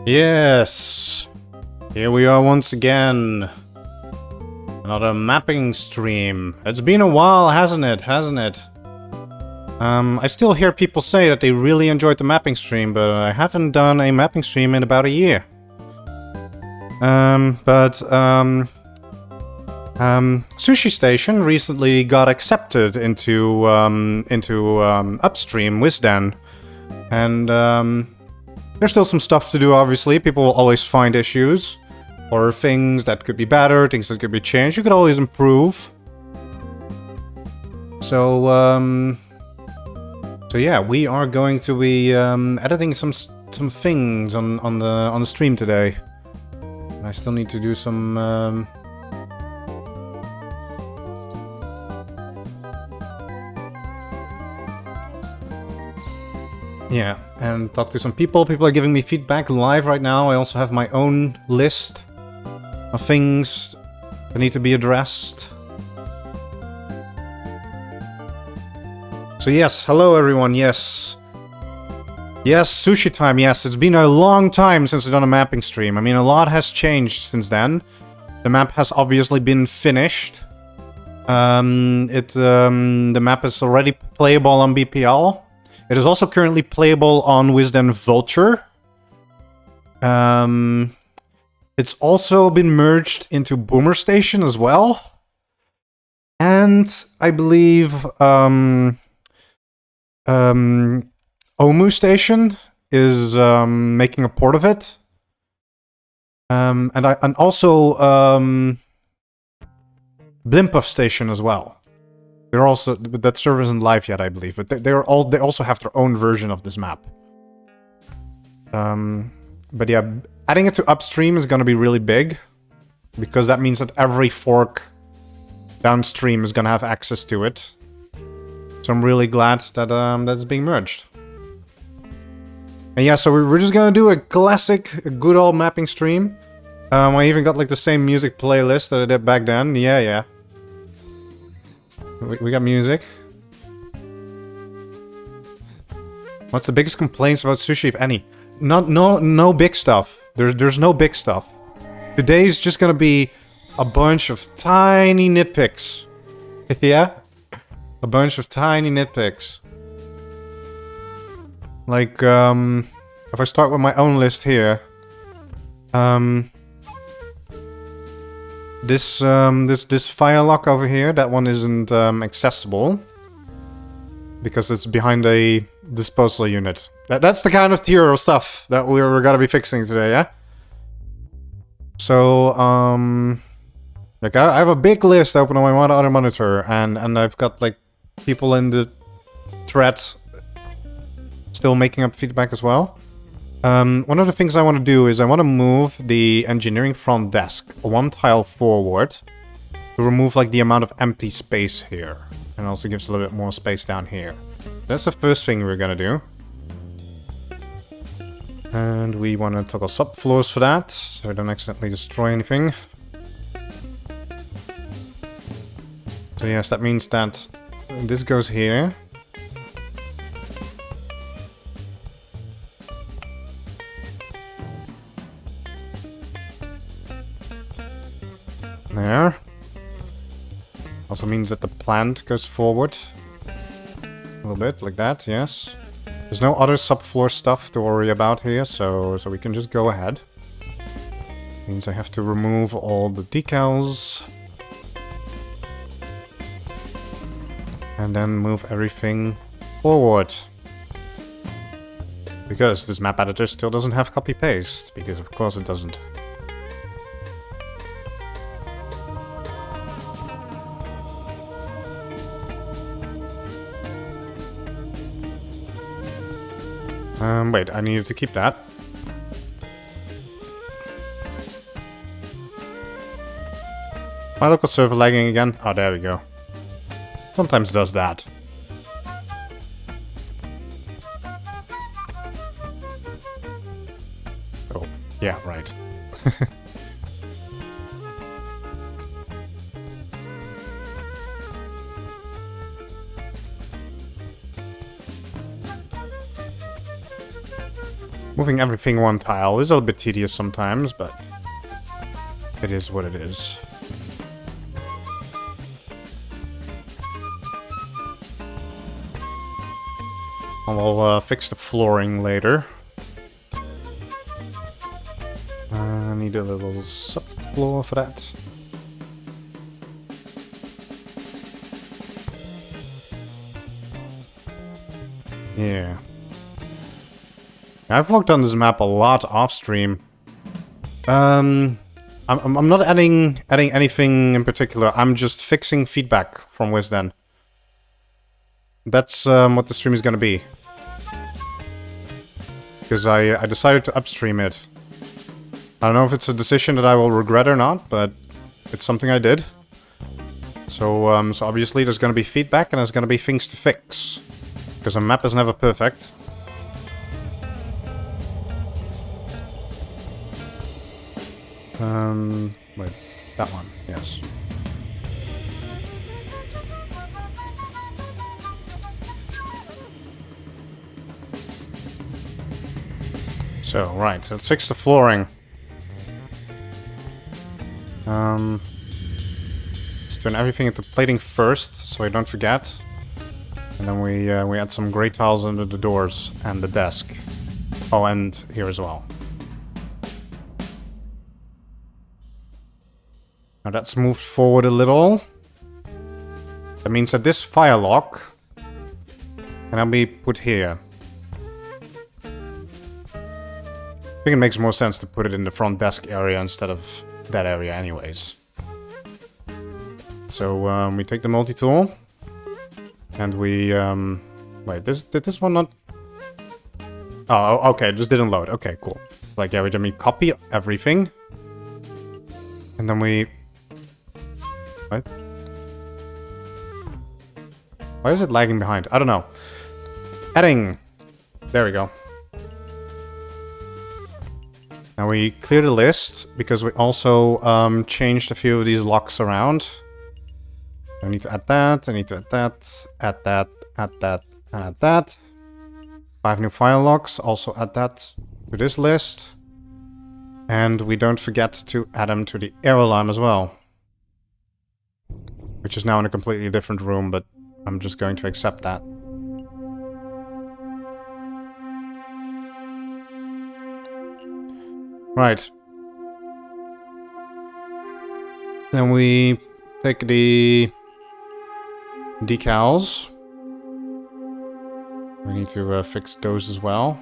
Yes, here we are once again. Another mapping stream. It's been a while, hasn't it? I still hear people say that they really enjoyed the mapping stream, but I haven't done a mapping stream in about a year. Sushi Station recently got accepted into Upstream Wisden, and there's still some stuff to do, obviously. People will always find issues, or things that could be better, things that could be changed. You could always improve. So yeah, we are going to be editing some things on the stream today. I still need to do some yeah, and talk to some people. People are giving me feedback live right now. I also have my own list of things that need to be addressed. So yes, hello everyone, yes. Yes, sushi time, yes. It's been a long time since I've done a mapping stream. I mean, a lot has changed since then. The map has obviously been finished. The map is already playable on BPL. It is also currently playable on Wisden Vulture. It's also been merged into Boomer Station as well. And I believe Omu Station is making a port of it. And also Blimpov Station as well. They're also, but that server isn't live yet, I believe. But they also have their own version of this map. But yeah, adding it to Upstream is going to be really big, because that means that every fork downstream is going to have access to it. So I'm really glad that that's being merged. And yeah, so we're just going to do a classic, good old mapping stream. I even got like the same music playlist that I did back then. Yeah. We got music. What's the biggest complaints about sushi, if any? No big stuff. There's no big stuff. Today's just gonna be a bunch of tiny nitpicks. Yeah? A bunch of tiny nitpicks. Like, if I start with my own list here. This fire lock over here, that one isn't accessible. Because it's behind a disposal unit. That's the kind of tier of stuff that we're gonna be fixing today, yeah? So, like, I have a big list open on my other monitor, and I've got, like, people in the thread still making up feedback as well. One of the things I want to do is I want to move the engineering front desk one tile forward to remove, like, the amount of empty space here. And also gives a little bit more space down here. That's the first thing we're gonna do. And we want to toggle subfloors for that, so we don't accidentally destroy anything. So yes, that means that this goes here. There. Also means that the plant goes forward. A little bit, like that, yes. There's no other subfloor stuff to worry about here, so we can just go ahead. Means I have to remove all the decals. And then move everything forward. Because this map editor still doesn't have copy-paste, because of course it doesn't. Wait, I needed to keep that. My local server lagging again? Oh, there we go. Sometimes does that. Oh, yeah, right. Moving everything one tile is a little bit tedious sometimes, but it is what it is. I'll fix the flooring later. I need a little subfloor for that. Yeah. I've worked on this map a lot off stream. I'm not adding anything in particular. I'm just fixing feedback from Wisden. That's what the stream is gonna be. Because I decided to upstream it. I don't know if it's a decision that I will regret or not, but it's something I did. So, so obviously there's gonna be feedback and there's gonna be things to fix. Because a map is never perfect. Wait, that one, yes. So, right, let's fix the flooring. Let's turn everything into plating first, so I don't forget. And then we add some grey tiles under the doors and the desk. Oh, and here as well. Now that's moved forward a little. That means that this fire lock can be put here. I think it makes more sense to put it in the front desk area instead of that area anyways. So we take the multi-tool. And we, wait, did this one not... Oh, okay, it just didn't load. Okay, cool. Like, yeah, we copy everything. And then we... What? Why is it lagging behind? I don't know. Adding. There we go. Now we clear the list, because we also changed a few of these locks around. I need to add that, I need to add that, add that, add that, and add that. 5 new file locks, also add that to this list. And we don't forget to add them to the air alarm as well. Which is now in a completely different room, but I'm just going to accept that. Right. Then we take the decals. We need to fix those as well.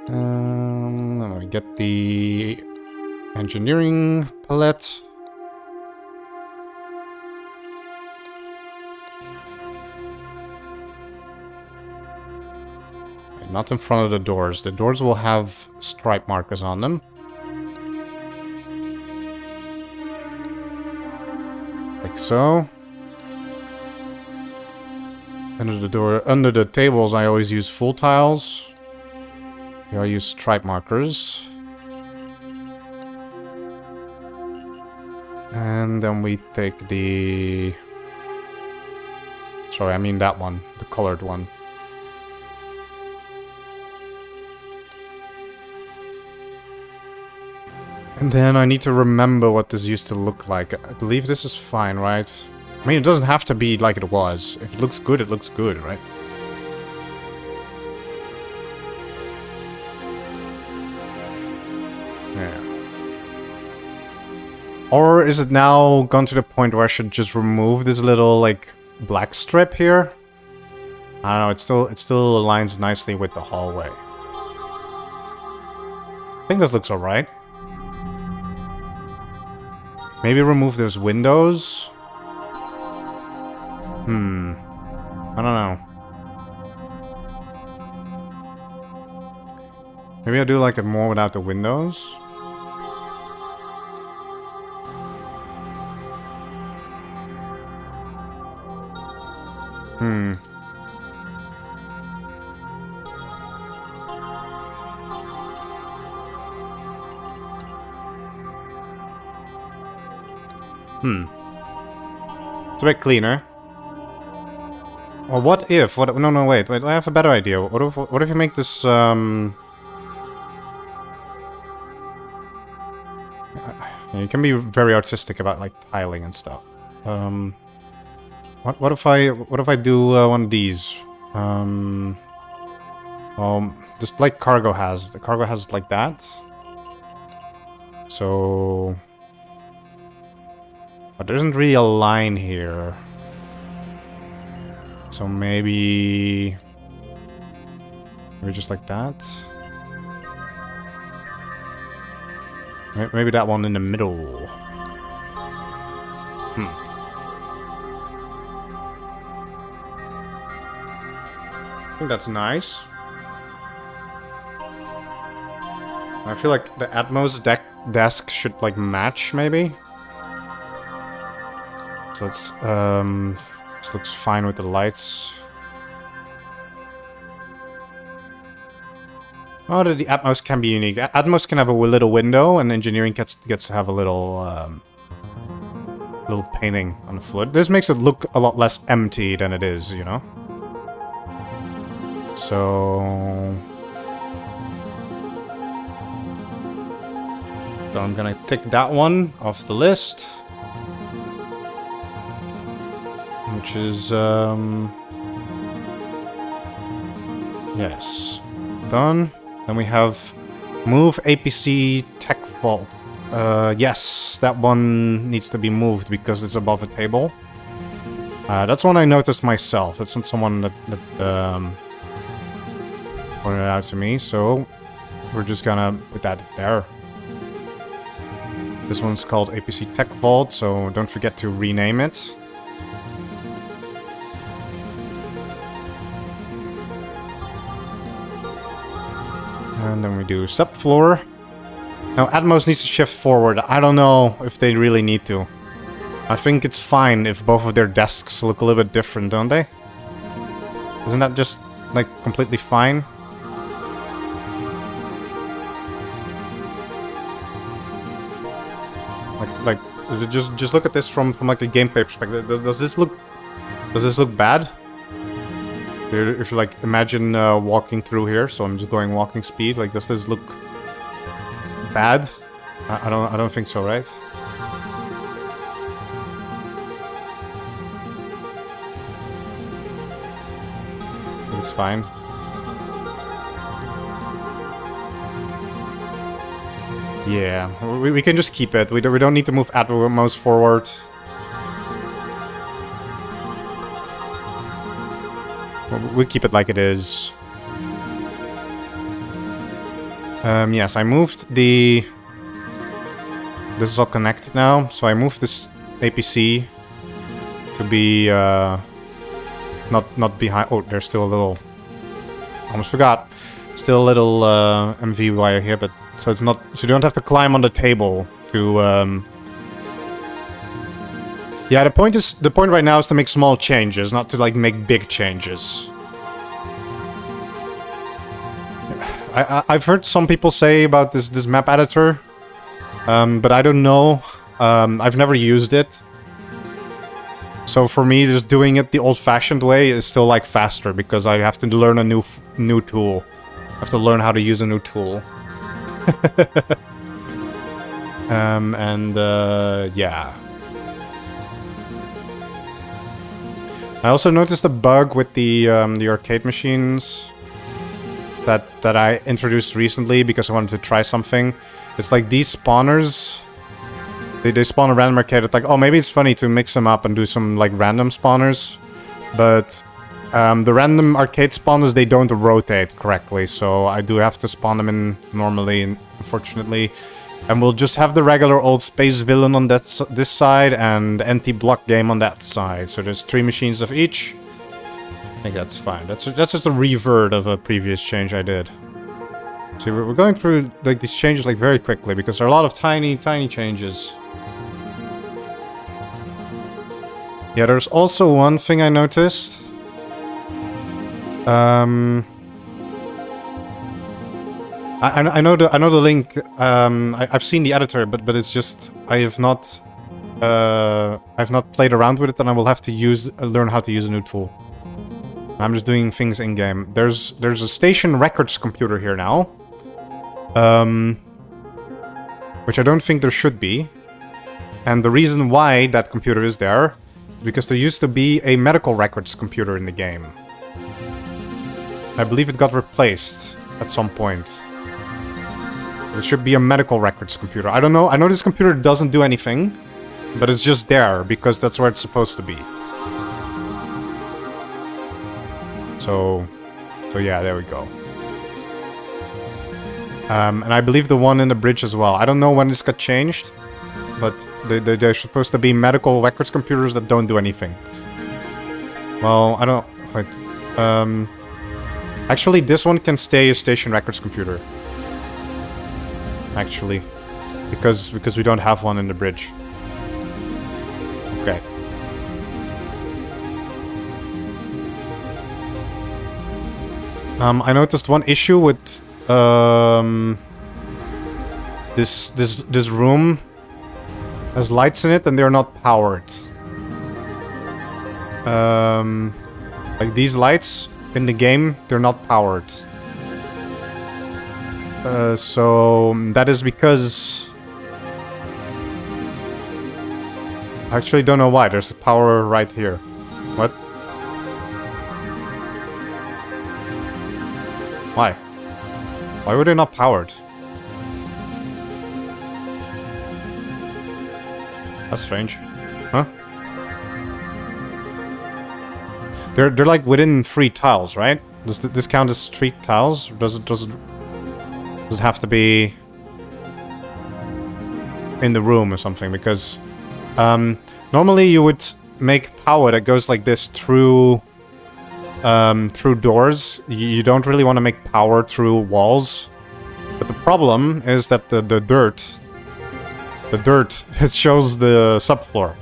Then we get the engineering palette. Not in front of the doors. The doors will have stripe markers on them. Like so. Under the tables, I always use full tiles. Here I use stripe markers. And then we take the... Sorry, I mean that one. The colored one. And then I need to remember what this used to look like. I believe this is fine, right? I mean, it doesn't have to be like it was. If it looks good, right? Yeah. Or is it now gone to the point where I should just remove this little, like, black strip here? I don't know, it still aligns nicely with the hallway. I think this looks alright. Maybe remove those windows? I don't know. Maybe I'll do like it more without the windows? It's a bit cleaner. Or what if? What? No, no, wait. I have a better idea. What if you make this? You can be very artistic about like tiling and stuff. What if I do one of these? Just like cargo has. The cargo has like that. So, but there isn't really a line here. So maybe just like that. Maybe that one in the middle. I think that's nice. I feel like the Atmos desk should like match, maybe. So let's this looks fine with the lights. Oh, the Atmos can be unique. Atmos can have a little window, and engineering gets to have a little little painting on the floor. This makes it look a lot less empty than it is, you know. So I'm gonna tick that one off the list, which is yes, done. Then we have move APC Tech Vault. Yes, that one needs to be moved because it's above a table. That's one I noticed myself. That's not someone that pointed it out to me, so we're just gonna put that there. This one's called APC Tech Vault, so don't forget to rename it. And then we do subfloor. Now Atmos needs to shift forward. I don't know if they really need to. I think it's fine if both of their desks look a little bit different, don't they? Isn't that just, like, completely fine? Like, just look at this from like a gameplay perspective. Does this look bad? If you like imagine walking through here, so I'm just going walking speed. Like, does this look bad? I don't think so, right? It's fine. Yeah, we can just keep it. We don't need to move Atmos forward. We'll keep it like it is. Yes, I moved the... This is all connected now, so I moved this APC to be not behind. Oh, there's still a little. Almost forgot. Still a little MV wire here, but so it's not. So you don't have to climb on the table to. Yeah, the point right now is to make small changes, not to like make big changes. I've heard some people say about this map editor, but I don't know. I've never used it. So for me, just doing it the old-fashioned way is still like faster because I have to learn a new tool. I have to learn how to use a new tool. Yeah. I also noticed a bug with the arcade machines that I introduced recently because I wanted to try something. It's like these spawners. They spawn a random arcade. It's like, oh, maybe it's funny to mix them up and do some like random spawners, but the random arcade spawners, they don't rotate correctly, so I do have to spawn them in normally, unfortunately. And we'll just have the regular old space villain on this side and anti-block game on that side. So there's 3 machines of each. I think that's fine. That's just a revert of a previous change I did. See, we're going through like these changes like very quickly because there are a lot of tiny changes. Yeah, there's also one thing I noticed. I know the link. I've seen the editor, but it's just I've not played around with it, and I will have to learn how to use a new tool. I'm just doing things in-game. There's a station records computer here now. Which I don't think there should be. And the reason why that computer is there is because there used to be a medical records computer in the game. I believe it got replaced at some point. There should be a medical records computer. I don't know. I know this computer doesn't do anything, but it's just there because that's where it's supposed to be. So yeah, there we go. And I believe the one in the bridge as well. I don't know when this got changed, but they're supposed to be medical records computers that don't do anything. Well, I don't... Wait. Actually, this one can stay a station records computer. Actually. Because we don't have one in the bridge. Okay. I noticed one issue with this room has lights in it and they're not powered. Like these lights in the game, they're not powered. So that is because I actually don't know why. There's a power right here. What? Why? Why were they not powered? That's strange. Huh? They're like within 3 tiles, right? Does this count as 3 tiles? Or does it have to be in the room or something? Because normally you would make power that goes like this through doors. You don't really want to make power through walls. But the problem is that the dirt, it shows the subfloor.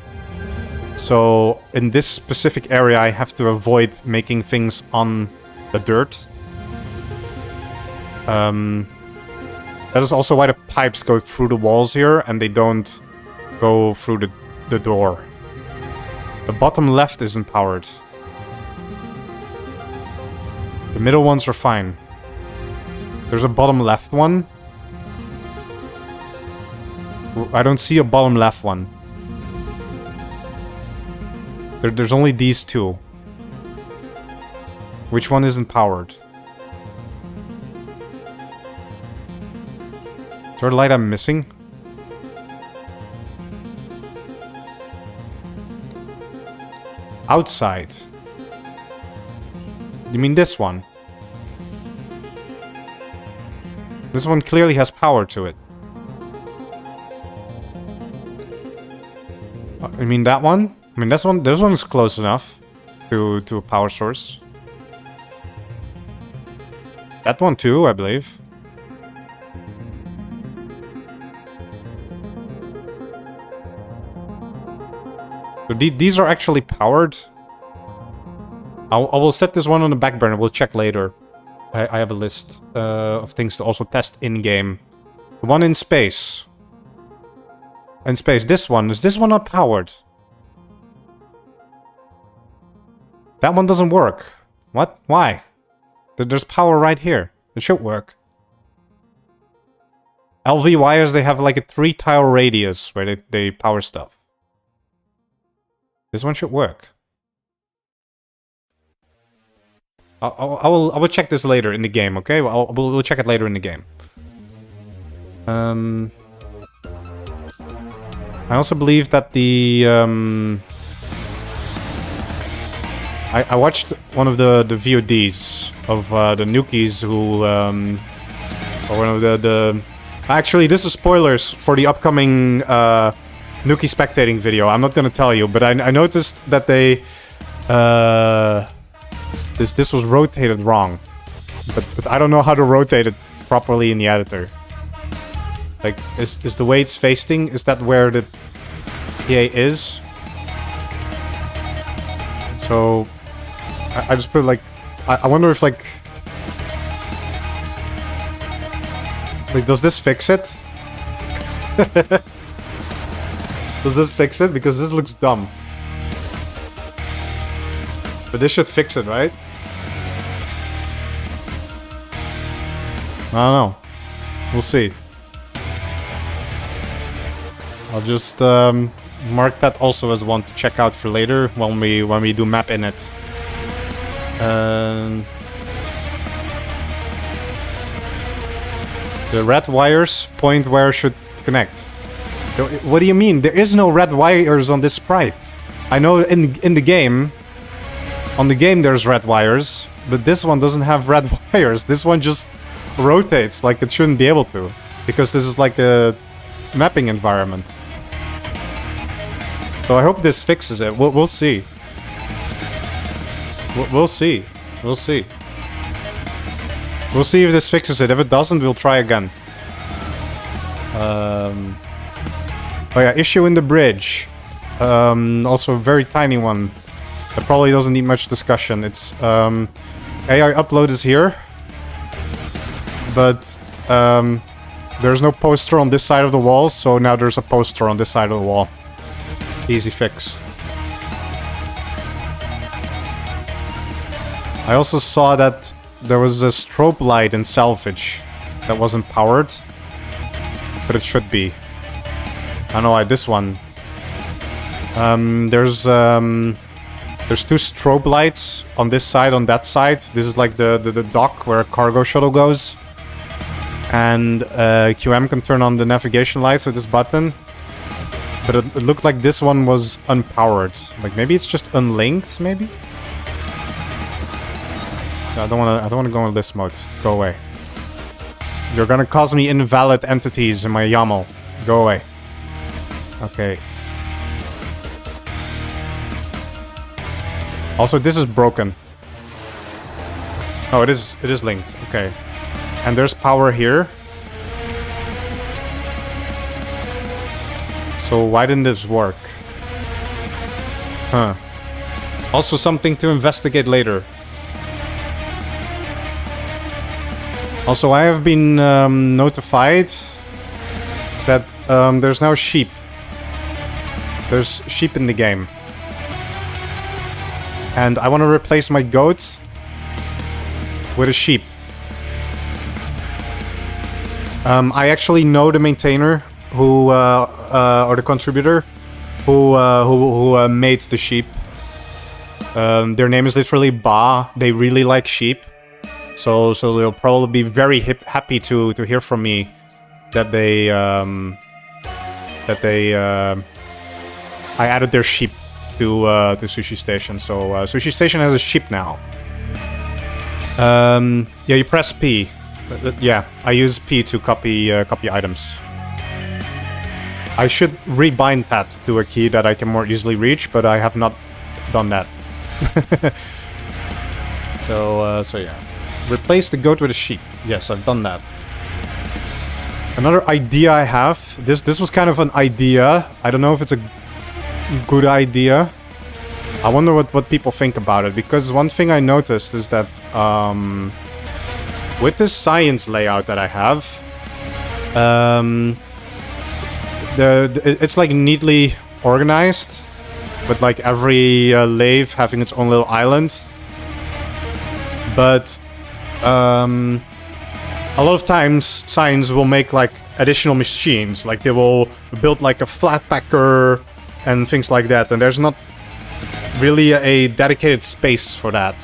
So in this specific area, I have to avoid making things on the dirt. That is also why the pipes go through the walls here and they don't go through the door. The bottom left isn't powered. The middle ones are fine. There's a bottom left one. I don't see a bottom left one. There's only these 2. Which one isn't powered? Is there a light I'm missing? Outside. You mean this one? This one clearly has power to it. I mean that one? I mean this one is close enough to a power source. That one too, I believe. So these are actually powered. I will set this one on the back burner. We'll check later. I have a list of things to also test in-game. The one in space. In space. This one. Is this one not powered? That one doesn't work. What? Why? There's power right here. It should work. LV wires, they have like a 3-tile radius where they power stuff. This one should work. I will check this later in the game, okay? We'll check it later in the game. I also believe that the I watched one of the VODs of the Nukies who or one of the actually, this is spoilers for the upcoming Nuki spectating video. I'm not gonna tell you, but I noticed that they this was rotated wrong, but I don't know how to rotate it properly in the editor. Like, is the way it's facing, is that where the PA is? So I just put like I wonder if like does this fix it? Does this fix it? Because this looks dumb. But this should fix it, right? I don't know. We'll see. I'll just mark that also as one to check out for later when we do map in it. The red wires point where it should connect. What do you mean? There is no red wires on this sprite. I know in the game, on the game there's red wires, but this one doesn't have red wires. This one just rotates like it shouldn't be able to, because this is like a mapping environment. So I hope this fixes it. We'll see. We'll see. We'll see. We'll see if this fixes it. If it doesn't, we'll try again. Oh yeah, issue in the bridge. Also a very tiny one. That probably doesn't need much discussion. It's AI upload is here, but there's no poster on this side of the wall, so now there's a poster on this side of the wall. Easy fix. I also saw that there was a strobe light in salvage that wasn't powered, but it should be. I don't know why this one. There's two strobe lights on this side, on that side. This is like the dock where a cargo shuttle goes. And QM can turn on the navigation lights with this button. But it looked like this one was unpowered. Like maybe it's just unlinked, maybe? I don't wanna go in this mode. Go away. You're gonna cause me invalid entities in my YAML. Go away. Okay. Also, this is broken. Oh, it is linked. Okay. And there's power here. So why didn't this work? Huh. Also something to investigate later. Also, I have been notified that there's now sheep. There's sheep in the game. And I want to replace my goat with a sheep. I actually know the maintainer who, or the contributor who made the sheep. Their name is literally Ba. They really like sheep. So they'll probably be very happy to hear from me that I added their sheep to Sushi Station. So Sushi Station has a sheep now. Yeah, you press P. Yeah, I use P to copy items. I should rebind that to a key that I can more easily reach, but I have not done that. So yeah. Replace the goat with a sheep. Yes, I've done that. Another idea I have. This was kind of an idea. I don't know if it's a good idea. I wonder what people think about it. Because one thing I noticed is that with this science layout that I have, it's like neatly organized, with like every lathe having its own little island. But a lot of times science will make like additional machines, like they will build like a flat packer and things like that, and there's not really a dedicated space for that.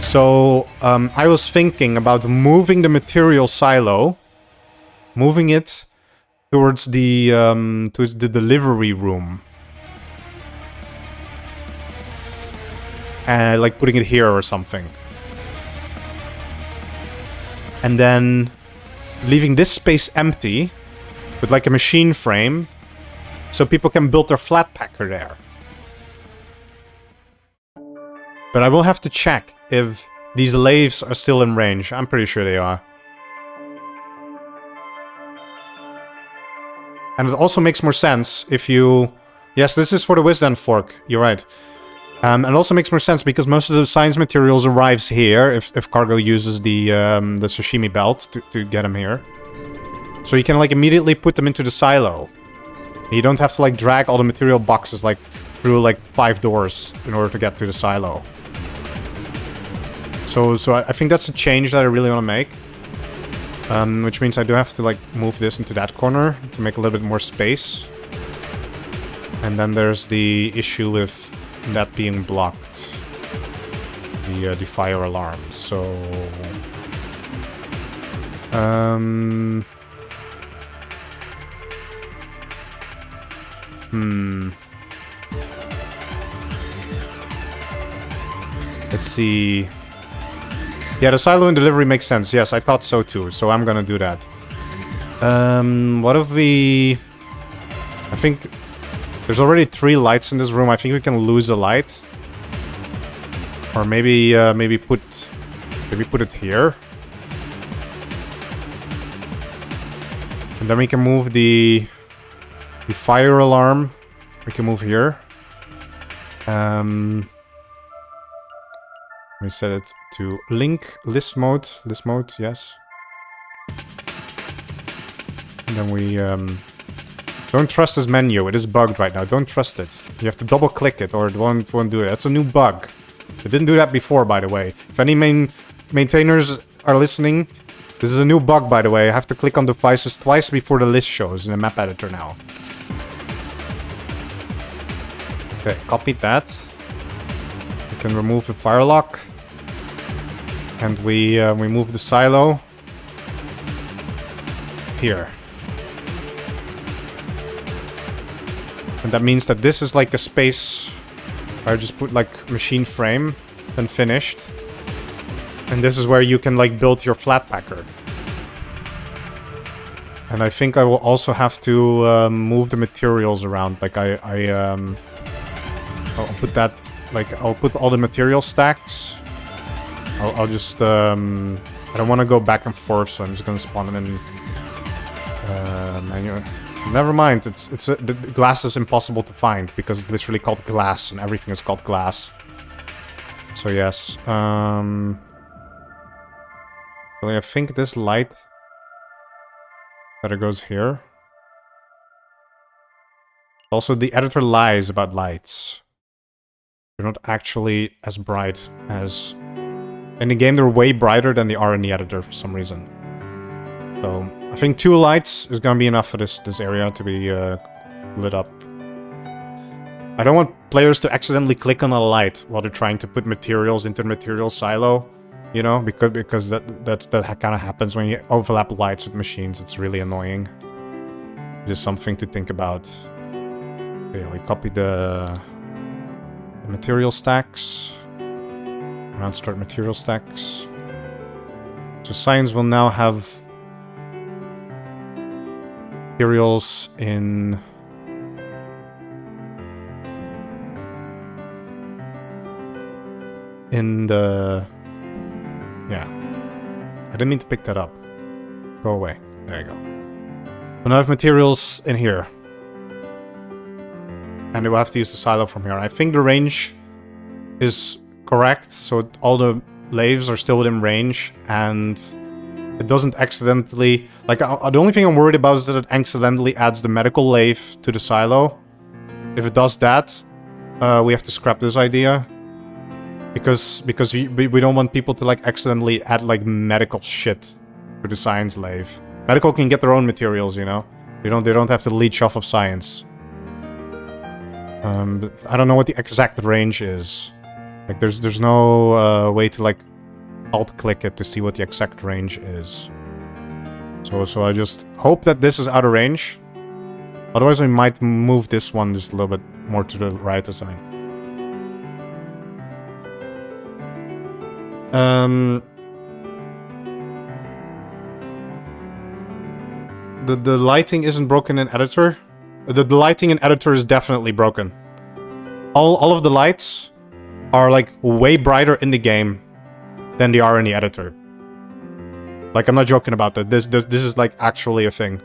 So I was thinking about moving the material silo, moving it towards the delivery room, and like putting it here or something. And then leaving this space empty with like a machine frame so people can build their flat packer there. But I will have to check if these lathes are still in range. I'm pretty sure they are. And it also makes more sense if you... Yes, this is for the Wisden fork. You're right. And it also makes more sense because most of the science materials arrives here if cargo uses the sashimi belt to get them here. So you can like immediately put them into the silo. You don't have to like drag all the material boxes like through like 5 doors in order to get to the silo. So I think that's a change that I really want to make. Which means I do have to like move this into that corner to make a little bit more space. And then there's the issue with that being blocked. The fire alarm. So... Let's see... Yeah, the silo and delivery makes sense. Yes, I thought so too. So I'm gonna do that. What if we... I think... There's already 3 lights in this room. I think we can lose a light. Or maybe, maybe put it here. And then we can move the fire alarm. We can move here. We set it to link list mode. List mode, yes. And then we don't trust this menu. It is bugged right now. Don't trust it. You have to double click it or it won't do it. That's a new bug. It didn't do that before, by the way. If any maintainers are listening, this is a new bug, by the way. I have to click on devices twice before the list shows in the map editor now. Okay, copied that. We can remove the fire lock. And we move the silo here. And that means that this is like a space where I just put like machine frame and finished. And this is where you can like build your flat packer. And I think I will also have to move the materials around. Like I'll put that, like I'll put all the material stacks. I'll just, I don't want to go back and forth, so I'm just gonna spawn them in manual. Never mind, the glass is impossible to find because it's literally called glass and everything is called glass. So yes, so I think this light better goes here. Also, the editor lies about lights. They're not actually as bright as... In the game, they're way brighter than they are in the editor for some reason. So, I think 2 lights is gonna be enough for this area to be lit up. I don't want players to accidentally click on a light while they're trying to put materials into the material silo. You know, because that kind of happens when you overlap lights with machines. It's really annoying. It is something to think about. Okay, we copy the material stacks. Around start material stacks. So science will now have materials in the... Yeah. I didn't mean to pick that up. Go away. There you go. So now I have materials in here. And we'll have to use the silo from here. I think the range is correct, so all the lathes are still within range, and it doesn't accidentally... Like, the only thing I'm worried about is that it accidentally adds the medical lathe to the silo. If it does that, we have to scrap this idea. Because we don't want people to, like, accidentally add, like, medical shit to the science lathe. Medical can get their own materials, you know? They don't have to leech off of science. But I don't know what the exact range is. Like, there's no way to, like, alt-click it to see what the exact range is. So I just hope that this is out of range. Otherwise, we might move this one just a little bit more to the right or something. The lighting isn't broken in editor. The lighting in editor is definitely broken. All of the lights are like way brighter in the game than they are in the editor. Like, I'm not joking about that. This is like actually a thing.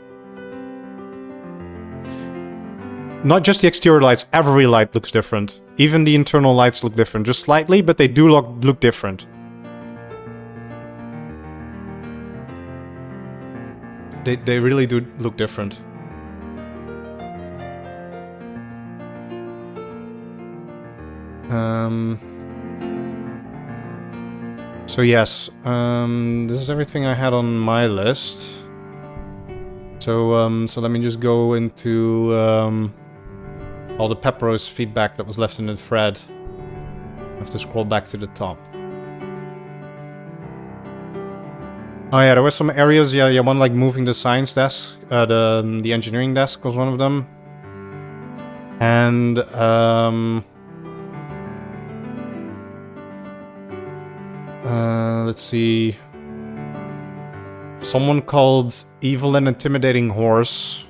Not just the exterior lights, every light looks different. Even the internal lights look different. Just slightly, but they do look different. They really do look different. So yes, this is everything I had on my list. So so let me just go into all the Pepperos feedback that was left in the thread. I have to scroll back to the top. Oh yeah, there were some areas. Yeah, one like moving the science desk, the engineering desk was one of them, and let's see. Someone called Evil and Intimidating Horse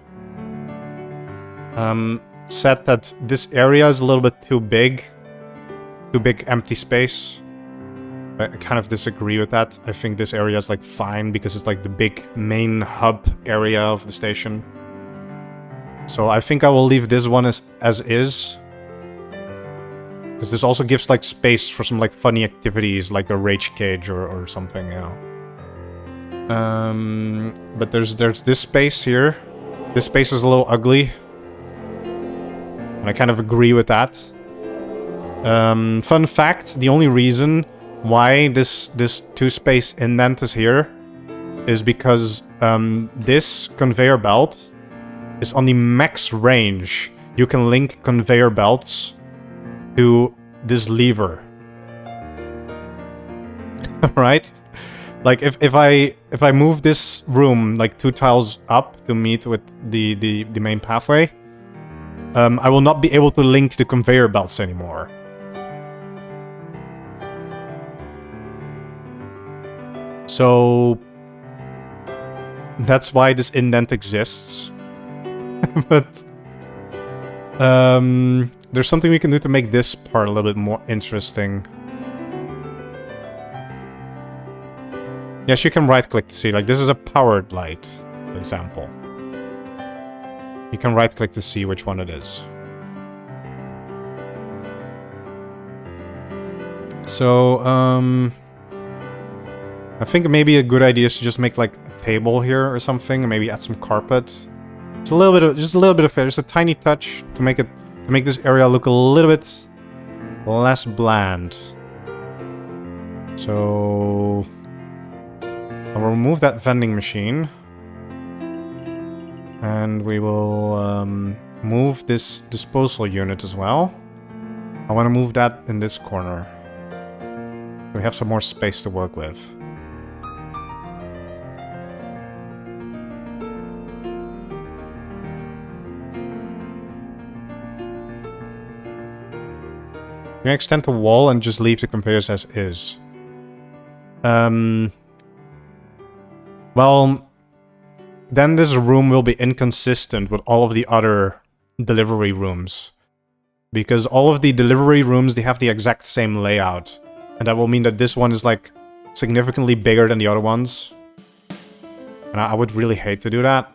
said that this area is a little bit too big empty space. I kind of disagree with that. I think this area is like fine because it's like the big main hub area of the station. So I think I will leave this one as is. Because this also gives like space for some like funny activities like a rage cage or something, you know. But there's this space here. This space is a little ugly. And I kind of agree with that. Fun fact, the only reason why this 2-space indent is here is because this conveyor belt is on the max range. You can link conveyor belts to this lever. Right? Like if I move this room like 2 tiles up to meet with the main pathway, I will not be able to link the conveyor belts anymore. So that's why this indent exists. But there's something we can do to make this part a little bit more interesting. Yes, you can right-click to see. Like, this is a powered light, for example. You can right-click to see which one it is. So, I think maybe a good idea is to just make like a table here or something, and maybe add some carpet. Just a little bit of just a tiny touch to make this area look a little bit less bland. So I'll remove that vending machine, and we will move this disposal unit as well. I want to move that in this corner. We have some more space to work with. You can extend the wall and just leave the conveyors as is. Well, then this room will be inconsistent with all of the other delivery rooms. Because all of the delivery rooms, they have the exact same layout. And that will mean that this one is like significantly bigger than the other ones. And I would really hate to do that.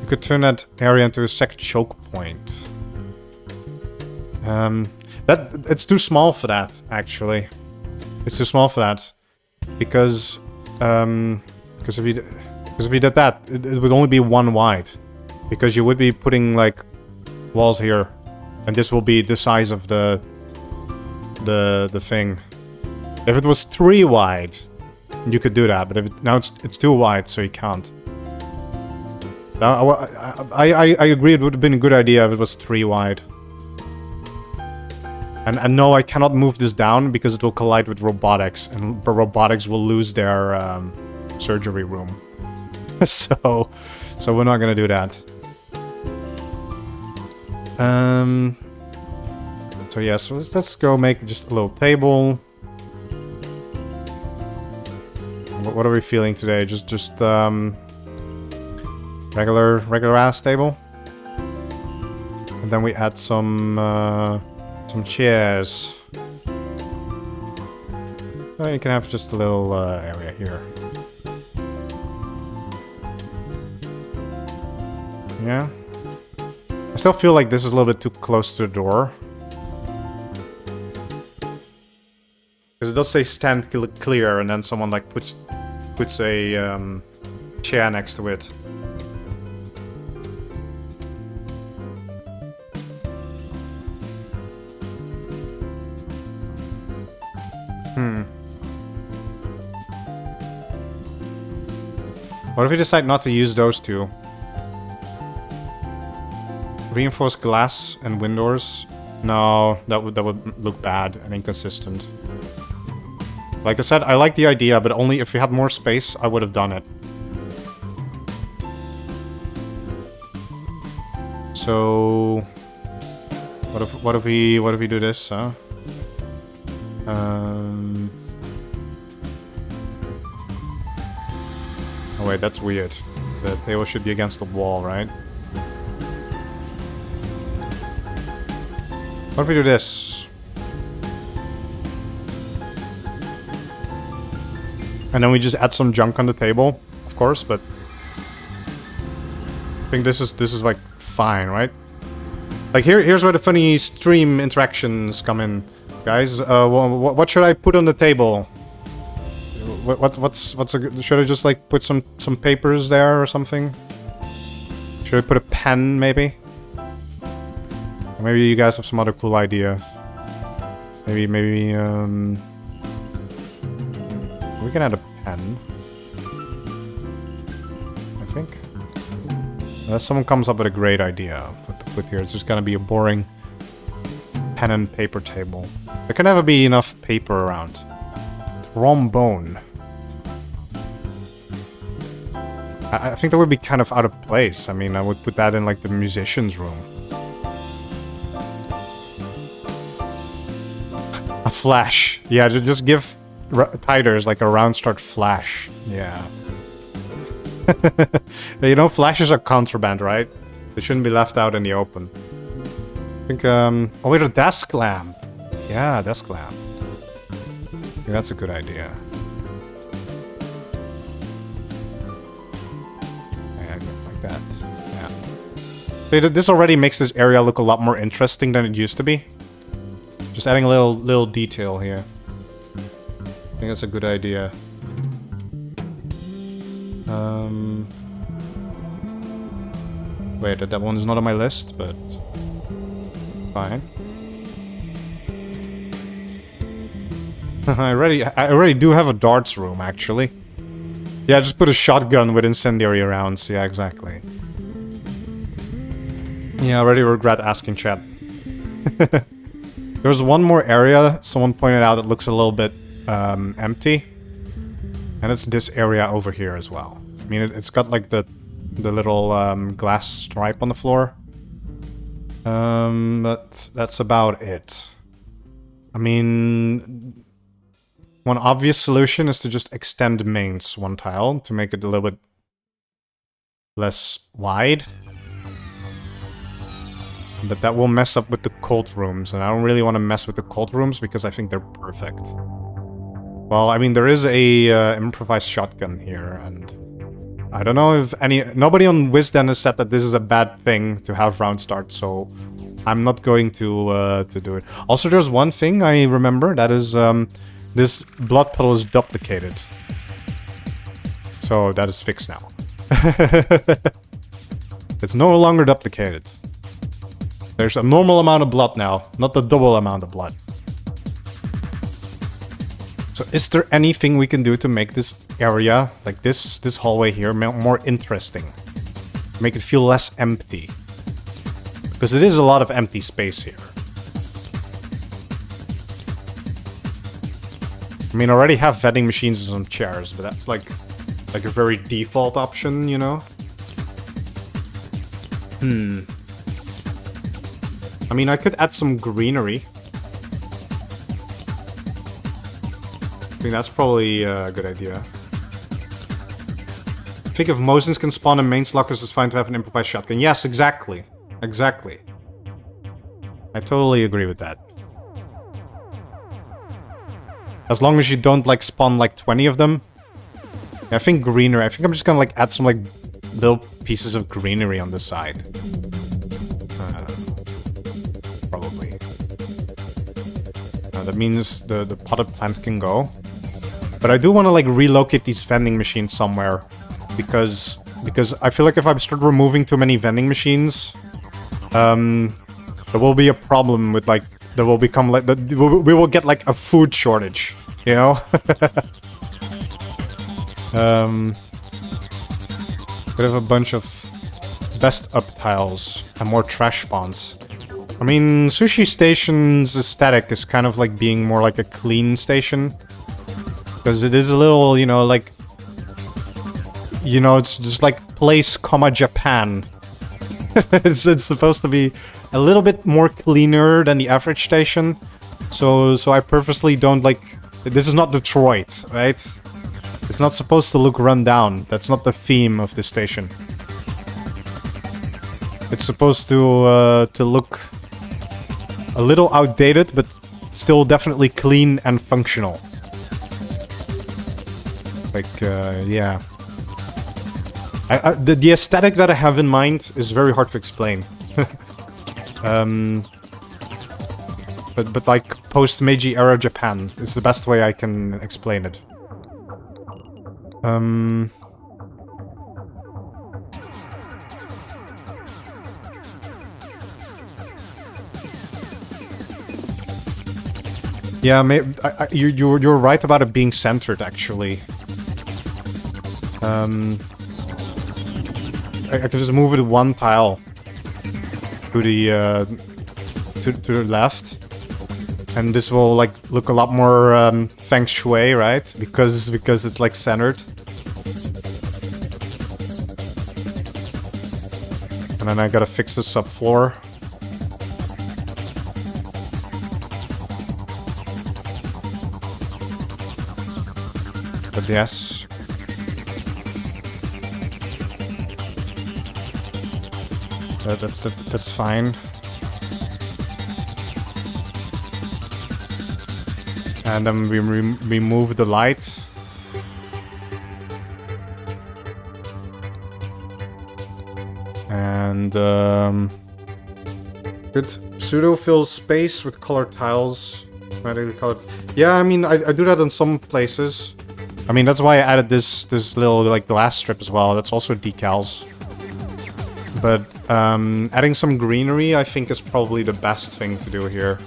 Could turn that area into a second choke point. It's too small for that, actually. It's too small for that because if you did that, it would only be 1 wide, because you would be putting like walls here, and this will be the size of the thing. If it was 3 wide, you could do that, but now it's too wide, so you can't. I agree it would have been a good idea if it was 3 wide. And no, I cannot move this down because it will collide with robotics, and robotics will lose their surgery room. so we're not gonna do that. So yeah, so let's go make just a little table. What are we feeling today? Just regular ass table, and then we add some chairs. Oh, you can have just a little area here. Yeah, I still feel like this is a little bit too close to the door, because it does say stand clear, and then someone like puts a chair next to it. What if we decide not to use those two? Reinforced glass and windows? No, that would look bad and inconsistent. Like I said, I like the idea, but only if we had more space, I would have done it. So, what if we do this? Huh? Oh wait, that's weird. The table should be against the wall, right? What if we do this? And then we just add some junk on the table, of course, but I think this is like fine, right? Like here's where the funny stream interactions come in, guys. What should I put on the table? What's a good, should I just like put some papers there or something? Should I put a pen maybe? Or maybe you guys have some other cool ideas. Maybe we can add a pen. I think. Unless someone comes up with a great idea what to put here. It's just gonna be a boring pen and paper table. There can never be enough paper around. Trombone. I think that would be kind of out of place. I mean, I would put that in like the musician's room. A flash. Yeah, just give Tiders like a round start flash. Yeah. You know, flashes are contraband, right? They shouldn't be left out in the open. I think, oh wait, a desk lamp. Yeah, desk lamp. I think that's a good idea. Yeah, like that. Yeah. See, this already makes this area look a lot more interesting than it used to be. Just adding a little detail here. I think that's a good idea. Wait, that one is not on my list, but fine. I already do have a darts room, actually. Yeah, just put a shotgun with incendiary rounds. Yeah, exactly. Yeah, I already regret asking chat. There's one more area someone pointed out that looks a little bit empty. And it's this area over here as well. I mean, it's got like the little glass stripe on the floor. But that's about it. I mean, one obvious solution is to just extend mains one tile to make it a little bit less wide. But that will mess up with the cold rooms, and I don't really want to mess with the cold rooms because I think they're perfect. Well, I mean, there is a improvised shotgun here, and I don't know if nobody on Wisden has said that this is a bad thing to have round start, so I'm not going to do it. Also, there's one thing I remember, that is this blood puddle is duplicated. So that is fixed now. It's no longer duplicated. There's a normal amount of blood now, not the double amount of blood. So is there anything we can do to make this area, like this hallway here, more interesting? Make it feel less empty. Because it is a lot of empty space here. I mean, I already have vending machines and some chairs, but that's like a very default option, you know? I mean, I could add some greenery. I think that's probably a good idea. I think if Mosins can spawn in mains lockers, it's fine to have an improvised shotgun. Yes, exactly. Exactly. I totally agree with that. As long as you don't, like, spawn, like, 20 of them. Yeah, I think greenery. I think I'm just gonna, like, add some, like, little pieces of greenery on the side. Probably. That means the potted plant can go. But I do want to, like, relocate these vending machines somewhere. Because I feel like if I start removing too many vending machines, there will be a problem with, like, there will become, like, we will get, like, a food shortage you know? Could have a bunch of best up tiles and more trash spawns. I mean, Sushi Station's aesthetic is kind of like being more like a clean station. Because it is a little, you know, like... You know, it's just like place, comma, Japan. it's supposed to be a little bit more cleaner than the average station. So I purposely don't like... This is not Detroit, right? It's not supposed to look run down. That's not the theme of this station. It's supposed to look a little outdated, but still definitely clean and functional. Like, yeah. The aesthetic that I have in mind is very hard to explain. But like post-Meiji era Japan is the best way I can explain it. Yeah, you're right about it being centered, actually. I can just move it one tile to the to the left, and this will like look a lot more feng shui, right? Because it's like centered. And then I gotta fix the subfloor. But yes. That's fine. And then we remove the light. And good. Pseudo fill space with colored tiles. Automatically colored. Yeah, I mean, I do that in some places. I mean, that's why I added this little like glass strip as well. That's also decals. But adding some greenery, I think, is probably the best thing to do here.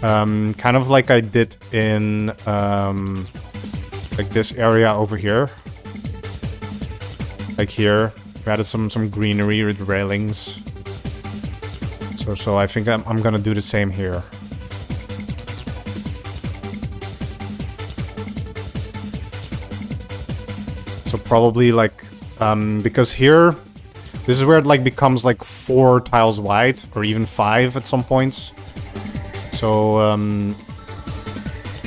Kind of like I did in like this area over here. Like here, we added some greenery with railings. So I think I'm gonna do the same here. So probably like, because here, this is where it like becomes like 4 tiles wide, or even 5 at some points. So,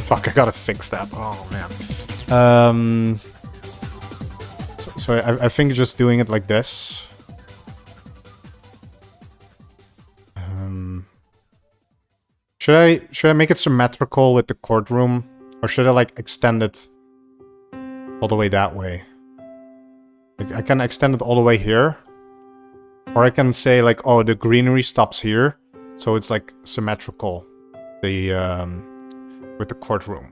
fuck, I gotta fix that. Oh, man. So I think just doing it like this. Should I make it symmetrical with the courtroom? Or should I like extend it all the way that way? Like, I can extend it all the way here. Or I can say like, oh, the greenery stops here. So it's like symmetrical. With the courtroom.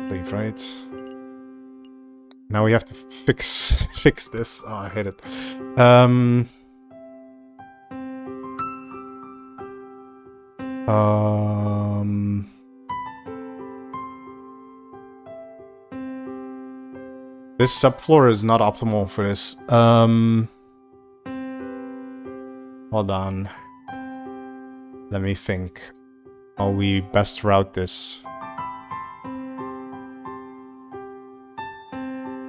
Leave, right? Now we have to fix this. Oh, I hate it. This subfloor is not optimal for this. Hold on. Let me think how we best route this.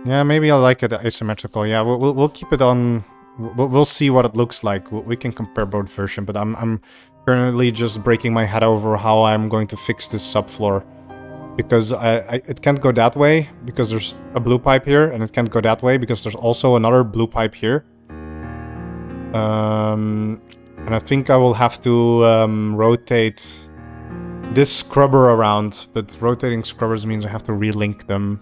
Yeah, maybe I like it asymmetrical. Yeah, we'll keep it on. We'll see what it looks like. We can compare both versions, but I'm currently just breaking my head over how I'm going to fix this subfloor, because it can't go that way because there's a blue pipe here, and it can't go that way because there's also another blue pipe here. And I think I will have to rotate this scrubber around, but rotating scrubbers means I have to relink them.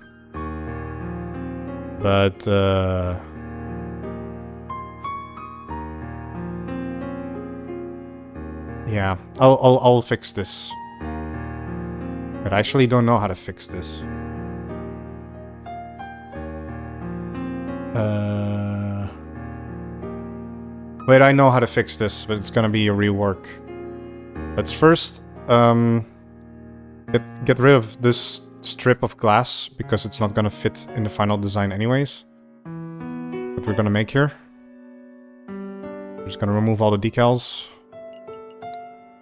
But yeah, I'll fix this. But I actually don't know how to fix this. Wait, I know how to fix this, but it's gonna be a rework. Let's first get rid of this strip of glass because it's not gonna fit in the final design anyways. That we're gonna make here. We're just gonna remove all the decals.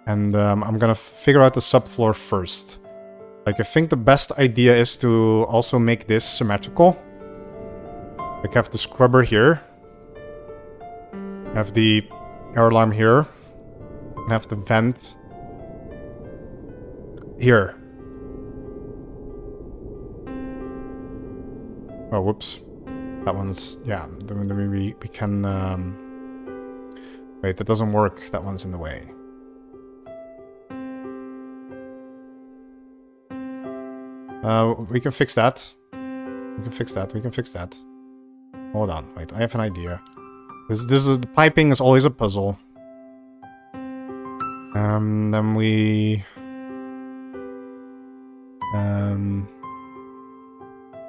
And I'm gonna figure out the subfloor first. Like, I think the best idea is to also make this symmetrical. Like, have the scrubber here. Have the air alarm here. And have the vent here. Oh, whoops. That one's... yeah, then we can... wait, that doesn't work. That one's in the way. We can fix that. We can fix that. We can fix that. Hold on. Wait, I have an idea. The piping is always a puzzle. Then we...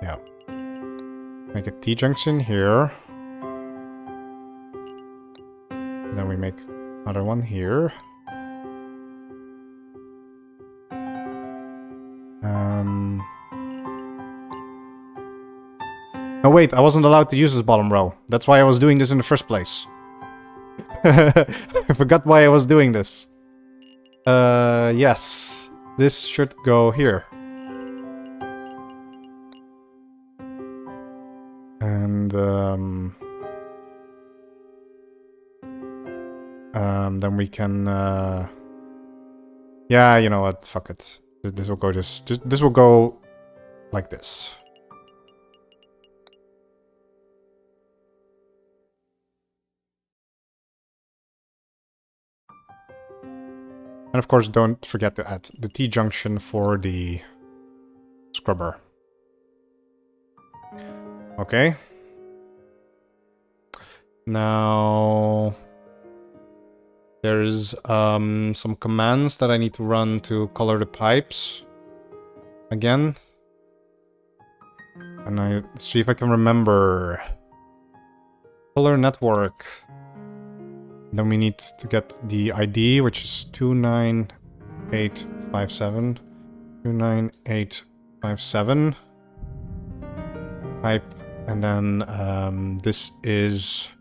yeah. Make a T-junction here. Then we make another one here. No, wait, I wasn't allowed to use this bottom row. That's why I was doing this in the first place. I forgot why I was doing this. Yes. This should go here. And, then we can, yeah, you know what, fuck it. This will go this will go like this. And of course, don't forget to add the T-junction for the scrubber. Okay. Now... there's some commands that I need to run to color the pipes. Again. And let's see if I can remember. Color network. Then we need to get the ID, which is 29857. 29857. Pipe. And then this is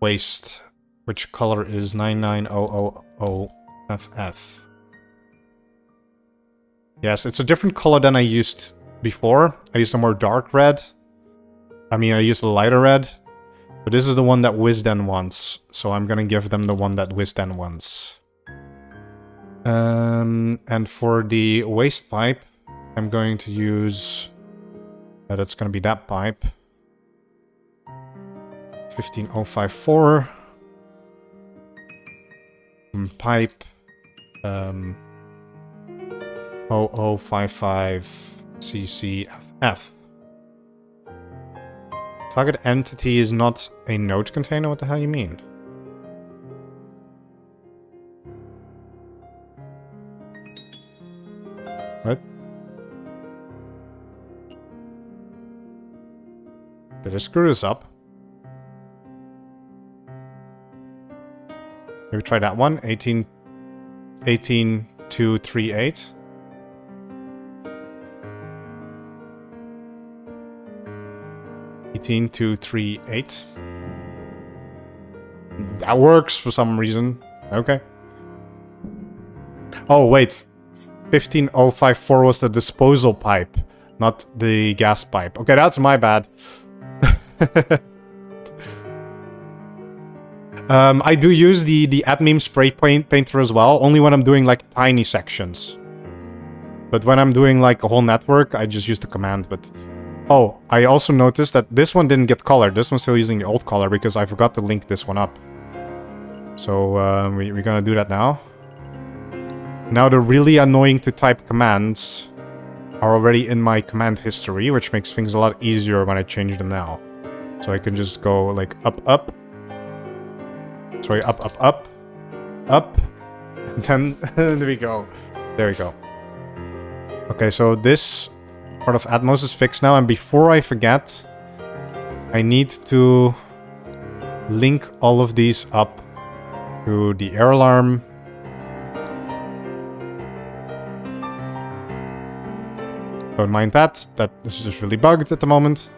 waste, which color is 99000FF. Yes, it's a different color than I used before. I used a more dark red. I mean, I used a lighter red. But this is the one that Wisden wants. So I'm gonna give them the one that Wisden wants. And for the waste pipe, I'm going to use... that's gonna be that pipe. 15054. Pipe 0055 CCFF. Target entity is not a node container? What the hell you mean? What? Did I screw this up? Maybe try that one. 18238. That works for some reason. Okay. Oh, wait. 15054 was the disposal pipe, not the gas pipe. Okay, that's my bad. I do use the admin spray painter as well, only when I'm doing like tiny sections. But when I'm doing like a whole network, I just use the command. But oh, I also noticed that this one didn't get colored. This one's still using the old color because I forgot to link this one up. So we're gonna do that now. Now the really annoying to type commands are already in my command history, which makes things a lot easier when I change them now. So I can just go like up, up. Sorry, up, up, up. Up. And then there we go. There we go. Okay, so this part of Atmos is fixed now. And before I forget, I need to link all of these up to the air alarm, Don't mind that. That is just really bugged at the moment.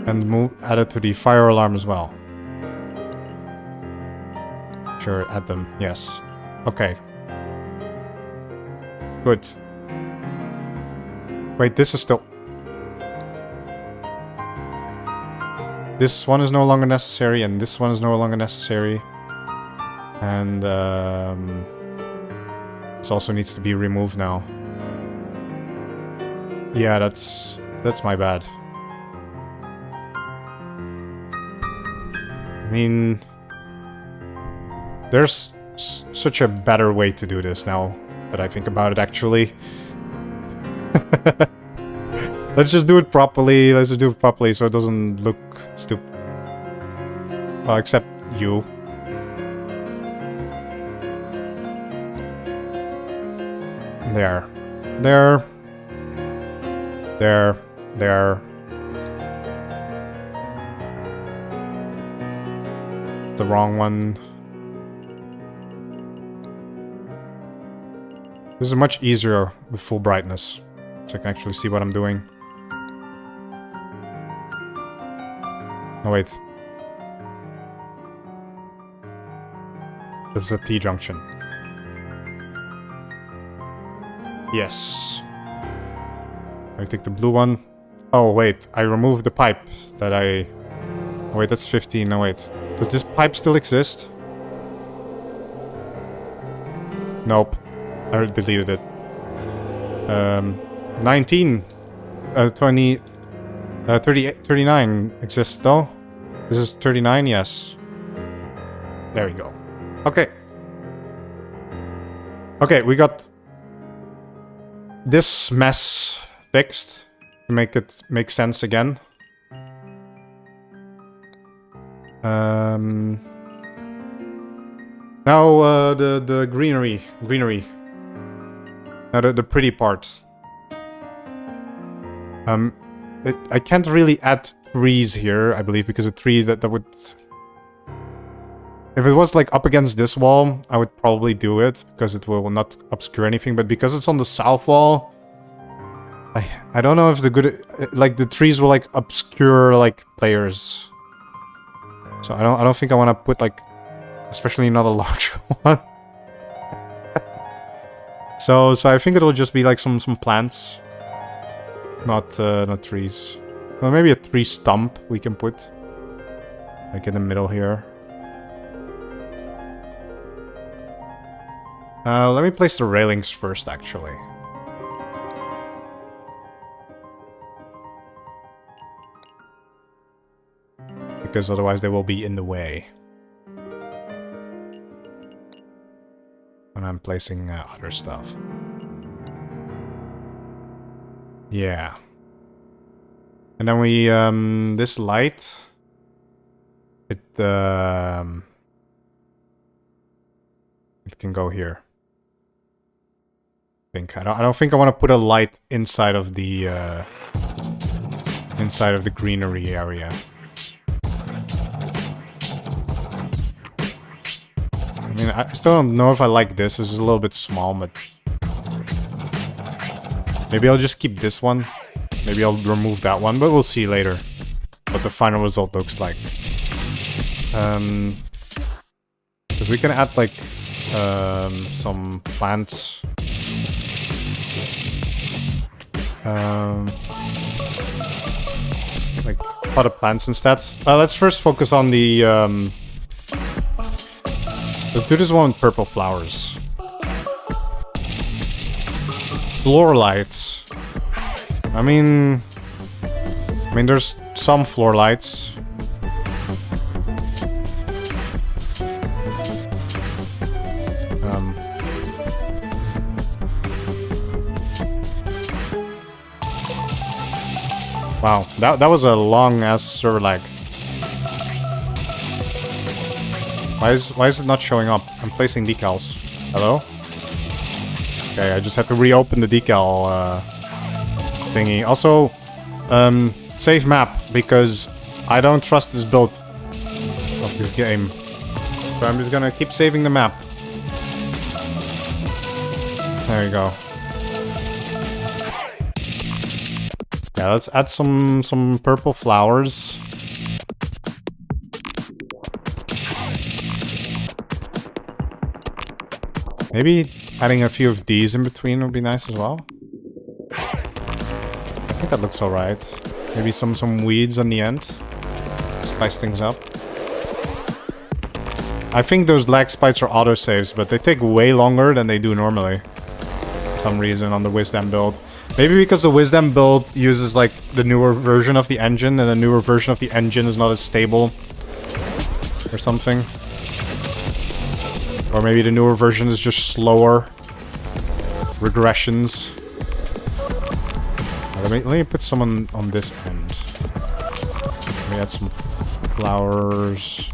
And add it to the fire alarm as well. Sure, add them. Yes. Okay. Good. Wait, this is still... This one is no longer necessary, and this one is no longer necessary. And, this also needs to be removed now. Yeah, that's my bad. I mean... There's such a better way to do this now that I think about it, actually. Let's just do it properly. Let's just do it properly so it doesn't look stupid. Well, except you. There. There. There. There. The wrong one. This is much easier with full brightness, so I can actually see what I'm doing. Oh wait. This is a T-junction. Yes. I take the blue one. Oh wait, I removed the pipe that I... Oh wait, that's 15. No wait. Does this pipe still exist? Nope. I deleted it. 19. 20. 38, 39 exists though. This is 39, yes. There we go. Okay. Okay, we got this mess fixed to make it make sense again. Now the greenery. Now the pretty parts. I can't really add trees here, I believe, because a tree that would... If it was like up against this wall, I would probably do it, because it will not obscure anything, but because it's on the south wall, I don't know if the good... Like, the trees will like obscure like players. So I don't think I want to put like... Especially not a large one. So I think it'll just be like some plants, not trees. Well, maybe a tree stump we can put, like in the middle here. Let me place the railings first, actually. Because otherwise they will be in the way. And I'm placing other stuff. Yeah. And then we, this light, it can go here. I don't think I want to put a light inside of the greenery area. I mean, I still don't know if I like this. This is a little bit small, but... Maybe I'll just keep this one. Maybe I'll remove that one, but we'll see later what the final result looks like. Because we can add, like, some plants. Like, potted plants instead. Let's first focus on the... Let's do this one with purple flowers. Floor lights. I mean, there's some floor lights. Wow, that was a long ass server lag. Why is it not showing up? I'm placing decals. Hello? Okay, I just had to reopen the decal thingy. Also, save map, because I don't trust this build of this game. So I'm just gonna keep saving the map. There you go. Yeah, let's add some purple flowers. Maybe adding a few of these in between would be nice as well. I think that looks alright. Maybe some weeds on the end. Spice things up. I think those lag spikes are autosaves, but they take way longer than they do normally. For some reason on the Wisdom build. Maybe because the Wisdom build uses like the newer version of the engine, and the newer version of the engine is not as stable. Or something. Or maybe the newer version is just slower. Regressions. Let me put some on this end. Let me add some flowers.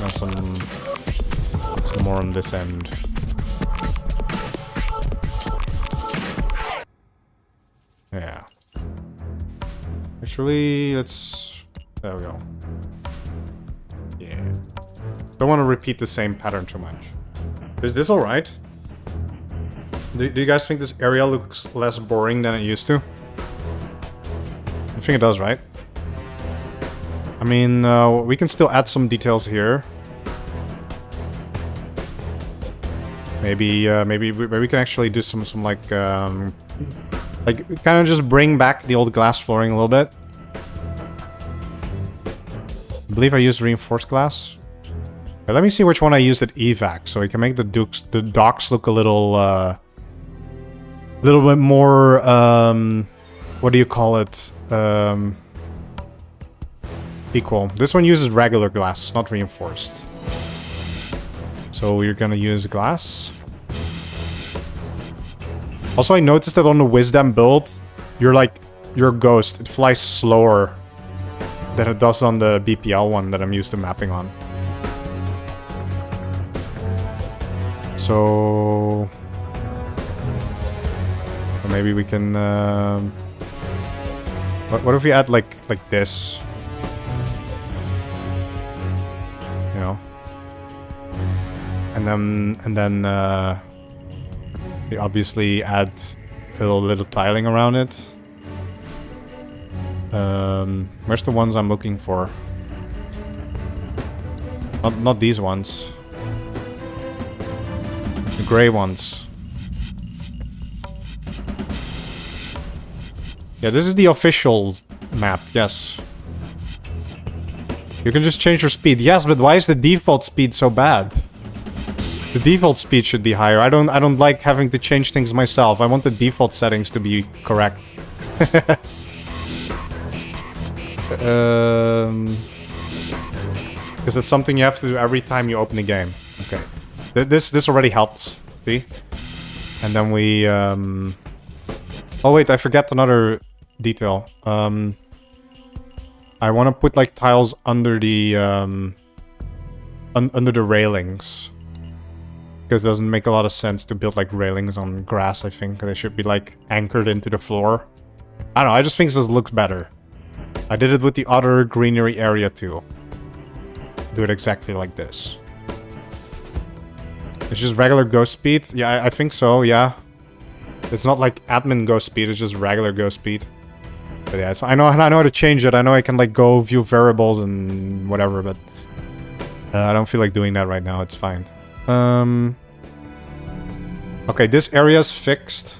And some more on this end. Yeah. Actually, let's... There we go. Yeah. Don't want to repeat the same pattern too much. Is this alright? Do you guys think this area looks less boring than it used to? I think it does, right? I mean, we can still add some details here. Maybe we can actually do some like kind of just bring back the old glass flooring a little bit. I believe I used reinforced glass. Okay, let me see which one I used at evac, so we can make the docks look a little bit more what do you call it? Equal. This one uses regular glass, not reinforced. So we're gonna use glass. Also, I noticed that on the Wisdom build, your ghost, it flies slower than it does on the BPL one that I'm used to mapping on. So maybe we can. What if we add like this? You know. And then we obviously add a little tiling around it. Where's the ones I'm looking for? Not these ones. The gray ones. Yeah, this is the official map, yes. You can just change your speed. Yes, but why is the default speed so bad? The default speed should be higher. I don't like having to change things myself. I want the default settings to be correct. Because it's something you have to do every time you open a game. Okay. This already helps. See? And then we Oh wait, I forgot another detail. I want to put like tiles under the under the railings. Because it doesn't make a lot of sense to build like railings on grass, I think. They should be like anchored into the floor. I don't know, I just think this looks better. I did it with the other greenery area too. Do it exactly like this. It's just regular ghost speed? Yeah, I think so, yeah. It's not like admin ghost speed, it's just regular ghost speed. But yeah, so I know how to change it. I know I can like go view variables and whatever, but I don't feel like doing that right now. It's fine. Okay, this area is fixed.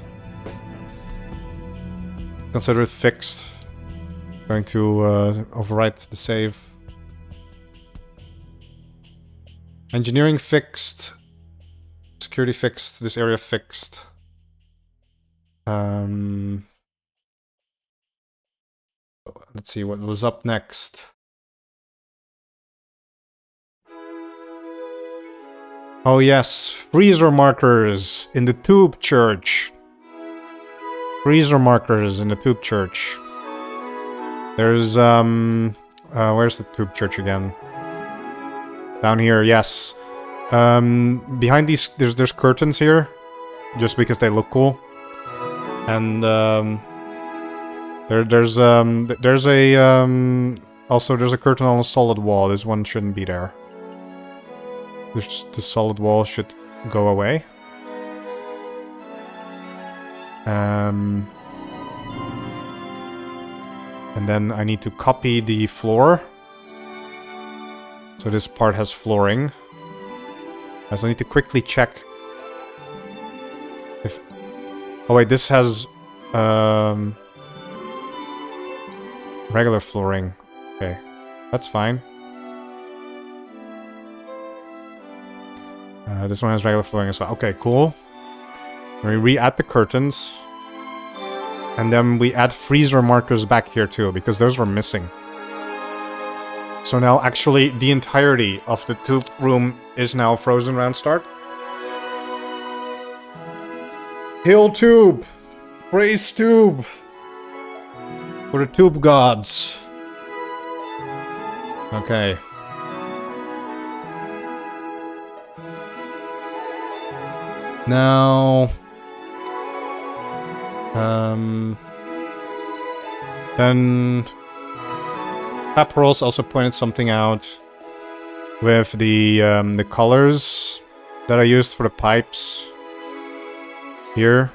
Consider it fixed. Going to overwrite the save. Engineering fixed. Security fixed. This area fixed. Let's see what was up next. Oh yes, freezer markers in the tube church. Freezer markers in the tube church. There's where's the tube church again? Down here, yes. Behind these, there's curtains here, just because they look cool. And there's also there's a curtain on a solid wall. This one shouldn't be there. The solid wall should go away. And then I need to copy the floor. So this part has flooring. I also need to quickly check if... Oh wait, this has regular flooring. Okay, that's fine. This one has regular flooring as well. Okay, cool. We re-add the curtains. And then we add freezer markers back here too, because those were missing. So now actually the entirety of the tube room is now frozen round start. Hail tube! Praise tube! For the tube gods. Okay. Now... Then... Paparos also pointed something out with the colors that I used for the pipes here.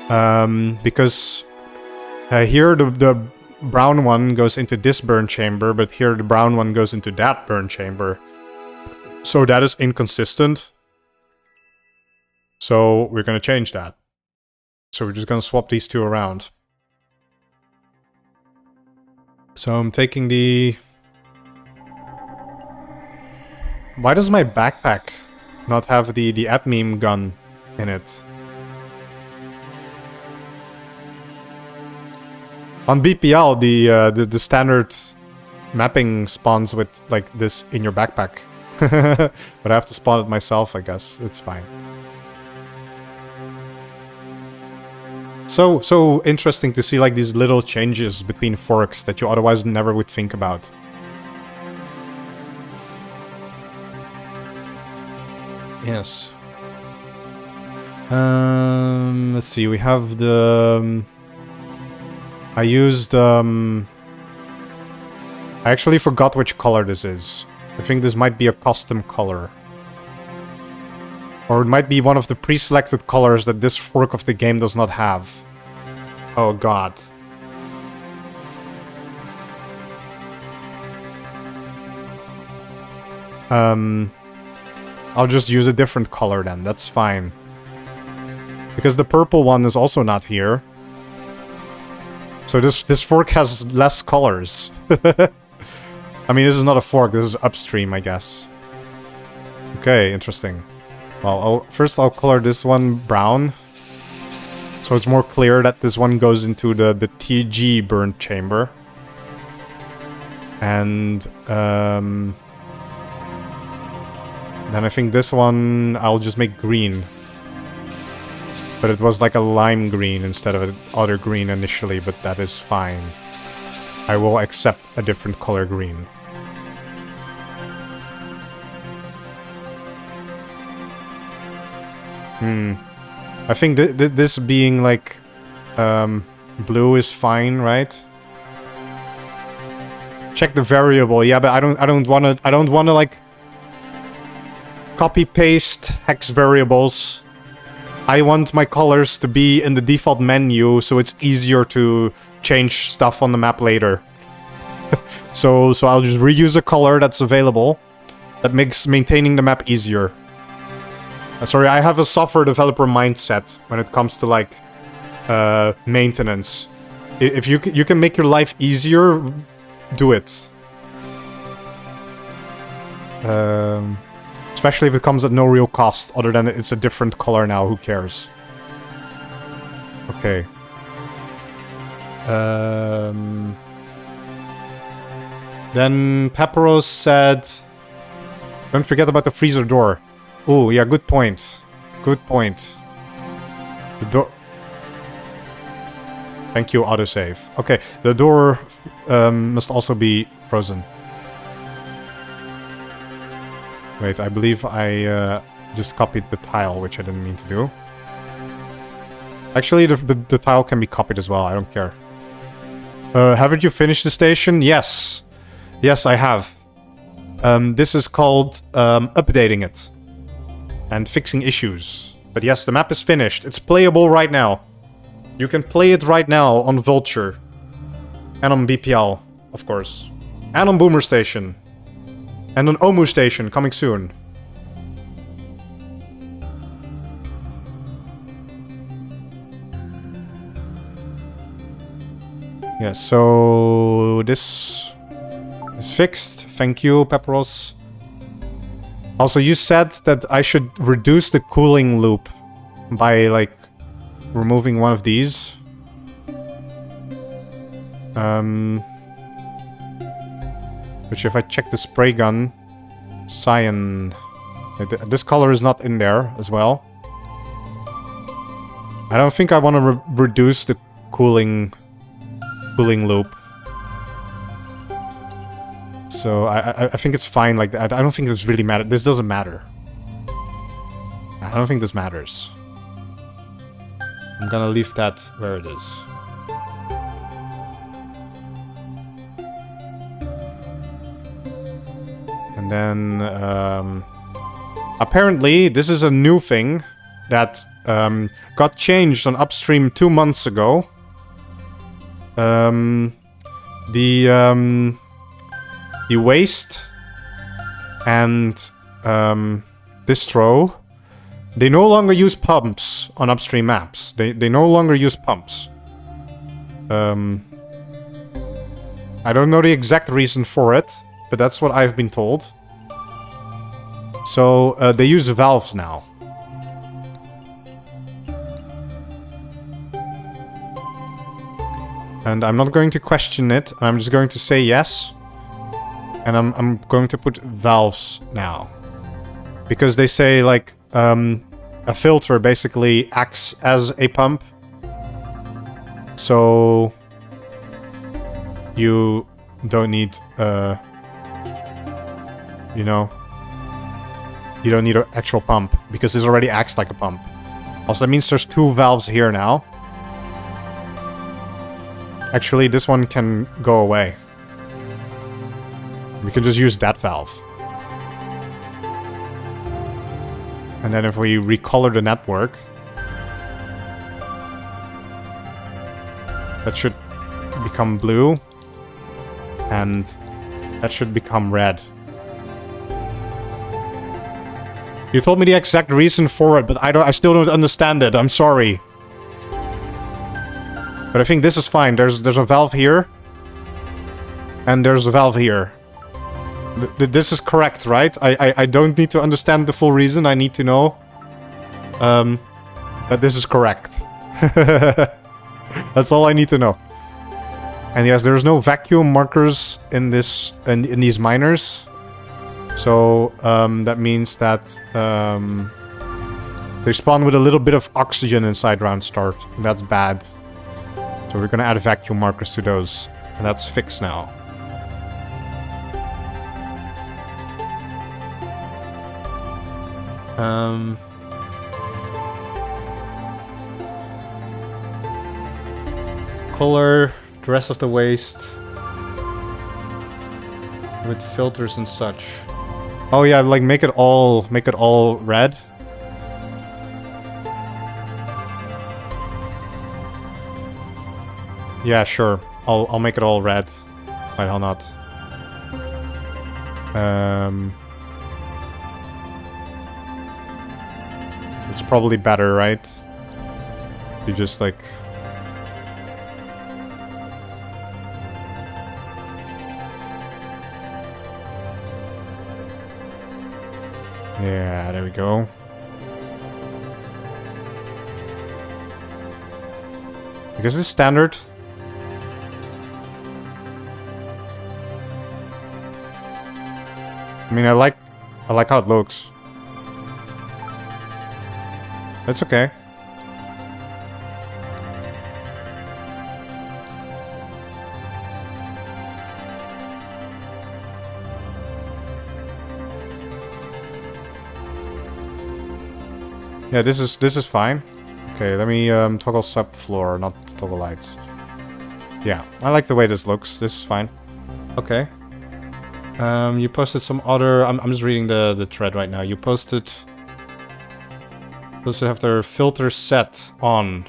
Because here the brown one goes into this burn chamber, but here the brown one goes into that burn chamber. So that is inconsistent. So we're gonna change that. So we're just gonna swap these two around. So I'm taking the... Why does my backpack not have the admeme gun in it? On BPL, the standard mapping spawns with like this in your backpack. But I have to spawn it myself, I guess. It's fine. So interesting to see like these little changes between forks that you otherwise never would think about. Yes. Let's see, we have the... I used... I actually forgot which color this is. I think this might be a custom color. Or it might be one of the pre-selected colors that this fork of the game does not have. Oh god. I'll just use a different color then, that's fine. Because the purple one is also not here. So this fork has less colors. I mean, this is not a fork, this is upstream, I guess. Okay, interesting. Well, first I'll color this one brown. So it's more clear that this one goes into the TG burnt chamber. And then I think this one I'll just make green. But it was like a lime green instead of other green initially, but that is fine. I will accept a different color green. I think this being like blue is fine, right? Check the variable. Yeah, but I don't want to like copy paste hex variables. I want my colors to be in the default menu so it's easier to change stuff on the map later. so I'll just reuse a color that's available that makes maintaining the map easier. Sorry, I have a software developer mindset when it comes to like maintenance. If you can make your life easier, do it. Especially if it comes at no real cost, other than it's a different color now, who cares? Okay. Then Paparos said, don't forget about the freezer door. Oh, yeah, good point. Good point. The door... Thank you, autosave. Okay, the door must also be frozen. Wait, I believe I just copied the tile, which I didn't mean to do. Actually, the tile can be copied as well, I don't care. Haven't you finished the station? Yes. Yes, I have. This is called updating it. And fixing issues. But yes, the map is finished. It's playable right now. You can play it right now on Vulture. And on BPL, of course. And on Boomer Station. And on Omu Station, coming soon. Yeah, so this is fixed. Thank you, Pepperos. Also, you said that I should reduce the cooling loop by, like, removing one of these. Which if I check the spray gun, cyan, this color is not in there as well. I don't think I want to reduce the cooling loop. So I think it's fine like that. I don't think this really matters. This doesn't matter. I don't think this matters. I'm gonna leave that where it is. And then, apparently, this is a new thing that got changed on upstream 2 months ago. The waste and distro, they no longer use pumps on upstream maps. They no longer use pumps. I don't know the exact reason for it, but that's what I've been told. So they use valves now. And I'm not going to question it. I'm just going to say yes. And I'm going to put valves now. Because they say, like, a filter basically acts as a pump. So you don't need, you know, you don't need an actual pump because this already acts like a pump. Also, that means there's 2 valves here now. Actually, this one can go away. We can just use that valve. And then if we recolor the network, that should become blue. And that should become red. You told me the exact reason for it, but I still don't understand it. I'm sorry. But I think this is fine. There's a valve here. And there's a valve here. This is correct, right? I don't need to understand the full reason. I need to know that this is correct. That's all I need to know. And yes, there's no vacuum markers in this in these miners. So that means that they spawn with a little bit of oxygen inside round start. And that's bad. So we're gonna add vacuum markers to those. And that's fixed now. Color the rest of the waste with filters and such. Oh yeah, like make it all red. Yeah, sure. I'll make it all red. Why the hell not? It's probably better, right? You just like... Yeah, there we go. Because it's standard. I mean, I like how it looks. That's okay. Yeah, this is fine. Okay, let me toggle subfloor, not toggle lights. Yeah, I like the way this looks. This is fine. Okay. You posted some other... I'm just reading the thread right now. You posted... Those have their filter set on.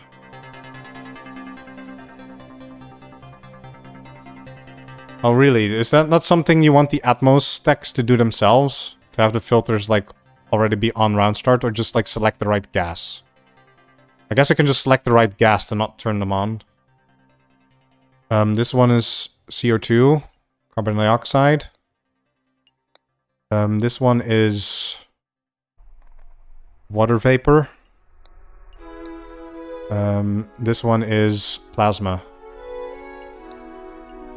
Oh, really? Is that not something you want the Atmos decks to do themselves? To have the filters, like, already be on round start, or just, like, select the right gas? I guess I can just select the right gas to not turn them on. This one is CO2, carbon dioxide. This one is water vapor. This one is plasma.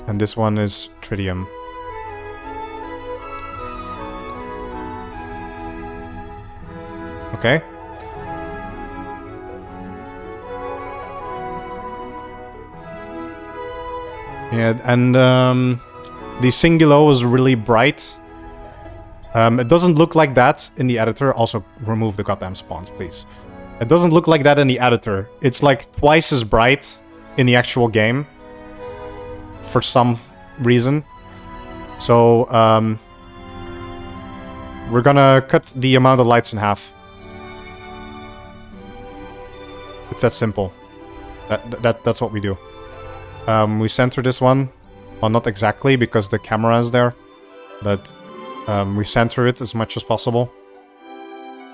And this one is tritium. Okay. Yeah, and the Singulo is really bright. It doesn't look like that in the editor. Also, remove the goddamn spawns, please. It doesn't look like that in the editor. It's like twice as bright in the actual game. For some reason. So, we're gonna cut the amount of lights in half. It's that simple. That's what we do. We center this one. Well, not exactly, because the camera is there. But we center it as much as possible.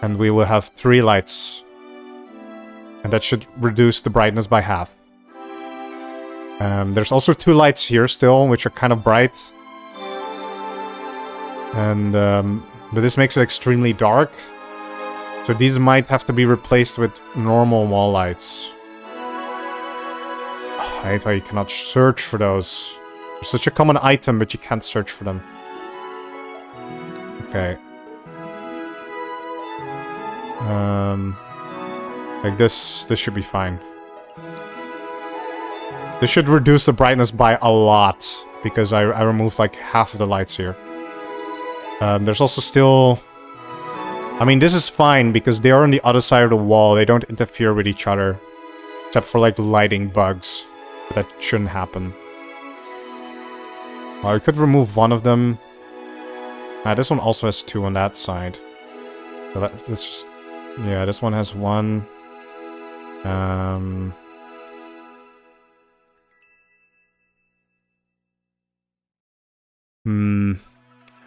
And we will have 3 lights. And that should reduce the brightness by half. There's also 2 lights here still, which are kind of bright. And, but this makes it extremely dark. So these might have to be replaced with normal wall lights. I hate how you cannot search for those. They're such a common item, but you can't search for them. Okay. Like this should be fine. This should reduce the brightness by a lot, because I removed like half of the lights here. There's also still... I mean, this is fine, because they are on the other side of the wall. They don't interfere with each other. Except for like lighting bugs. But that shouldn't happen. Well, I could remove one of them. This one also has 2 on that side. So let's just... Yeah, this one has 1.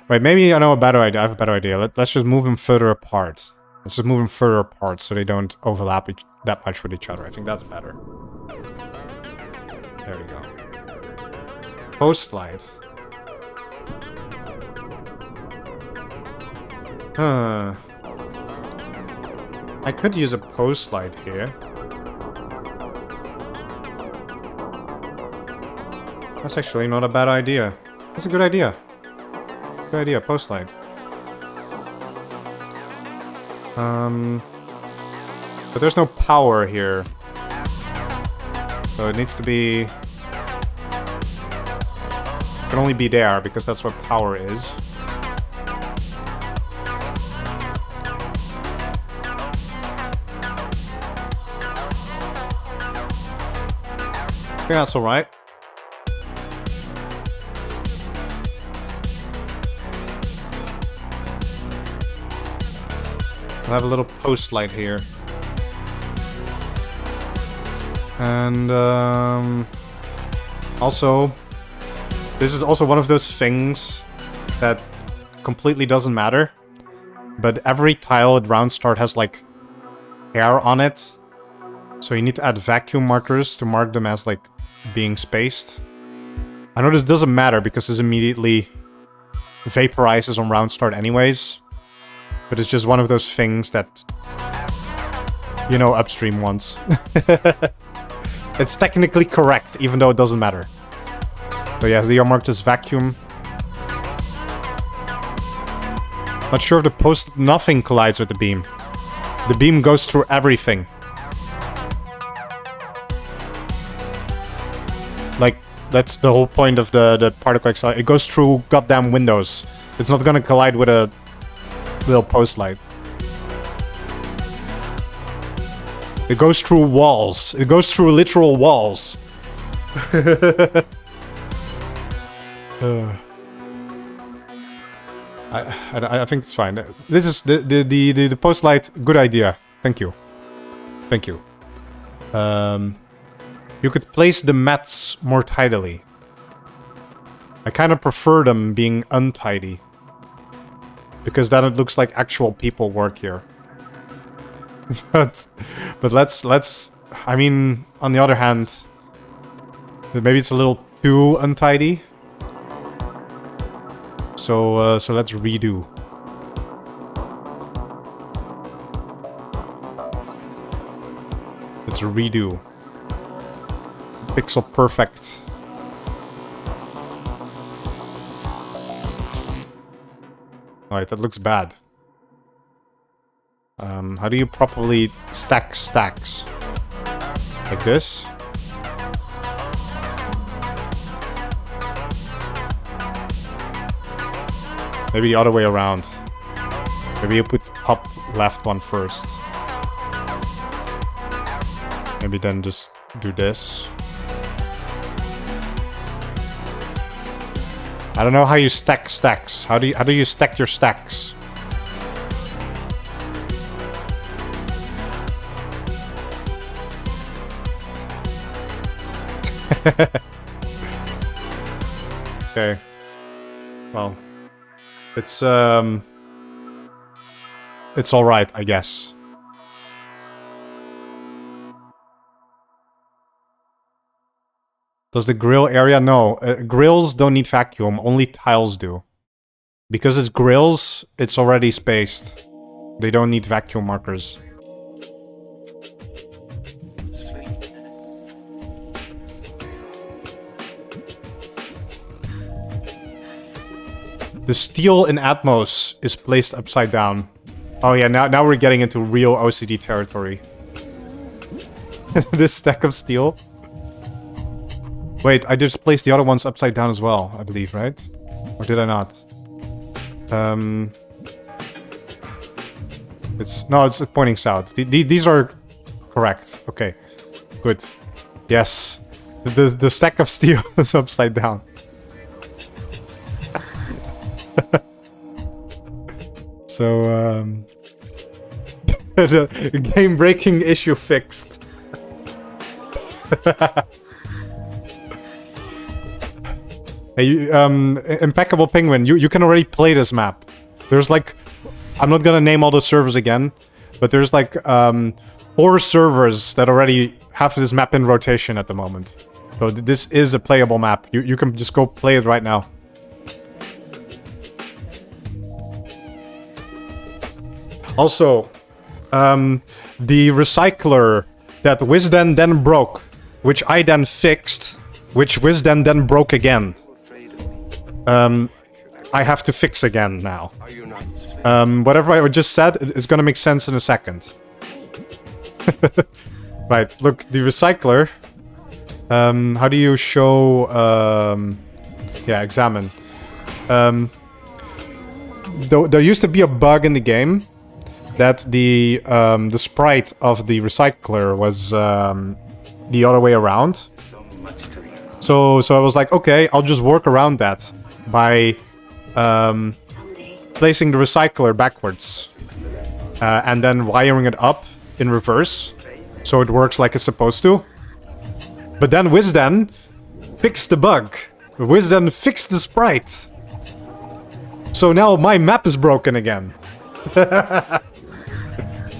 Wait, maybe I know a better idea. I have a better idea. Let's just move them further apart. Let's just move them further apart so they don't overlap that much with each other. I think that's better. There we go. Post light. I could use a post light here. That's actually not a bad idea. That's a good idea. Good idea, post light. But there's no power here. So it needs to be... It can only be there, because that's what power is. I think that's alright. I'll have a little post light here. And also, this is also one of those things that completely doesn't matter. But every tile at round start has like hair on it. So you need to add vacuum markers to mark them as like being spaced. I know this doesn't matter because this immediately vaporizes on round start anyways. But it's just one of those things that, you know, upstream wants. It's technically correct, even though it doesn't matter. So yeah, they are marked as vacuum. Not sure if the post... Nothing collides with the beam. The beam goes through everything. Like, that's the whole point of the particle accelerator. It goes through goddamn windows. It's not gonna collide with a little post light. It goes through walls. It goes through literal walls. I think it's fine. This is the post light. Good idea. Thank you. Thank you. You could place the mats more tidily. I kind of prefer them being untidy. Because then it looks like actual people work here. but let's... I mean, on the other hand... Maybe it's a little too untidy. So let's redo. Let's redo. Pixel perfect. Alright, that looks bad. How do you properly stack stacks? Like this? Maybe the other way around. Maybe you put the top left one first. Maybe then just do this. I don't know how you stack stacks. How do you stack your stacks? Okay. Well, it's all right, I guess. Does the grill area? No. Grills don't need vacuum, only tiles do. Because it's grills, it's already spaced. They don't need vacuum markers. The steel in Atmos is placed upside down. Oh yeah, now we're getting into real OCD territory. This stack of steel. Wait, I just placed the other ones upside down as well, I believe, right? Or did I not? It's pointing south. These are correct. Okay, good. Yes, the stack of steel is upside down. So the game-breaking issue fixed. Hey, Impeccable Penguin, you can already play this map. There's like... I'm not gonna name all the servers again, but there's like 4 servers that already have this map in rotation at the moment. So this is a playable map. You can just go play it right now. Also, the recycler that Wisden then broke, which I then fixed, which Wisden then broke again. I have to fix again now. Whatever I just said, it's gonna make sense in a second. Right, look, the recycler. How do you show... yeah, examine. There used to be a bug in the game that the sprite of the recycler was the other way around. So I was like, okay, I'll just work around that by placing the recycler backwards and then wiring it up in reverse so it works like it's supposed to. But then Wisden fixed the bug. Wisden fixed the sprite. So now my map is broken again.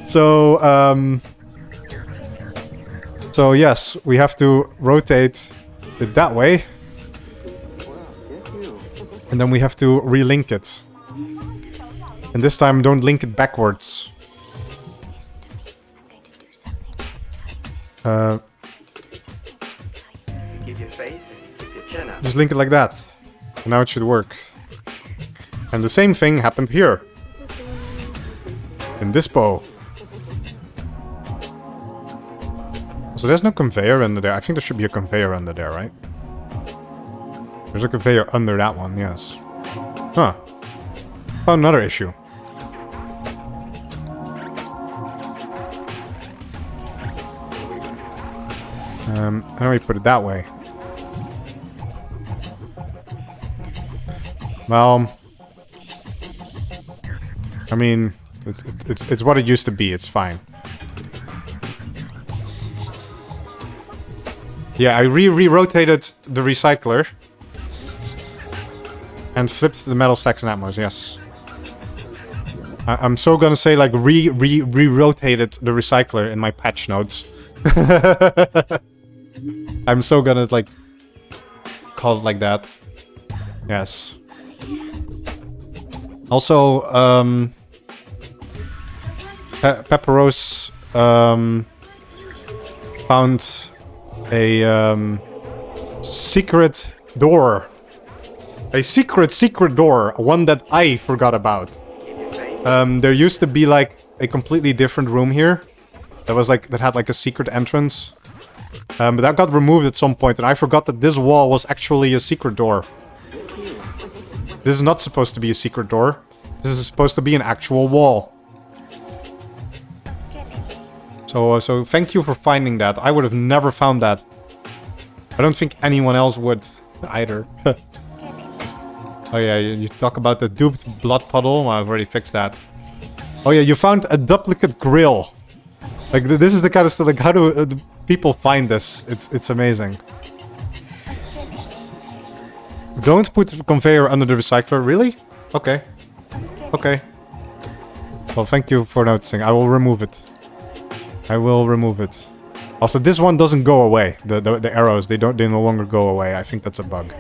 So yes, we have to rotate it that way. And then we have to relink it. And this time don't link it backwards. Just link it like that. And now it should work. And the same thing happened here. In this bow. So there's no conveyor under there. I think there should be a conveyor under there, right? There's a conveyor under that one, yes. Huh. Oh, another issue. How do we put it that way? Well, I mean, it's what it used to be. It's fine. Yeah, I re-rotated the recycler. And flipped the metal stacks and atmos, yes. I'm so gonna say like re-rotated the recycler in my patch notes. I'm so gonna like call it like that. Yes. Also, Pepperos found a secret door. A secret door. One that I forgot about. There used to be like a completely different room here. That had like a secret entrance. But that got removed at some point, and I forgot that this wall was actually a secret door. This is not supposed to be a secret door. This is supposed to be an actual wall. So thank you for finding that. I would have never found that. I don't think anyone else would either. Oh yeah, you talk about the duped blood puddle. I've already fixed that. Oh yeah, you found a duplicate grill. Like this is the kind of stuff. Like how do people find this? It's amazing. Don't put the conveyor under the recycler. Really? Okay. Okay. Well, thank you for noticing. I will remove it. I will remove it. Also, this one doesn't go away. The arrows, they no longer go away. I think that's a bug.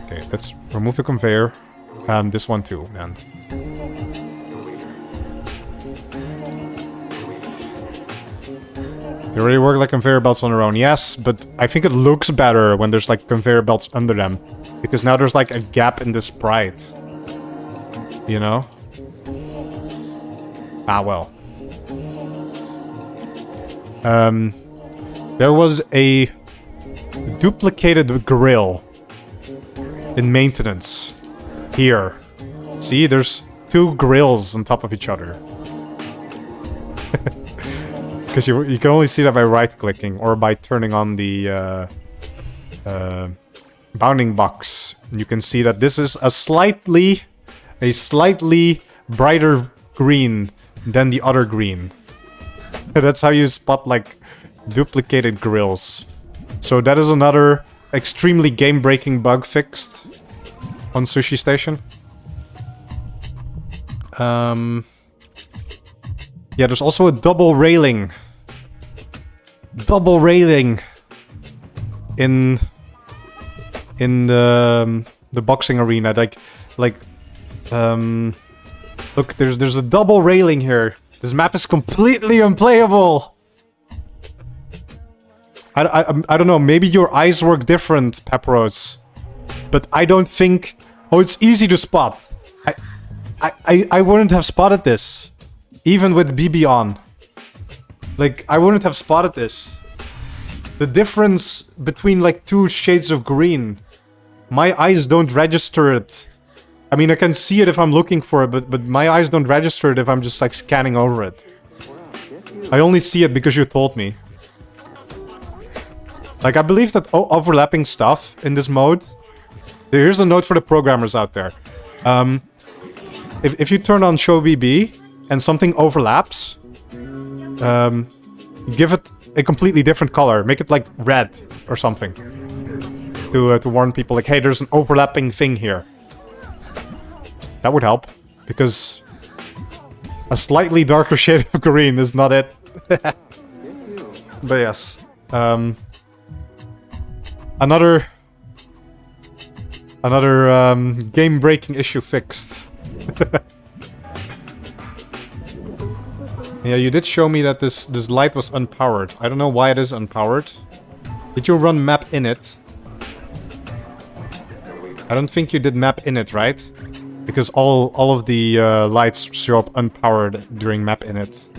Okay, let's remove the conveyor. This one too, then. They already work like conveyor belts on their own. Yes, but I think it looks better when there's like conveyor belts under them. Because now there's like a gap in the sprite. You know? Ah, well. There was a duplicated grill in maintenance here. See, there's two grills on top of each other. Because you can only see that by right-clicking or by turning on the bounding box. You can see that this is a slightly brighter green than the other green. That's how you spot like duplicated grills. So that is another extremely game-breaking bug fixed on Sushi Station. Yeah, there's also a double railing. Double railing in the boxing arena. Look, there's a double railing here. This map is completely unplayable. I don't know. Maybe your eyes work different, Pepperos, but I don't think. Oh, it's easy to spot. I wouldn't have spotted this, even with BB on. Like, I wouldn't have spotted this. The difference between, like, two shades of green. My eyes don't register it. I mean, I can see it if I'm looking for it, but my eyes don't register it if I'm just, like, scanning over it. I only see it because you told me. Like, I believe that overlapping stuff in this mode... Here's a note for the programmers out there. If you turn on Show BB and something overlaps... give it a completely different color. Make it like red or something. To warn people like, hey, there's an overlapping thing here. That would help. Because a slightly darker shade of green is not it. But yes. Another game-breaking issue fixed. Yeah, you did show me that this light was unpowered. I don't know why it is unpowered. Did you run map init? I don't think you did map init, right? Because all of the lights show up unpowered during map init.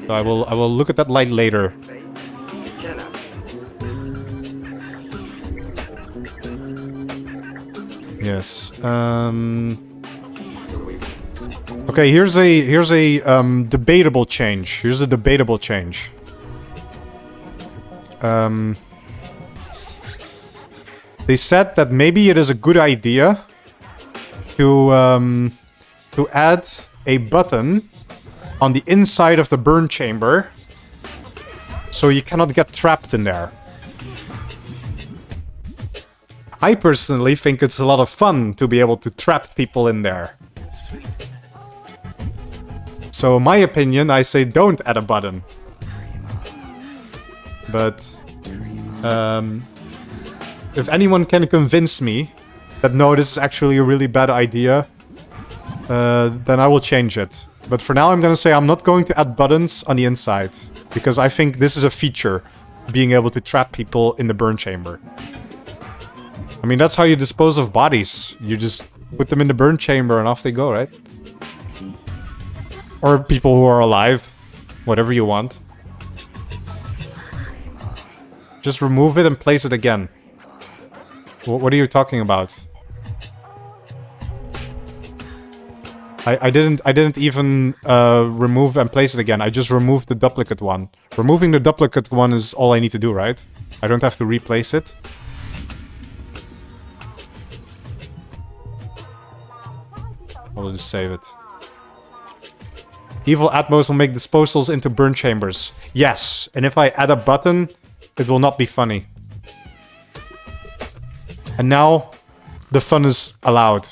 So I will look at that light later. Yes. Okay, here's a debatable change. Here's a debatable change. They said that maybe it is a good idea to add a button on the inside of the burn chamber so you cannot get trapped in there. I personally think it's a lot of fun to be able to trap people in there. So in my opinion, I say don't add a button. But if anyone can convince me that no, this is actually a really bad idea, then I will change it. But for now, I'm gonna say I'm not going to add buttons on the inside. Because I think this is a feature, being able to trap people in the burn chamber. I mean, that's how you dispose of bodies. You just put them in the burn chamber and off they go, right? Or people who are alive. Whatever you want. Just remove it and place it again. What are you talking about? I didn't even remove and place it again. I just removed the duplicate one. Removing the duplicate one is all I need to do, right? I don't have to replace it. I'll just save it. Evil Atmos will make disposals into burn chambers. Yes, and if I add a button, it will not be funny. And now, the fun is allowed.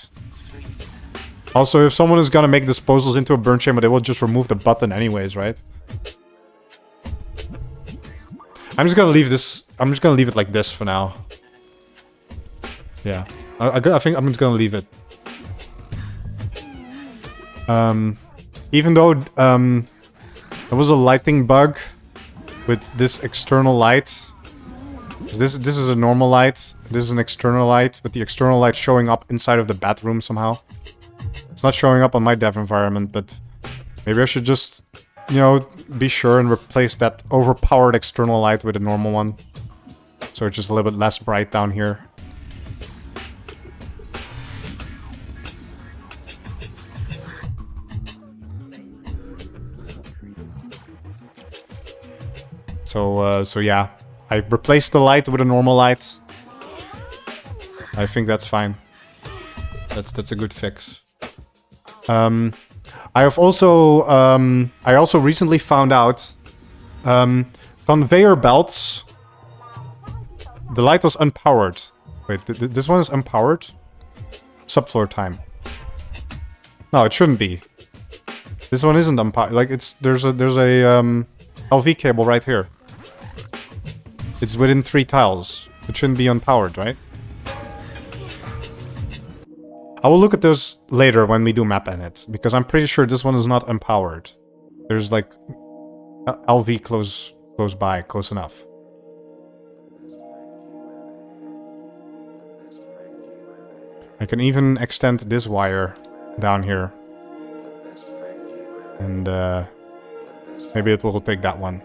Also, if someone is gonna make disposals into a burn chamber, they will just remove the button anyways, right? I'm just gonna leave this... I'm just gonna leave it like this for now. Yeah. I think I'm just gonna leave it. Even though there was a lighting bug with this external light. This is a normal light. This is an external light, but the external light showing up inside of the bathroom somehow. It's not showing up on my dev environment, but maybe I should just, you know, be sure and replace that overpowered external light with a normal one. So it's just a little bit less bright down here. So yeah, I replaced the light with a normal light. I think that's fine. That's a good fix. I have also I also recently found out conveyor belts. The light was unpowered. Wait, this one is unpowered? Subfloor time. No, it shouldn't be. This one isn't unpowered. Like there's a LV cable right here. It's within 3 tiles. It shouldn't be unpowered, right? I will look at those later when we do map edit, because I'm pretty sure this one is not unpowered. There's like LV close by, close enough. I can even extend this wire down here. And maybe it will take that one.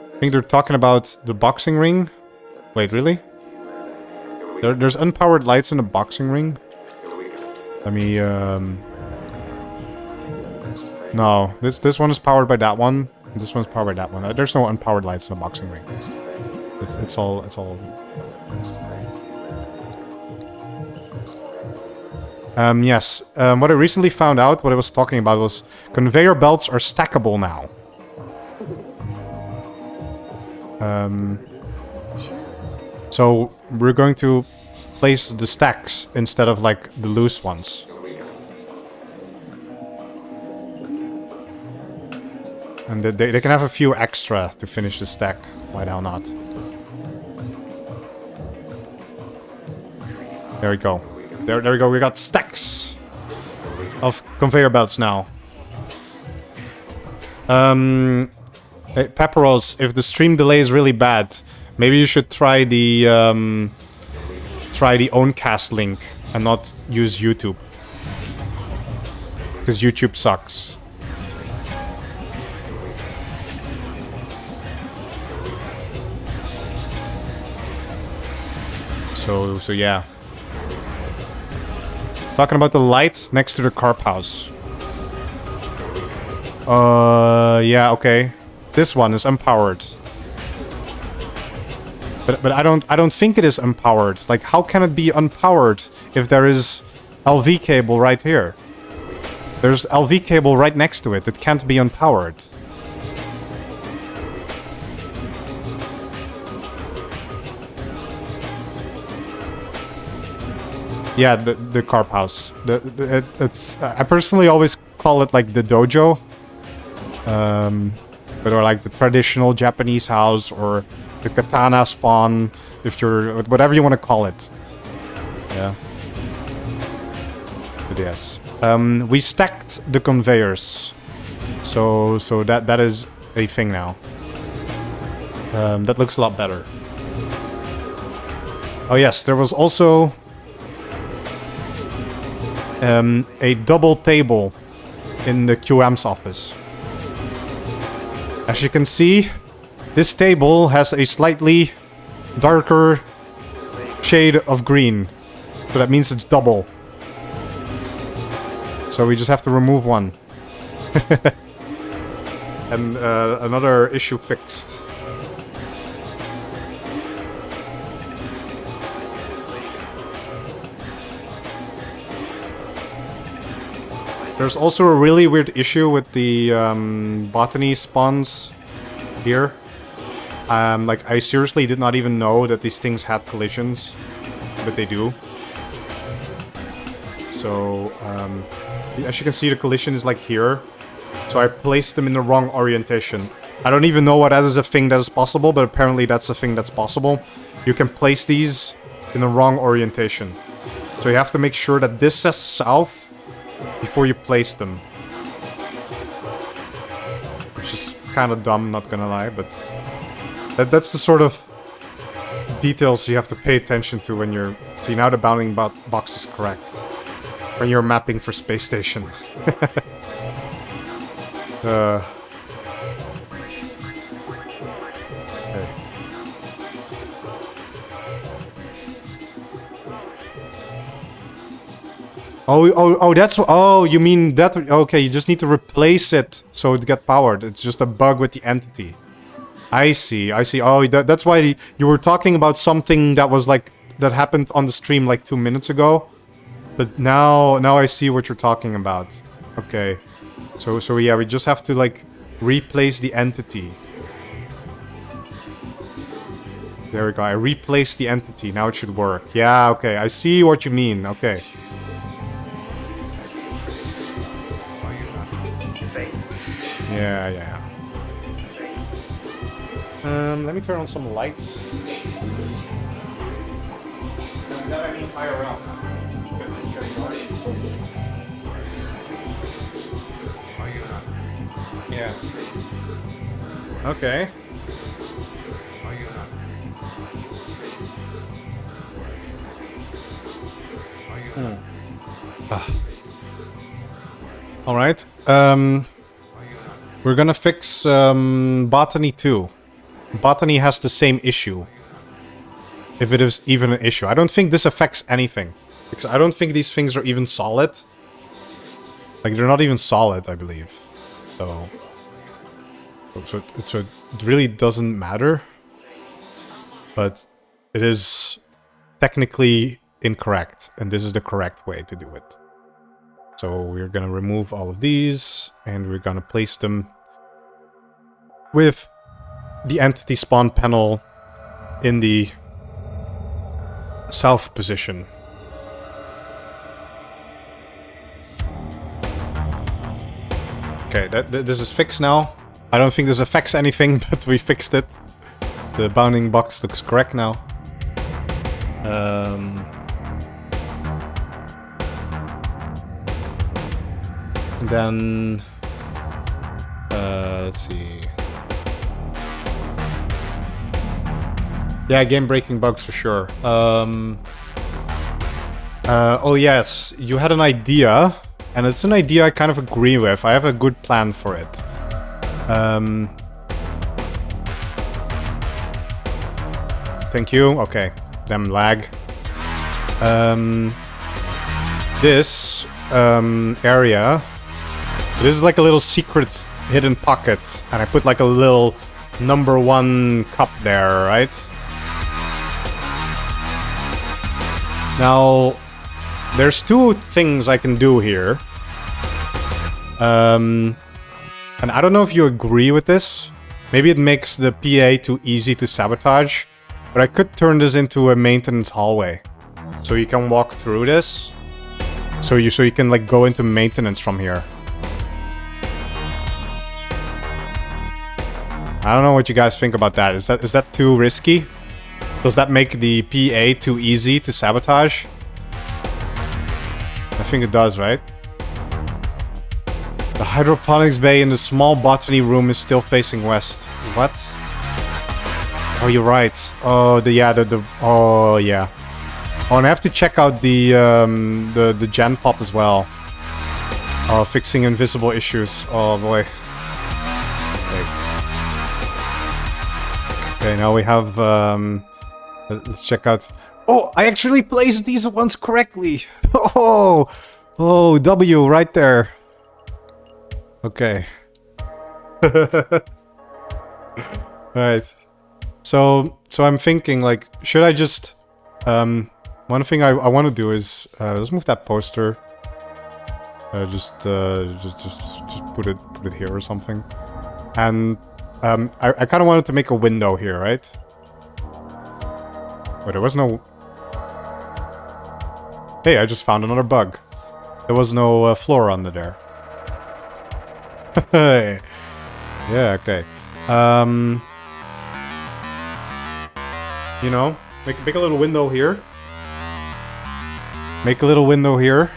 I think they're talking about the boxing ring. Wait, really? There's unpowered lights in the boxing ring? Let me, no, this one is powered by that one. And this one's powered by that one. There's no unpowered lights in the boxing ring. It's all... yes. What I recently found out, what I was talking about was conveyor belts are stackable now. So we're going to place the stacks instead of like the loose ones. And they can have a few extra to finish the stack. Why the hell not? There we go. There we go. We got stacks of conveyor belts now. Hey, Pepperos, if the stream delay is really bad, maybe you should try the Owncast link and not use YouTube, because YouTube sucks. So yeah. Talking about the light next to the carp house. Yeah, okay. This one is unpowered. But I don't think it is unpowered. Like, how can it be unpowered if there is LV cable right here? There's LV cable right next to it. It can't be unpowered. Yeah, the carp house. It's I personally always call it like the dojo. But or like the traditional Japanese house or the katana spawn, if you're whatever you want to call it. Yeah. But yes. We stacked the conveyors. So that is a thing now. That looks a lot better. Oh yes, there was also a double table in the QM's office. As you can see, this table has a slightly darker shade of green. So that means it's double. So we just have to remove one. And another issue fixed. There's also a really weird issue with the botany spawns here. Like, I seriously did not even know that these things had collisions, but they do. So, as you can see, the collision is like here. So I placed them in the wrong orientation. I don't even know what that is a thing that is possible, but apparently that's a thing that's possible. You can place these in the wrong orientation. So you have to make sure that this says south before you place them. Which is kind of dumb, not gonna lie, but that's the sort of details you have to pay attention to when you're... See, now the bounding box is correct. When you're mapping for space station. Okay. Oh, that's... Oh, you mean that... Okay, you just need to replace it so it get powered. It's just a bug with the entity. I see. Oh, that's why you were talking about something that was like... That happened on the stream like 2 minutes ago. But now I see what you're talking about. Okay. So yeah, we just have to like replace the entity. There we go. I replaced the entity. Now it should work. Yeah, okay. I see what you mean. Okay. Yeah. Let me turn on some lights. IRL. Yeah. Okay. All right. We're gonna fix botany too. Botany has the same issue. If it is even an issue. I don't think this affects anything. Because I don't think these things are even solid. Like, they're not even solid, I believe. So it really doesn't matter. But it is technically incorrect. And this is the correct way to do it. So we're gonna remove all of these. And we're gonna place them with the entity spawn panel in the south position. Okay, this is fixed now. I don't think this affects anything, but we fixed it. The bounding box looks correct now. And then... let's see... Yeah, game-breaking bugs for sure. Oh yes, you had an idea, and it's an idea I kind of agree with. I have a good plan for it. Thank you. Okay, damn lag. This area, this is like a little secret hidden pocket, and I put like a little #1 cup there, right? Now, there's two things I can do here. And I don't know if you agree with this. Maybe it makes the PA too easy to sabotage. But I could turn this into a maintenance hallway. so you can walk through this. So you can like go into maintenance from here. I don't know what you guys think about that. Is that too risky? Does that make the PA too easy to sabotage? I think it does, right? The hydroponics bay in the small botany room is still facing west. What? Oh, you're right. Oh, oh, yeah. Oh, and I have to check out the gen pop as well. Oh, fixing invisible issues. Oh, boy. Okay, now we have, let's check out... Oh, I actually placed these ones correctly! Oh, W, right there. Okay. Right. So I'm thinking, like, should I just... one thing I want to do is... let's move that poster. Just put it here or something. And... I kind of wanted to make a window here, right? But there was no... Hey, I just found another bug. There was no floor under there. Hey. Yeah, okay. You know, make a little window here. Make a little window here.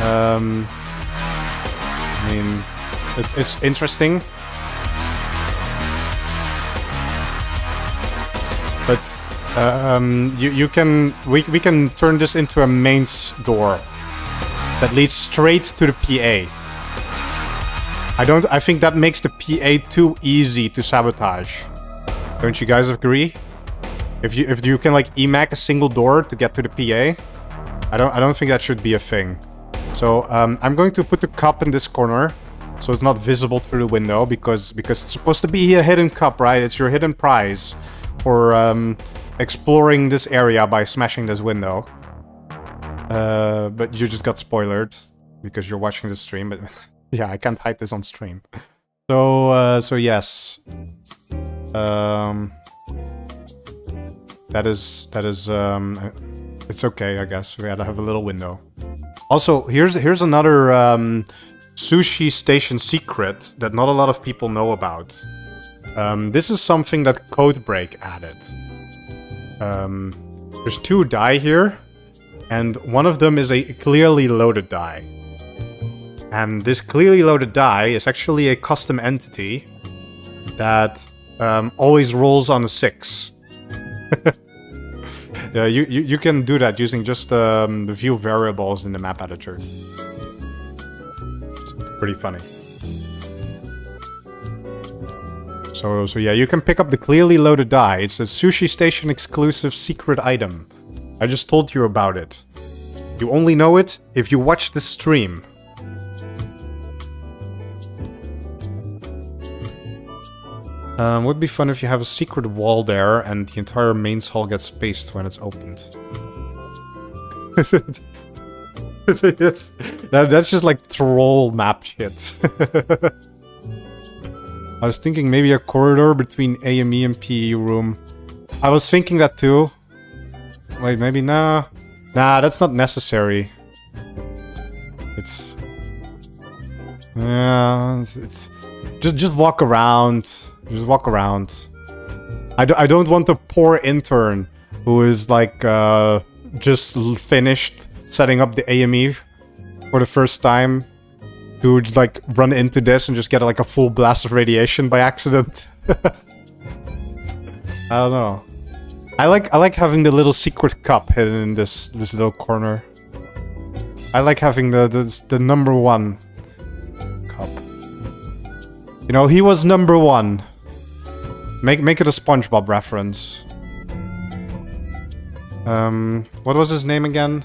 I mean, it's interesting. But we can turn this into a mains door that leads straight to the PA. I think that makes the PA too easy to sabotage. Don't you guys agree? If you can like emac a single door to get to the PA, I don't think that should be a thing. So I'm going to put the cup in this corner so it's not visible through the window because it's supposed to be a hidden cup, right? It's your hidden prize for exploring this area by smashing this window. But you just got spoilered because you're watching the stream. But yeah, I can't hide this on stream. So yes. That is it's okay, I guess. We gotta have a little window. Also, here's another Sushi Station secret that not a lot of people know about. This is something that Codebreak added. There's 2 die here, and one of them is a clearly loaded die. And this clearly loaded die is actually a custom entity that always rolls on a 6. Yeah, you can do that using just the view variables in the map editor. It's pretty funny. So yeah, you can pick up the clearly loaded die. It's a Sushi Station exclusive secret item. I just told you about it. You only know it if you watch the stream. Would be fun if you have a secret wall there and the entire mains hall gets spaced when it's opened. That's just like troll map shit. I was thinking maybe a corridor between AME and PE room. I was thinking that too. Wait, maybe nah. Nah, that's not necessary. It's... Yeah, it's... Just walk around. Just walk around. I don't want a poor intern who is like just finished setting up the AME for the first time to like run into this and just get like a full blast of radiation by accident. I don't know. I like having the little secret cup hidden in this little corner. I like having the #1 cup. You know, he was #1. Make it a SpongeBob reference. What was his name again?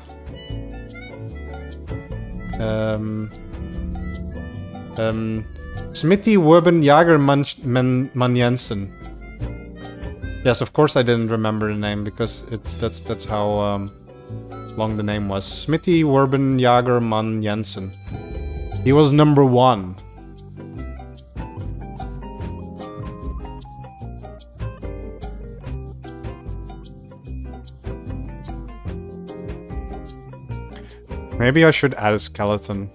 Smitty Werben Jagerman Jensen. Yes, of course I didn't remember the name because that's how long the name was. Smitty Werben Jagerman Jensen. He was #1. Maybe I should add a skeleton.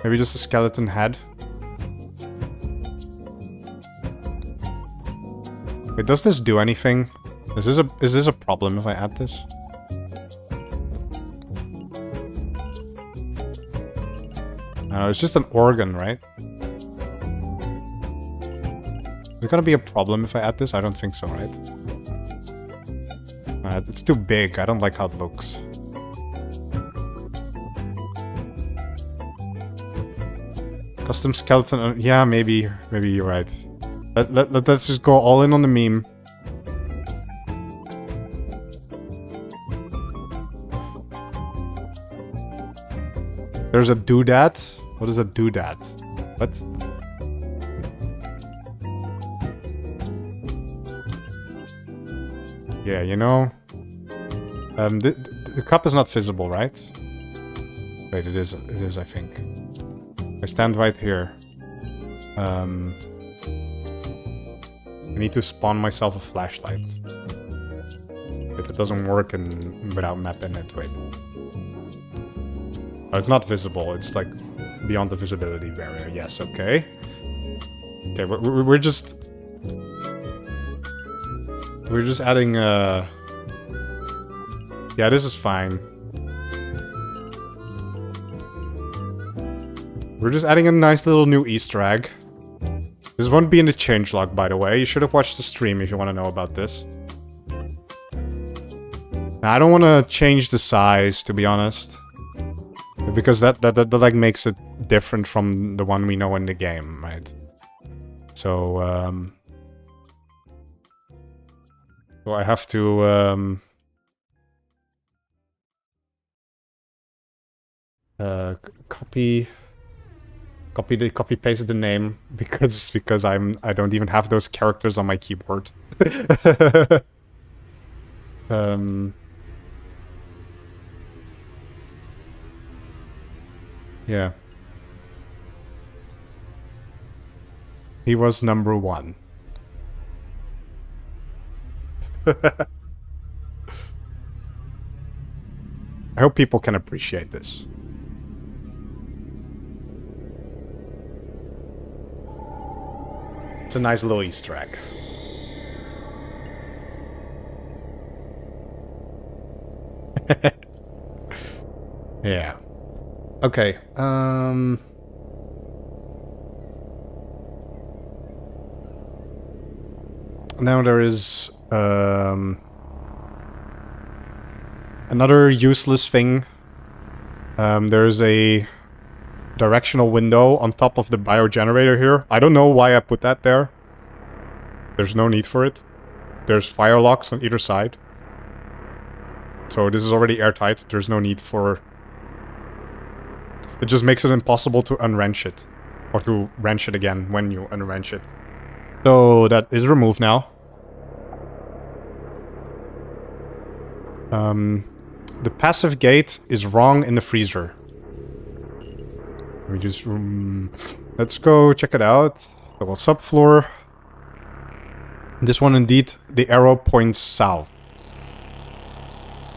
Maybe just a skeleton head. Wait, does this do anything? Is this a problem if I add this? No, it's just an organ, right? Is it gonna be a problem if I add this? I don't think so, right? It's too big. I don't like how it looks. Custom skeleton. Yeah, maybe you're right. Let's just go all in on the meme. There's a doodad. What is a doodad? What? Yeah, you know. The cup is not visible, right? Wait, it is, I think. I stand right here. I need to spawn myself a flashlight. But it doesn't work without mapping it, wait. Oh, it's not visible, it's like beyond the visibility barrier. Yes, okay. Okay, we're just... We're just adding, Yeah, this is fine. We're just adding a nice little new Easter egg. This won't be in the changelog, by the way. You should have watched the stream if you want to know about this. Now, I don't want to change the size, to be honest. Because that like makes it different from the one we know in the game, right? So, so I have to, copy paste the name because I don't even have those characters on my keyboard. Yeah. He was number 1. I hope people can appreciate this. It's a nice little Easter egg. Yeah. Okay. Now there is another useless thing. There's a directional window on top of the biogenerator here. I don't know why I put that there. There's no need for it. There's fire locks on either side. So this is already airtight. There's no need for... It just makes it impossible to unwrench it. Or to wrench it again when you unwrench it. So that is removed now. The passive gate is wrong in the freezer. We just... let's go check it out. Double subfloor. This one indeed, the arrow points south.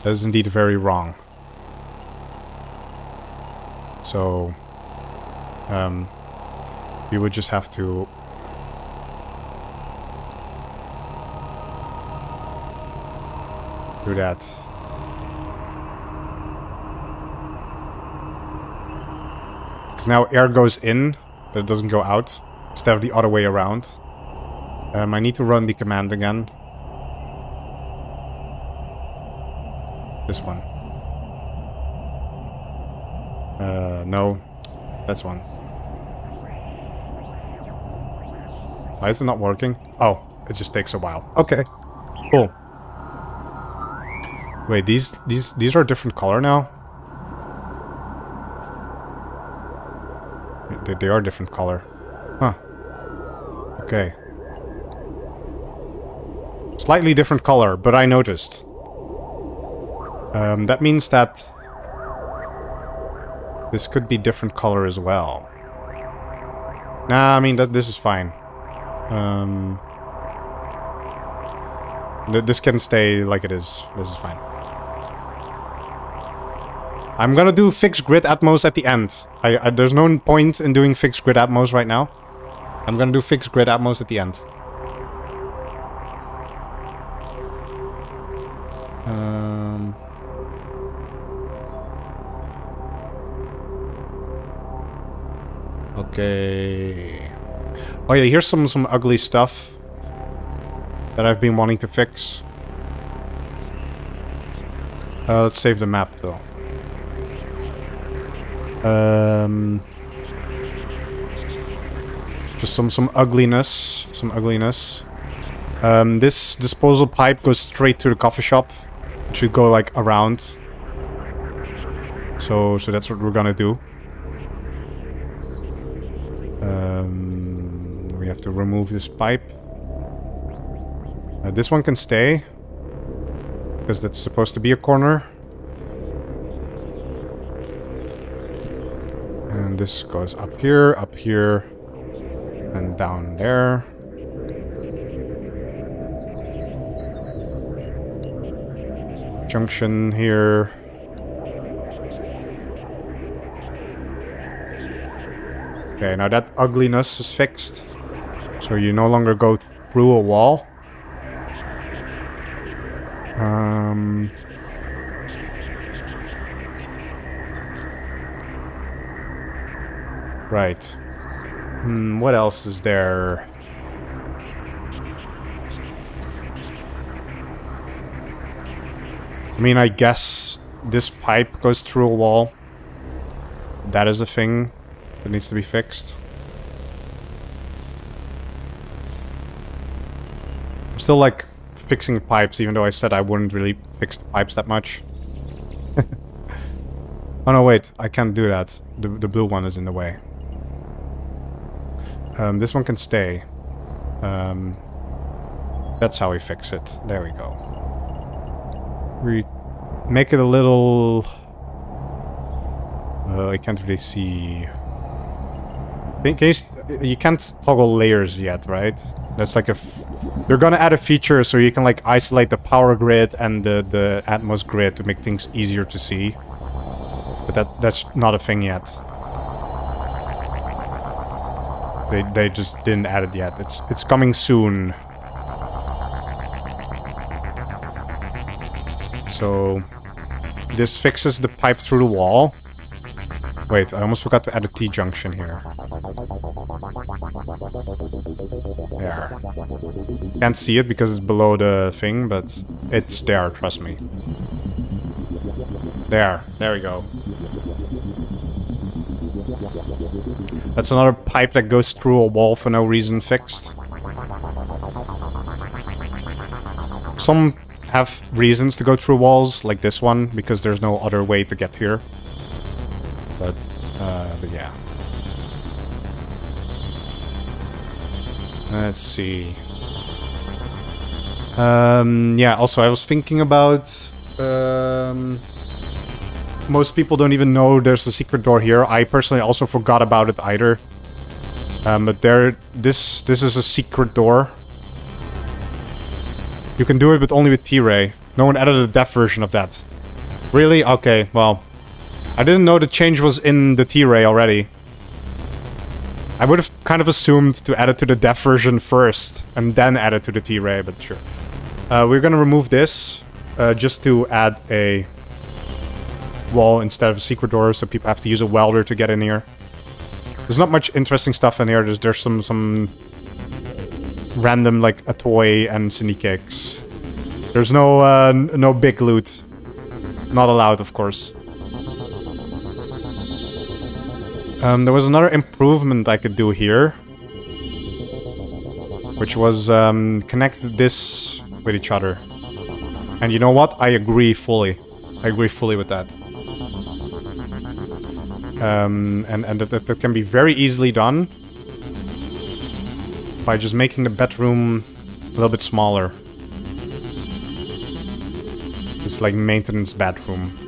That is indeed very wrong. So... we would just have to... do that. Because now air goes in, but it doesn't go out. Instead of the other way around. I need to run the command again. This one. No. That's one. Why is it not working? Oh, it just takes a while. Okay. Cool. Wait, these are a different color now? They are different color. Huh. Okay. Slightly different color, but I noticed. That means that this could be different color as well. Nah, I mean, this is fine. This can stay like it is. This is fine. I'm gonna do fixed grid Atmos at the end. There's no point in doing fixed grid Atmos right now. I'm gonna do fixed grid Atmos at the end. Okay. Oh yeah, here's some ugly stuff that I've been wanting to fix. Let's save the map though. Just some ugliness. Some ugliness. This disposal pipe goes straight to the coffee shop. It should go like around. So that's what we're gonna do. We have to remove this pipe. This one can stay. Because that's supposed to be a corner. And this goes up here, and down there. Junction here. Okay, now that ugliness is fixed. So you no longer go through a wall. Right. What else is there? I mean, I guess this pipe goes through a wall. That is a thing that needs to be fixed. I'm still like fixing pipes, even though I said I wouldn't really fix the pipes that much. Oh no, wait, I can't do that. The blue one is in the way. This one can stay. That's how we fix it. There we go. We make it a little... I can't really see... You can't toggle layers yet, right? That's like you're gonna add a feature so you can like isolate the power grid and the Atmos grid to make things easier to see. But that's not a thing yet. They just didn't add it yet. It's coming soon. So this fixes the pipe through the wall. Wait, I almost forgot to add a T-junction here. There. Can't see it because it's below the thing, but it's there, trust me. There we go. That's another pipe that goes through a wall for no reason fixed. Some have reasons to go through walls, like this one, because there's no other way to get here. But yeah. Let's see. Yeah, also I was thinking about... most people don't even know there's a secret door here. I personally also forgot about it either. But this is a secret door. You can do it but only with T-Ray. No one added a dev version of that. Really? Okay, well... I didn't know the change was in the T-Ray already. I would have kind of assumed to add it to the dev version first, and then add it to the T-Ray, but sure. We're gonna remove this, just to add a wall instead of a secret door, so people have to use a welder to get in here. There's not much interesting stuff in here. There's some random, like, a toy and Cindy cakes. There's no big loot. Not allowed, of course. There was another improvement I could do here. Which was connect this with each other. And you know what? I agree fully. I agree fully with that. And that can be very easily done. By just making the bedroom a little bit smaller. It's like maintenance bedroom.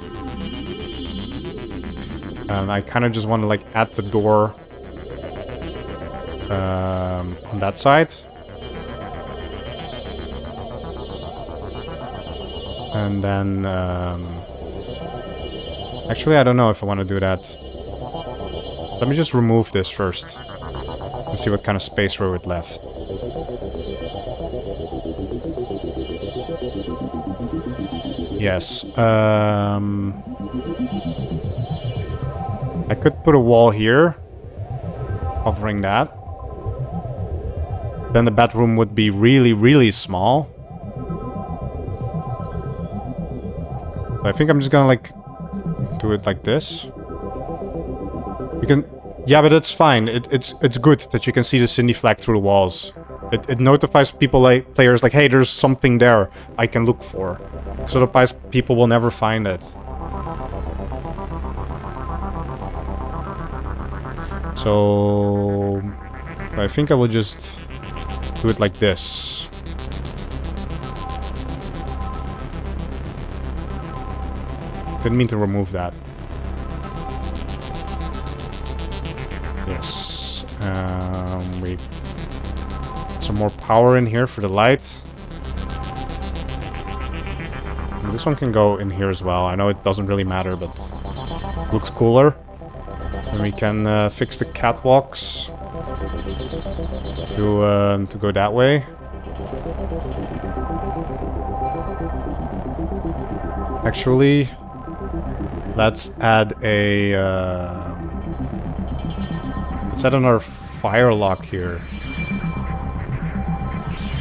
And I kind of just want to like add the door on that side. And then Actually, I don't know if I want to do that. Let me just remove this first. And see what kind of space we're with left. Yes. I could put a wall here. Covering that. Then the bedroom would be really, really small. I think I'm just gonna like do it like this. You can, yeah, but it's fine. It's good that you can see the Cindy flag through the walls. It notifies people, like players, like, hey, there's something there I can look for. So otherwise people will never find it. So I think I will just do it like this. Didn't mean to remove that. Yes. We put some more power in here for the light. And this one can go in here as well. I know it doesn't really matter, but looks cooler. And we can fix the catwalks to go that way. Actually, let's add a let's add another fire lock here.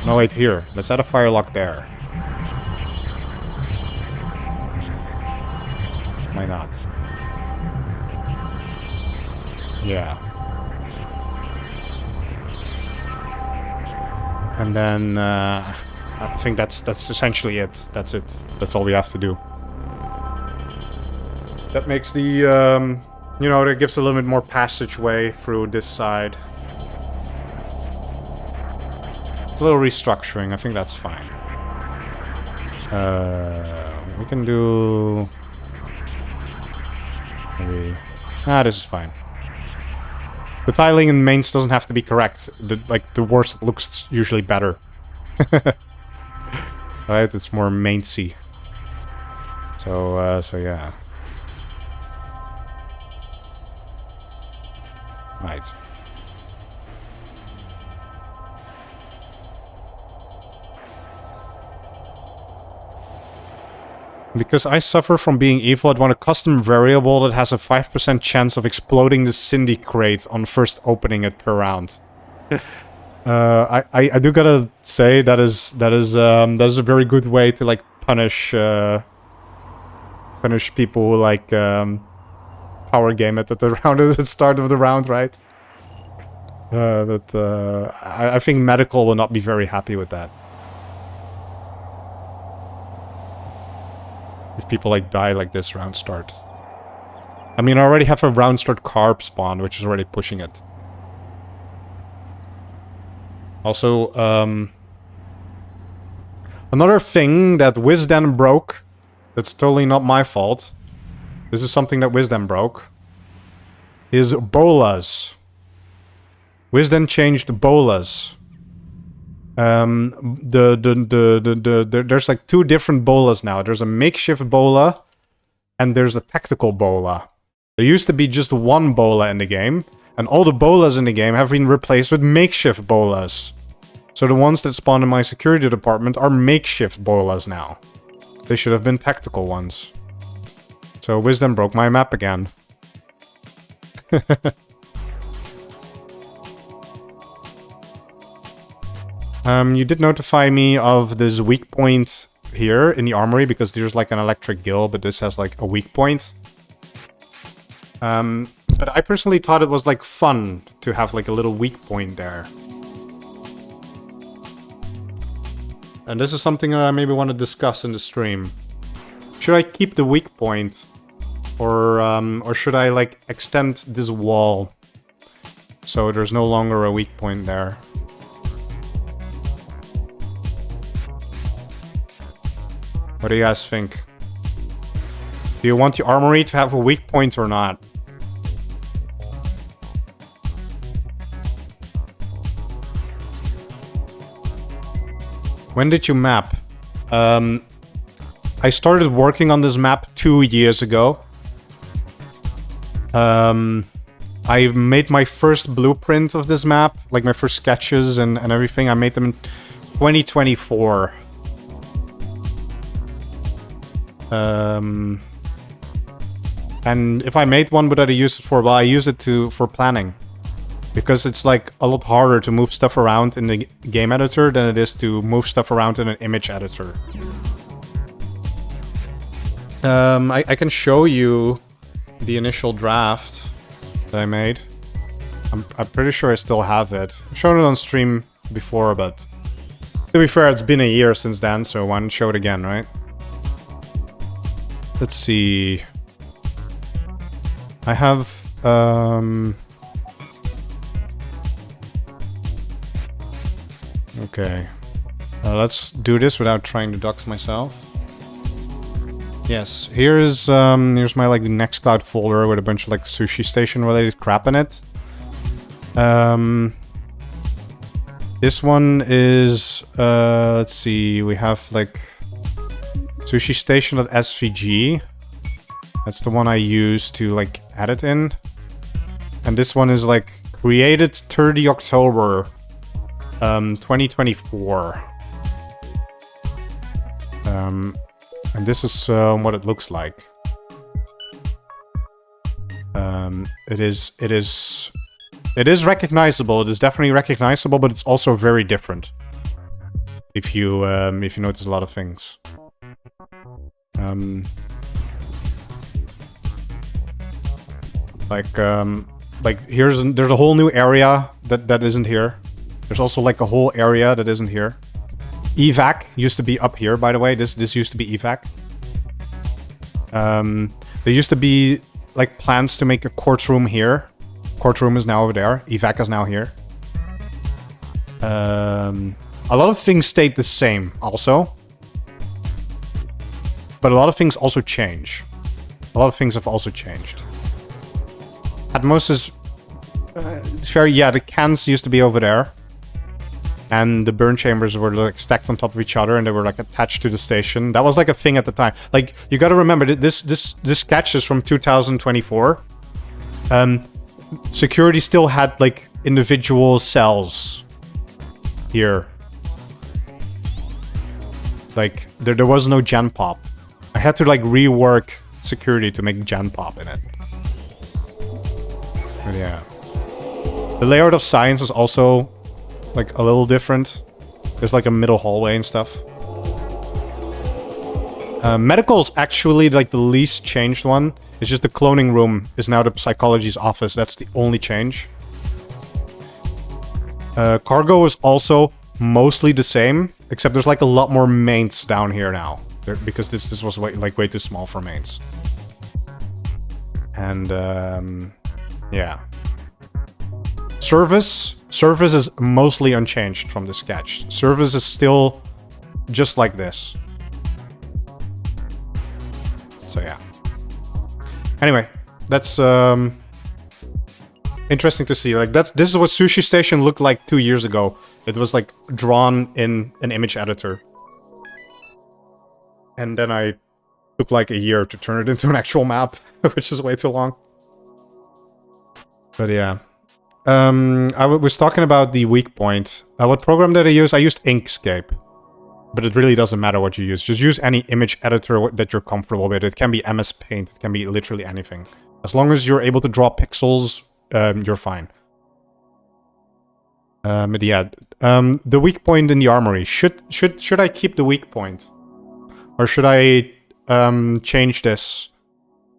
No, wait, here. Let's add a fire lock there. Why not? Yeah. And then I think that's essentially it. That's it. That's all we have to do. That makes the you know, that gives a little bit more passageway through this side. It's a little restructuring. I think that's fine. We can do maybe. This is fine. The tiling in mains doesn't have to be correct. The worse it looks, it's usually better. Right? It's more mainsy. So yeah. Right. Because I suffer from being evil, I'd want a custom variable that has a 5% chance of exploding the Cindy crate on first opening it per round. I do gotta say that is a very good way to like punish people who like power game it at the round at the start of the round, right? I think medical will not be very happy with that. If people like die like this round start. I mean, I already have a round start carb spawn, which is already pushing it. Also, another thing that Wisden broke, that's totally not my fault. This is something that Wisden broke. Is bolas. Wisden changed bolas. There's like two different bolas now. There's a makeshift bola and there's a tactical bola. There used to be just one bola in the game, and all the bolas in the game have been replaced with makeshift bolas. So the ones that spawn in my security department are makeshift bolas now. They should have been tactical ones. So Wisdom broke my map again. You did notify me of this weak point here in the armory, because there's like an electric gill, but this has like a weak point. But I personally thought it was like fun to have like a little weak point there. And this is something I maybe want to discuss in the stream. Should I keep the weak point? Or should I like extend this wall so there's no longer a weak point there? What do you guys think? Do you want the armory to have a weak point or not? When did you map? I started working on this map 2 years ago. I made my first blueprint of this map, like my first sketches and everything. I made them in 2024. And if I made one, what did I use it for? Well, I use it for planning. Because it's like a lot harder to move stuff around in the game editor than it is to move stuff around in an image editor. I can show you the initial draft that I made. I'm pretty sure I still have it. I've shown it on stream before, but to be fair, it's been a year since then, so why not show it again, right? Let's see. I have, okay. Let's do this without trying to dox myself. Yes, here's my like Nextcloud folder with a bunch of like Sushi Station related crap in it. This one is let's see, we have like Sushi Station.svg. That's the one I use to like edit in. And this one is like created 30 October 2024. And this is what it looks like. It is recognizable. It is definitely recognizable, but it's also very different. If you notice a lot of things. Like there's a whole new area that isn't here. There's also like a whole area that isn't here. Evac used to be up here, by the way. This used to be evac. There used to be like plans to make a courtroom here. Courtroom is now over there. Evac is now here. A lot of things stayed the same also. But a lot of things also change. A lot of things have also changed. Atmos is fair. Yeah, the cans used to be over there. And the burn chambers were like stacked on top of each other and they were like attached to the station. That was like a thing at the time. Like, you gotta remember, this sketch is from 2024. Security still had like individual cells here. Like, there was no gen pop. I had to like rework security to make gen pop in it. But yeah. The layout of science is also like a little different. There's like a middle hallway and stuff. Medical is actually like the least changed one. It's just the cloning room is now the psychology's office. That's the only change. Cargo is also mostly the same, except there's like a lot more mains down here now. Because this was way too small for mains. And yeah. Service is mostly unchanged from the sketch. Service is still just like this. So yeah. Anyway, that's interesting to see. Like this is what Sushi Station looked like 2 years ago. It was like drawn in an image editor. And then I took like a year to turn it into an actual map, which is way too long. But yeah. I was talking about the weak point. What program did I use? I used Inkscape. But it really doesn't matter what you use. Just use any image editor that you're comfortable with. It can be MS Paint. It can be literally anything. As long as you're able to draw pixels, you're fine. But yeah, the weak point in the armory. Should I keep the weak point? Or should I change this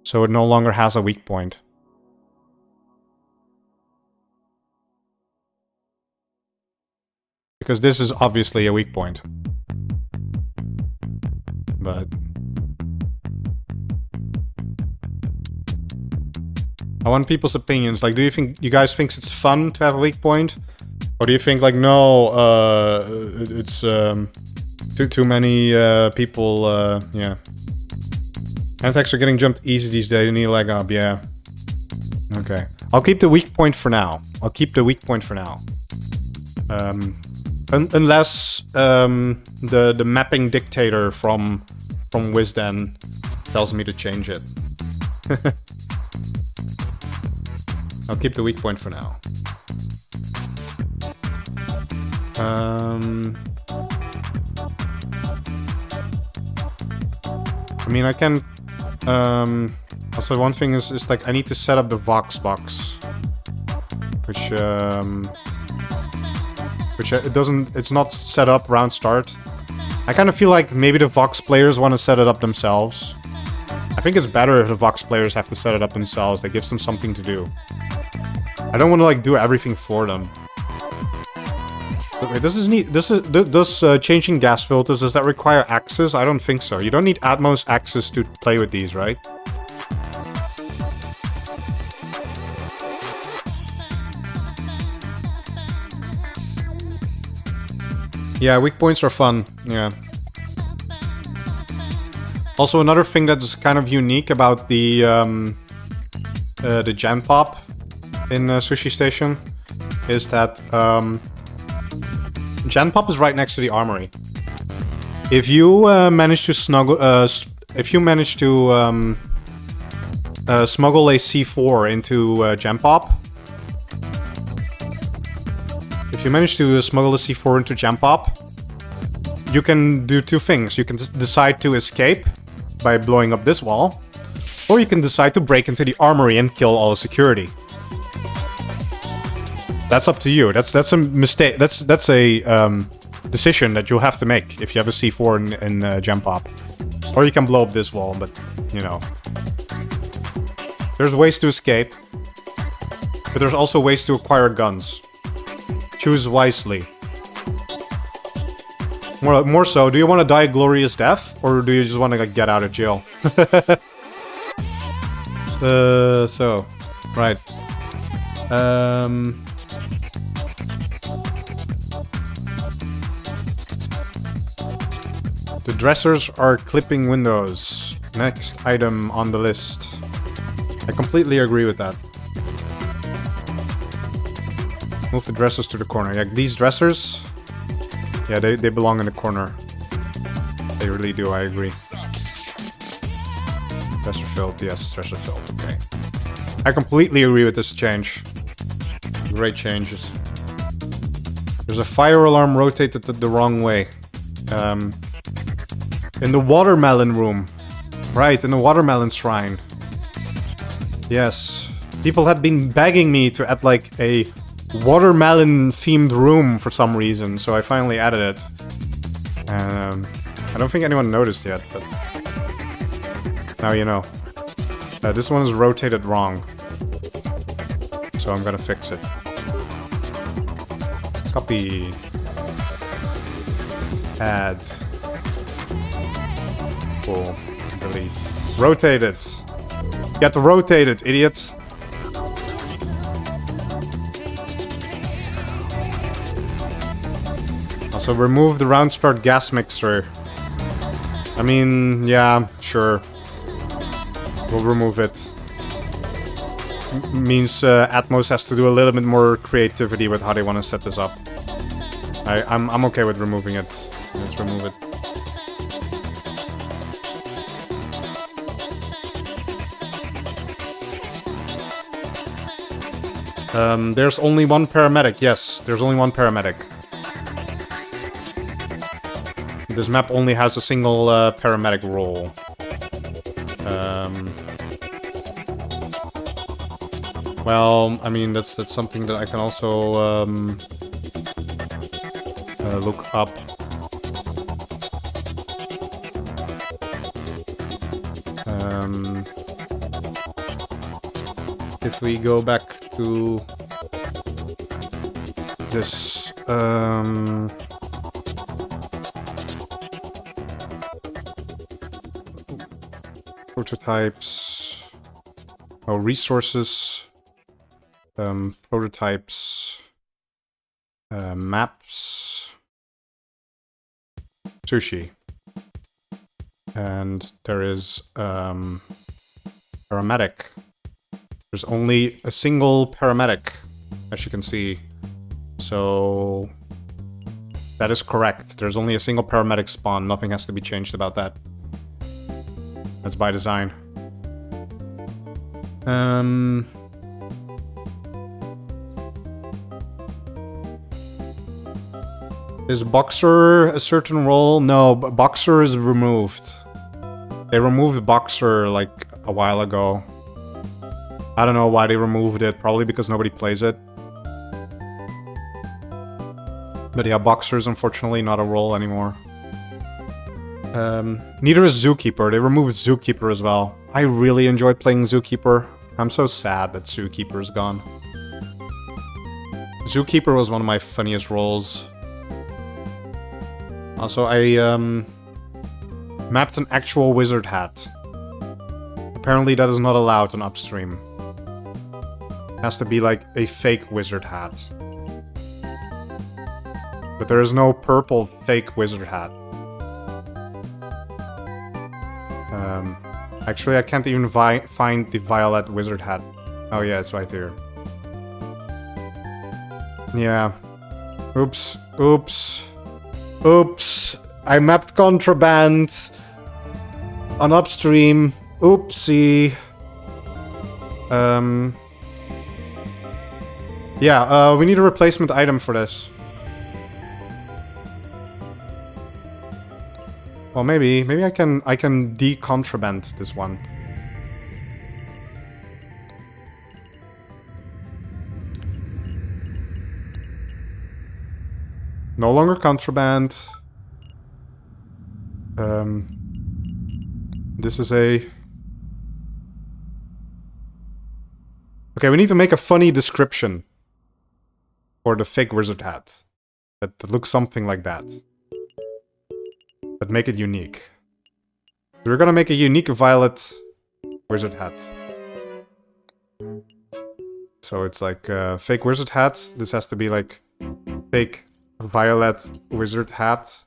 so it no longer has a weak point? Because this is obviously a weak point. But I want people's opinions. Like, do you guys think it's fun to have a weak point? Or do you think like, no, it's too many people, yeah. Anthrax are getting jumped easy these days, you need a leg up, yeah. Okay. I'll keep the weak point for now. Unless the mapping dictator from Wisden tells me to change it. I'll keep the weak point for now. I mean, I can... also, one thing is like, I need to set up the Vox box. Which it doesn't... It's not set up round start. I kind of feel like maybe the Vox players want to set it up themselves. I think it's better if the Vox players have to set it up themselves. That gives them something to do. I don't want to like do everything for them. But wait, this is neat. Does changing gas filters, does that require access? I don't think so. You don't need Atmos access to play with these, right? Yeah, weak points are fun. Yeah. Also, another thing that's kind of unique about the Gen Pop in Sushi Station is that Gen Pop is right next to the armory. If you manage to smuggle a C4 into Gen Pop, if you manage to smuggle a C4 into Gen Pop, you can do two things. You can decide to escape by blowing up this wall, or you can decide to break into the armory and kill all the security. That's up to you. That's a mistake. That's a decision that you'll have to make if you have a C4 in Gen Pop. Or you can blow up this wall, but you know. There's ways to escape, but there's also ways to acquire guns. Choose wisely. More so, do you want to die a glorious death, or do you just want to like, get out of jail? So, right. The dressers are clipping windows. Next item on the list. I completely agree with that. Move the dressers to the corner. Yeah, these dressers... Yeah, they belong in the corner. They really do, I agree. Dresser filled, yes, dresser filled, okay. I completely agree with this change. Great changes. There's a fire alarm rotated the wrong way. In the watermelon room. Right, in the watermelon shrine. Yes. People had been begging me to add like a watermelon-themed room for some reason, so I finally added it. I don't think anyone noticed yet, but... Now you know. This one is rotated wrong. So I'm gonna fix it. Copy. Add. Pull. Delete. Rotate it! You have to rotate it, idiot! Also, remove the round start gas mixer. I mean, yeah, sure. We'll remove it. Means Atmos has to do a little bit more creativity with how they want to set this up. I'm okay with removing it. Let's remove it. There's only one paramedic. Yes, there's only one paramedic. This map only has a single paramedic role. Well, I mean, that's something that I can also look up. If we go back to this, prototypes, oh, resources, prototypes, maps, Sushi, and there is paramedic. There's only a single paramedic, as you can see, so that is correct. There's only a single paramedic spawn. Nothing has to be changed about that. That's by design. Is Boxer a certain role? No, but Boxer is removed. They removed Boxer like a while ago. I don't know why they removed it. Probably because nobody plays it. But yeah, Boxer is unfortunately not a role anymore. Neither is Zookeeper. They removed Zookeeper as well. I really enjoyed playing Zookeeper. I'm so sad that Zookeeper is gone. Zookeeper was one of my funniest roles. Also, I mapped an actual wizard hat. Apparently that is not allowed on Upstream. It has to be like a fake wizard hat. But there is no purple fake wizard hat. Actually, I can't even find the violet wizard hat. Oh yeah, it's right here. Yeah. Oops. Oops. Oops. I mapped contraband on Upstream. Oopsie. Yeah, we need a replacement item for this. Well, maybe I can de-contraband this one. No longer contraband. This is a... Okay, we need to make a funny description for the fake wizard hat. That looks something like that. But make it unique. So we're gonna make a unique violet wizard hat. So it's like a fake wizard hat. This has to be like fake violet wizard hat.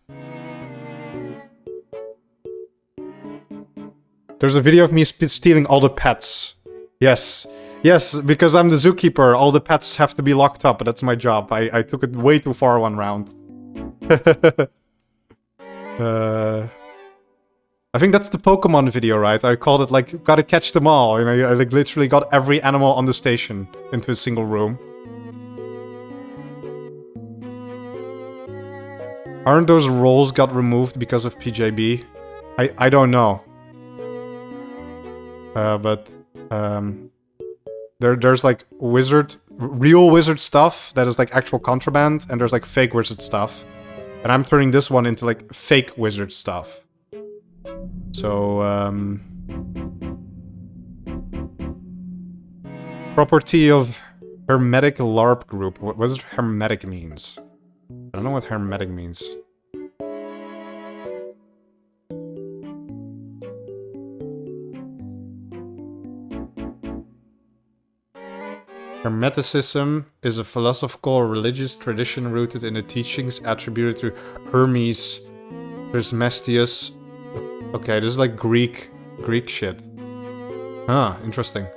There's a video of me stealing all the pets. Yes. Yes, because I'm the zookeeper, all the pets have to be locked up, but that's my job. I took it way too far one round. I think that's the Pokemon video, right? I called it like, gotta catch them all. You know, I like literally got every animal on the station into a single room. Aren't those roles got removed because of PJB? I don't know. There's like real wizard stuff that is like actual contraband, and there's like fake wizard stuff. And I'm turning this one into like fake wizard stuff. So, property of hermetic LARP group. What does hermetic means? I don't know what hermetic means. Hermeticism is a philosophical or religious tradition rooted in the teachings attributed to Hermes Trismegistus. Okay, this is like Greek shit. Ah, interesting.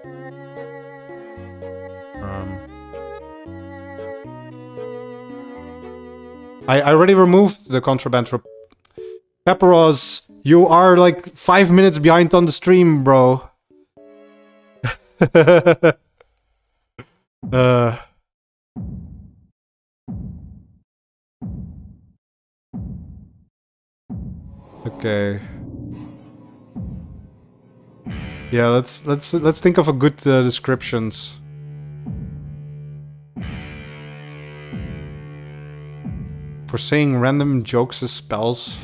I already removed the contraband. Pepperos, you are like 5 minutes behind on the stream, bro. Okay. Yeah, let's think of a good descriptions. For saying random jokes as spells.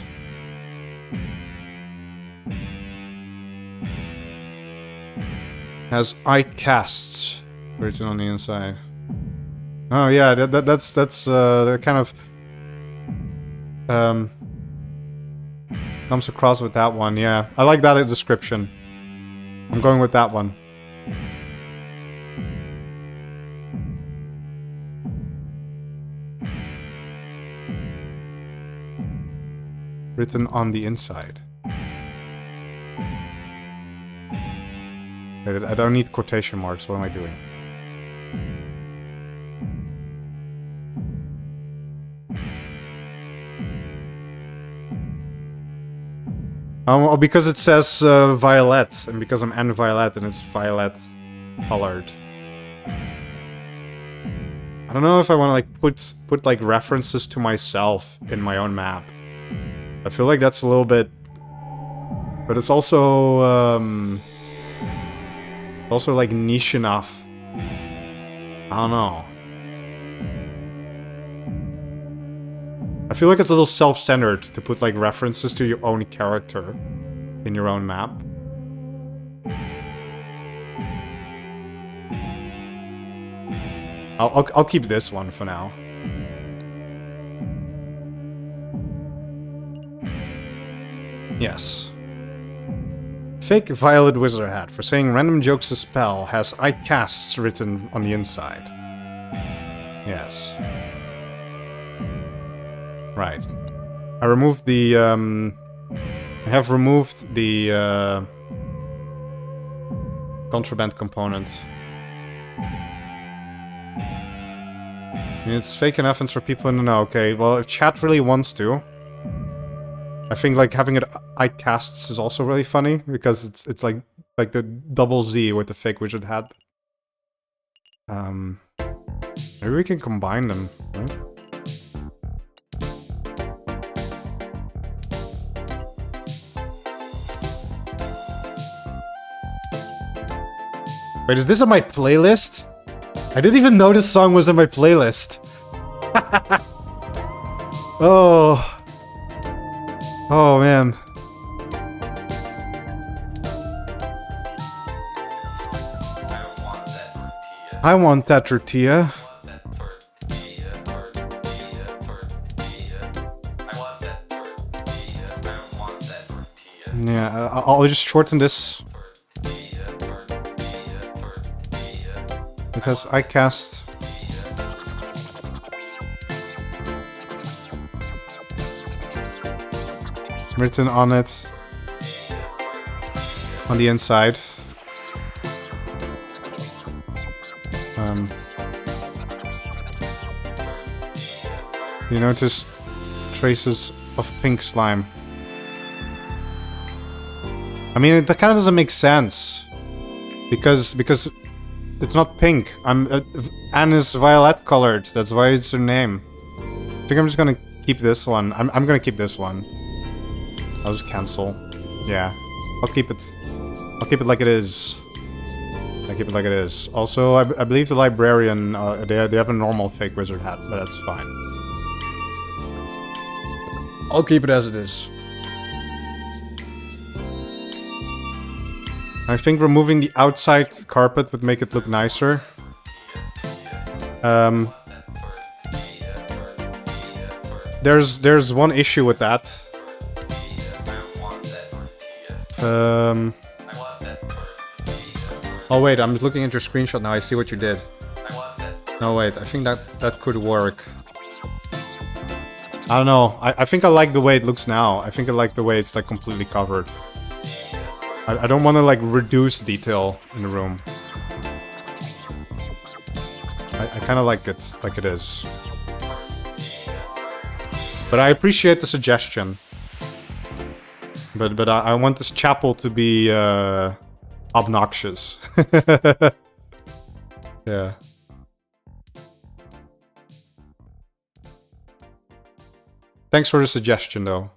Has I casts written on the inside. Oh yeah, that's kind of comes across with that one. Yeah, I like that description. I'm going with that one. Written on the inside. I don't need quotation marks. What am I doing? Oh, because it says violet, and because I'm violet and it's violet colored. don't know if I want to like put like references to myself in my own map. I feel like that's a little bit, but it's also like niche enough. I don't know. I feel like it's a little self-centered to put like references to your own character in your own map. I'll keep this one for now. Yes. Fake violet wizard hat for saying random jokes a spell has I casts written on the inside. Yes. Right. I removed the I have removed the contraband component. I mean, it's fake enough and for people to know. Okay, well, if chat really wants to, I think like having it I casts is also really funny because it's like the double Z with the fake wizard hat. Maybe we can combine them. Right? Wait, is this on my playlist? I didn't even know this song was on my playlist. Oh. Oh, man. I want that tortilla. Yeah, I'll just shorten this. It has I cast. Written on it. On the inside. You notice traces of pink slime. I mean, that kind of doesn't make sense. Because it's not pink. Anne is violet colored. That's why it's her name. I think I'm just gonna keep this one. I'm gonna keep this one. I'll just cancel. Yeah. I'll keep it like it is. I keep it like it is. Also, I believe the librarian, they have a normal fake wizard hat, but that's fine. I'll keep it as it is. I think removing the outside carpet would make it look nicer. There's one issue with that. Oh wait, I'm looking at your screenshot now. I see what you did. No wait, I think that could work. I don't know. I think I like the way it looks now. I think I like the way it's like completely covered. I don't want to like reduce detail in the room. I kind of like it like it is. But I appreciate the suggestion. But I want this chapel to be obnoxious. Yeah. Thanks for the suggestion though.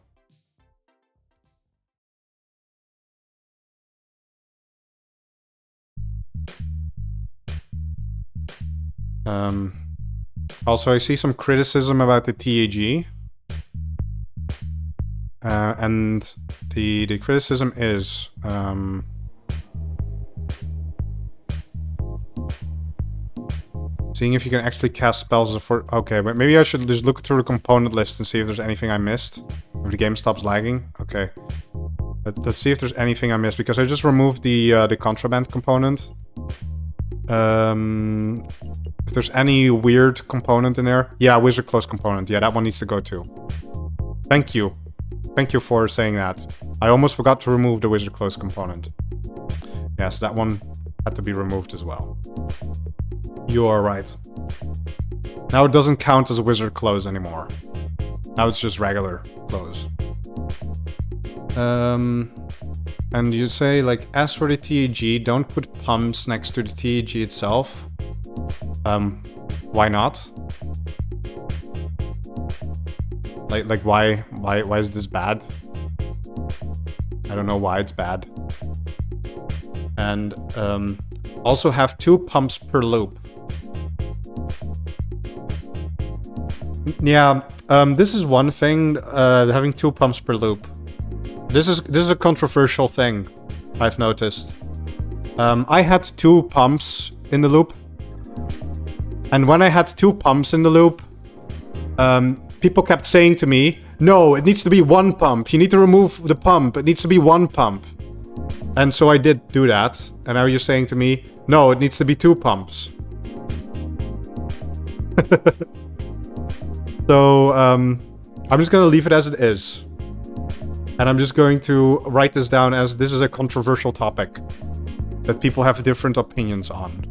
Also, I see some criticism about the TAG. And the criticism is... seeing if you can actually cast spells for... Okay, but maybe I should just look through the component list and see if there's anything I missed. If the game stops lagging. Okay. Let's see if there's anything I missed, because I just removed the contraband component. If there's any weird component in there... Yeah, wizard close component. Yeah, that one needs to go too. Thank you. Thank you for saying that. I almost forgot to remove the wizard close component. Yes, that one had to be removed as well. You are right. Now it doesn't count as a wizard close anymore. Now it's just regular close. And you say, like, as for the TAG, don't put pumps next to the TAG itself. Why not? Like why is this bad? I don't know why it's bad. And also have 2 pumps per loop. Yeah, this is one thing, having 2 pumps per loop. This is a controversial thing, I've noticed. I had 2 pumps in the loop. And when I had 2 pumps in the loop, people kept saying to me, no, it needs to be 1 pump. You need to remove the pump. It needs to be 1 pump. And so I did do that. And now you're saying to me, no, it needs to be 2 pumps. So, I'm just gonna leave it as it is. And I'm just going to write this down as this is a controversial topic that people have different opinions on.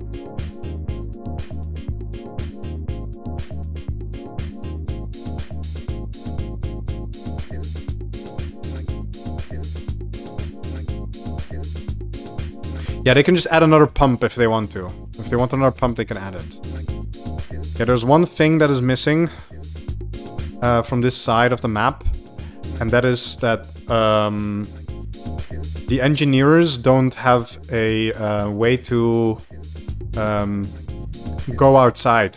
Yeah, they can just add another pump if they want to. If they want another pump, they can add it. Yeah, there's one thing that is missing from this side of the map. And that is that the engineers don't have a way to go outside.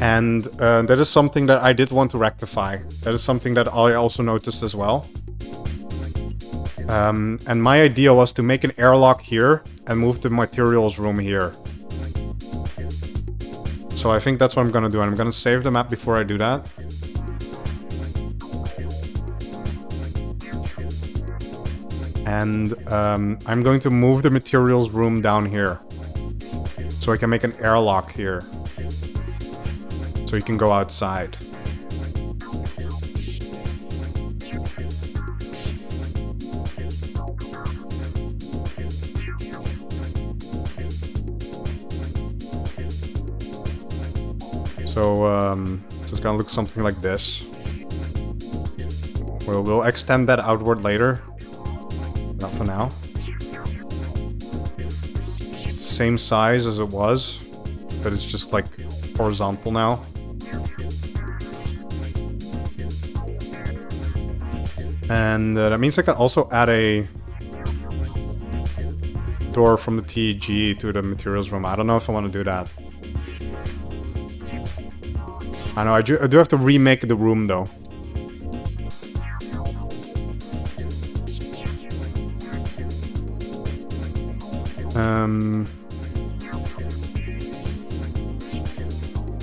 And that is something that I did want to rectify. That is something that I also noticed as well. And my idea was to make an airlock here and move the materials room here. So I think that's what I'm gonna do. I'm gonna save the map before I do that. And I'm going to move the materials room down here. So I can make an airlock here. So you can go outside. So it's gonna look something like this. We'll extend that outward later. Not for now. It's the same size as it was, but it's just like horizontal now. And that means I can also add a door from the TG to the materials room. I don't know if I want to do that. I know I do have to remake the room though.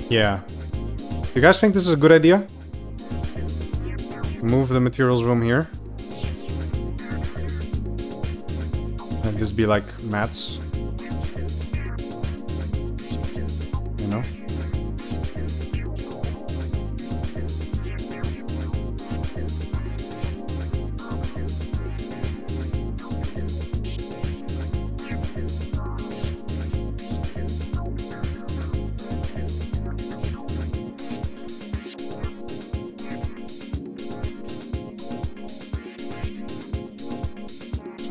Yeah. You guys think this is a good idea? Move the materials room here. And this be like mats. You know?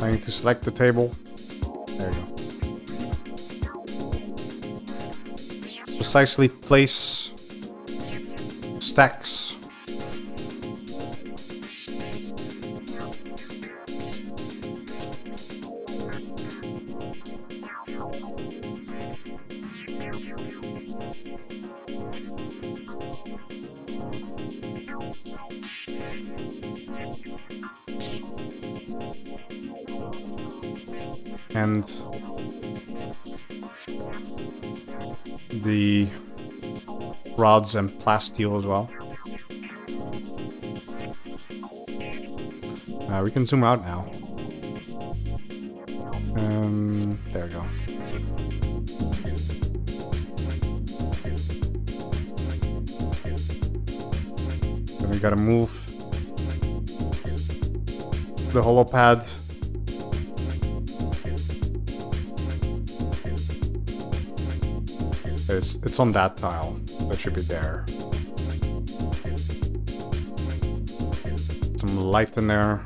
I need to select the table. There you go. Precisely place stacks. And the rods and plasteel as well. We can zoom out now. There we go. Then we gotta move the hollow pad. It's on that tile. That should be there. Some light in there.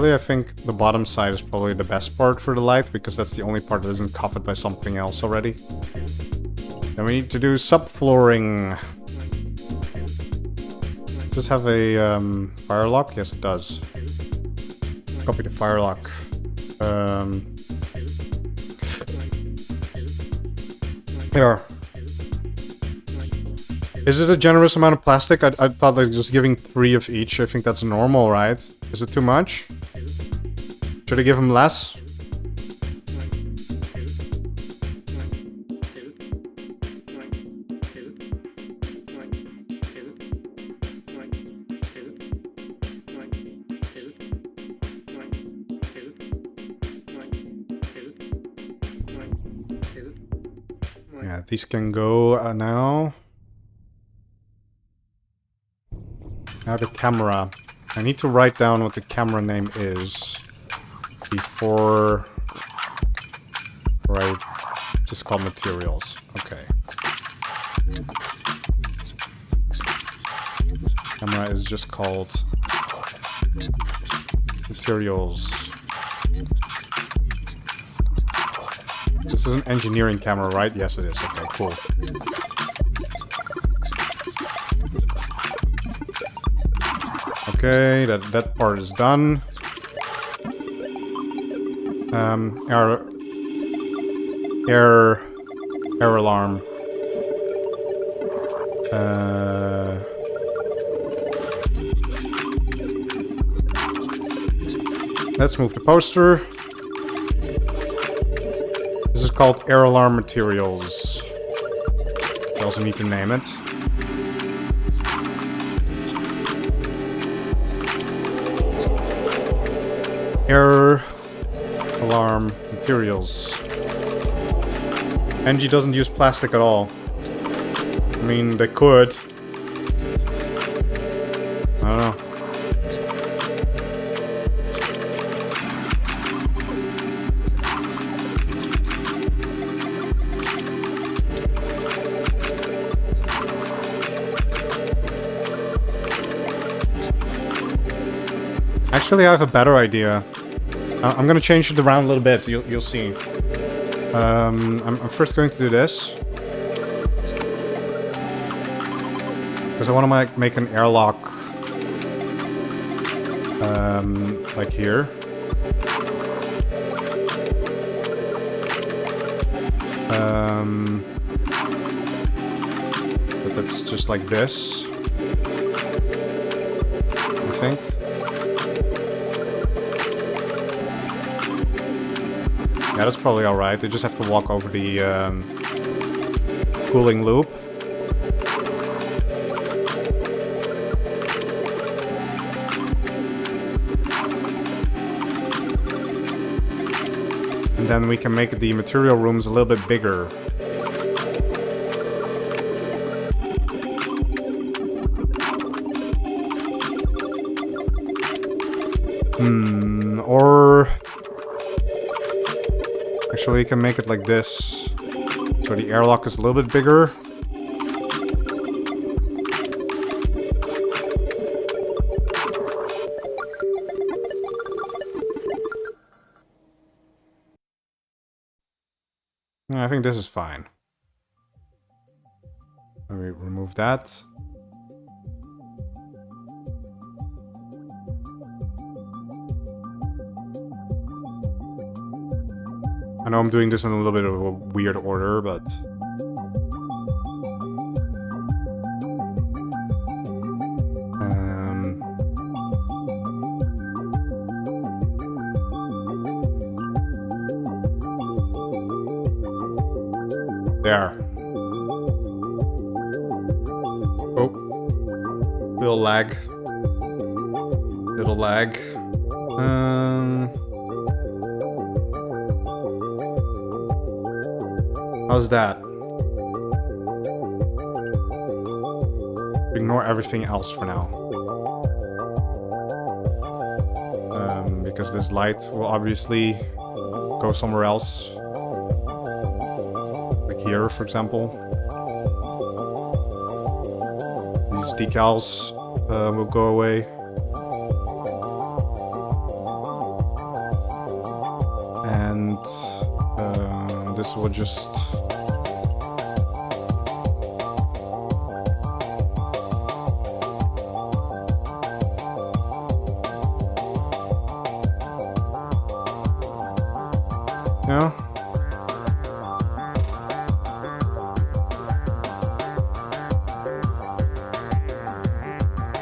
Actually, I think the bottom side is probably the best part for the light, because that's the only part that isn't covered by something else already. Then we need to do subflooring. Does this have a fire lock? Yes, it does. Copy the fire lock. Here. Is it a generous amount of plastic? I thought like just giving 3 of each. I think that's normal, right? Is it too much? Should I give him less? Yeah, these can go now. Now the camera. I need to write down what the camera name is before I just call materials. Okay. Camera is just called materials. This is an engineering camera, right? Yes, it is. Okay, cool. Okay, that part is done. Air alarm. Let's move the poster. This is called air alarm materials. I also need to name it. Air alarm materials. NG doesn't use plastic at all. I mean, they could. I don't know. Actually, I have a better idea. I'm gonna change it around a little bit. You'll see. I'm first going to do this because I want to make an airlock, like here. But that's just like this, I think. Yeah, that's probably alright. They just have to walk over the cooling loop. And then we can make the material rooms a little bit bigger. Or... Actually, we can make it like this. So the airlock is a little bit bigger. I think this is fine. Let me remove that. I know I'm doing this in a little bit of a weird order, but... There. Oh. Little lag. Little lag. How's that? Ignore everything else for now. Because this light will obviously go somewhere else. Like here, for example. These decals will go away. this will just... Yeah.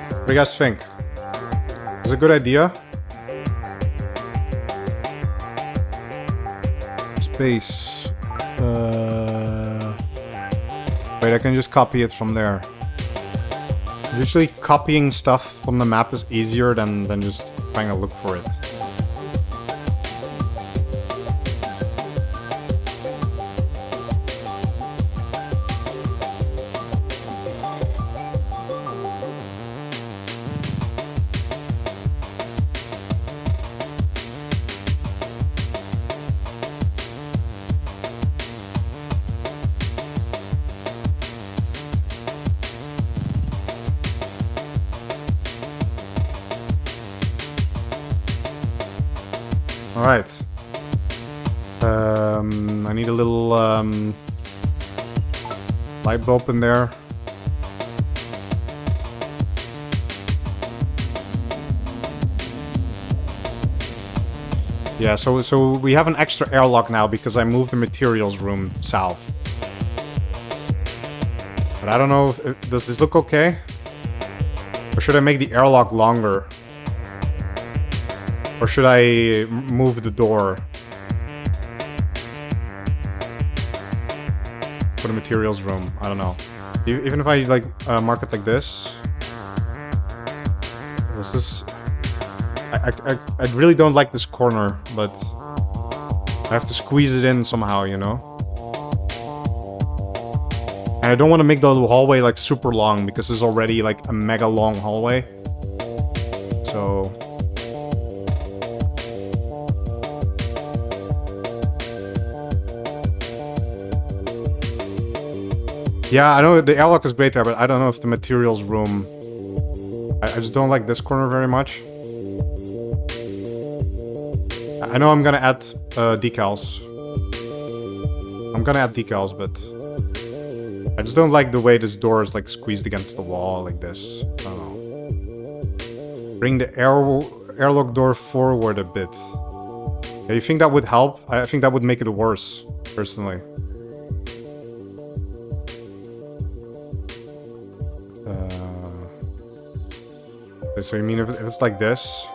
What do you guys think? Is it a good idea? Space. Wait, I can just copy it from there. Usually copying stuff from the map is easier than just trying to look for it. Alright. I need a little light bulb in there. Yeah, so we have an extra airlock now because I moved the materials room south. But I don't know if, does this look okay? Or should I make the airlock longer? Or should I move the door? For the materials room, I don't know. Even if I like mark it like this. This is... I really don't like this corner, but I have to squeeze it in somehow, you know? And I don't want to make the hallway like super long because it's already like a mega long hallway. So... Yeah, I know the airlock is great there, but I don't know if the materials room... I just don't like this corner very much. I know I'm gonna add decals. I'm gonna add decals, but... I just don't like the way this door is like squeezed against the wall like this. I don't know. Bring the airlock door forward a bit. Yeah, you think that would help? I think that would make it worse, personally. So you mean if it's like this?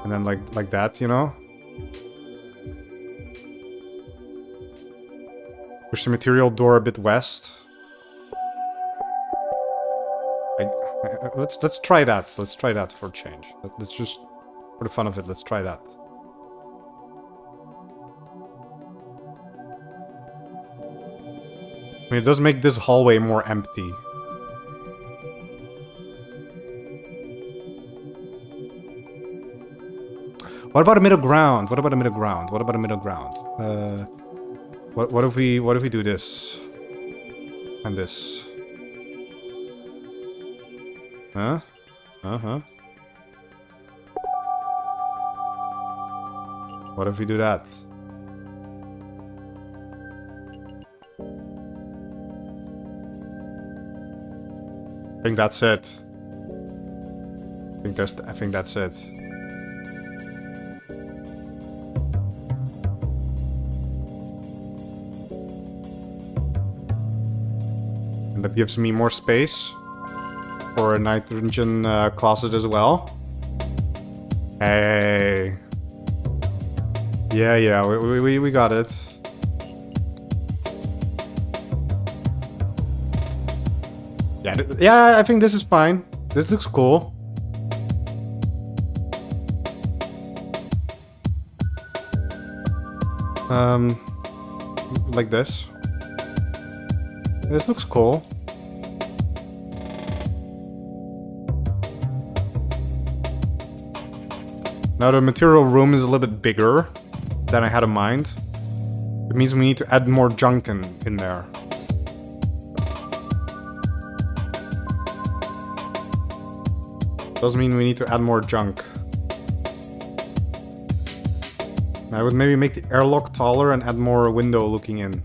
And then like that, you know? Push the material door a bit west. Let's try that. Let's try that for a change. Let's just, for the fun of it, let's try that. I mean, it does make this hallway more empty. What about a middle ground? What about a middle ground? What about a middle ground? What if we do this and this? Huh? What if we do that? I think that's it. I think that's it. And that gives me more space for a nitrogen closet as well. Hey. Yeah, we got it. Yeah, I think this is fine. This looks cool. Like this. This looks cool. Now the material room is a little bit bigger than I had in mind. It means we need to add more junk in there. Does mean we need to add more junk. I would maybe make the airlock taller and add more window looking in.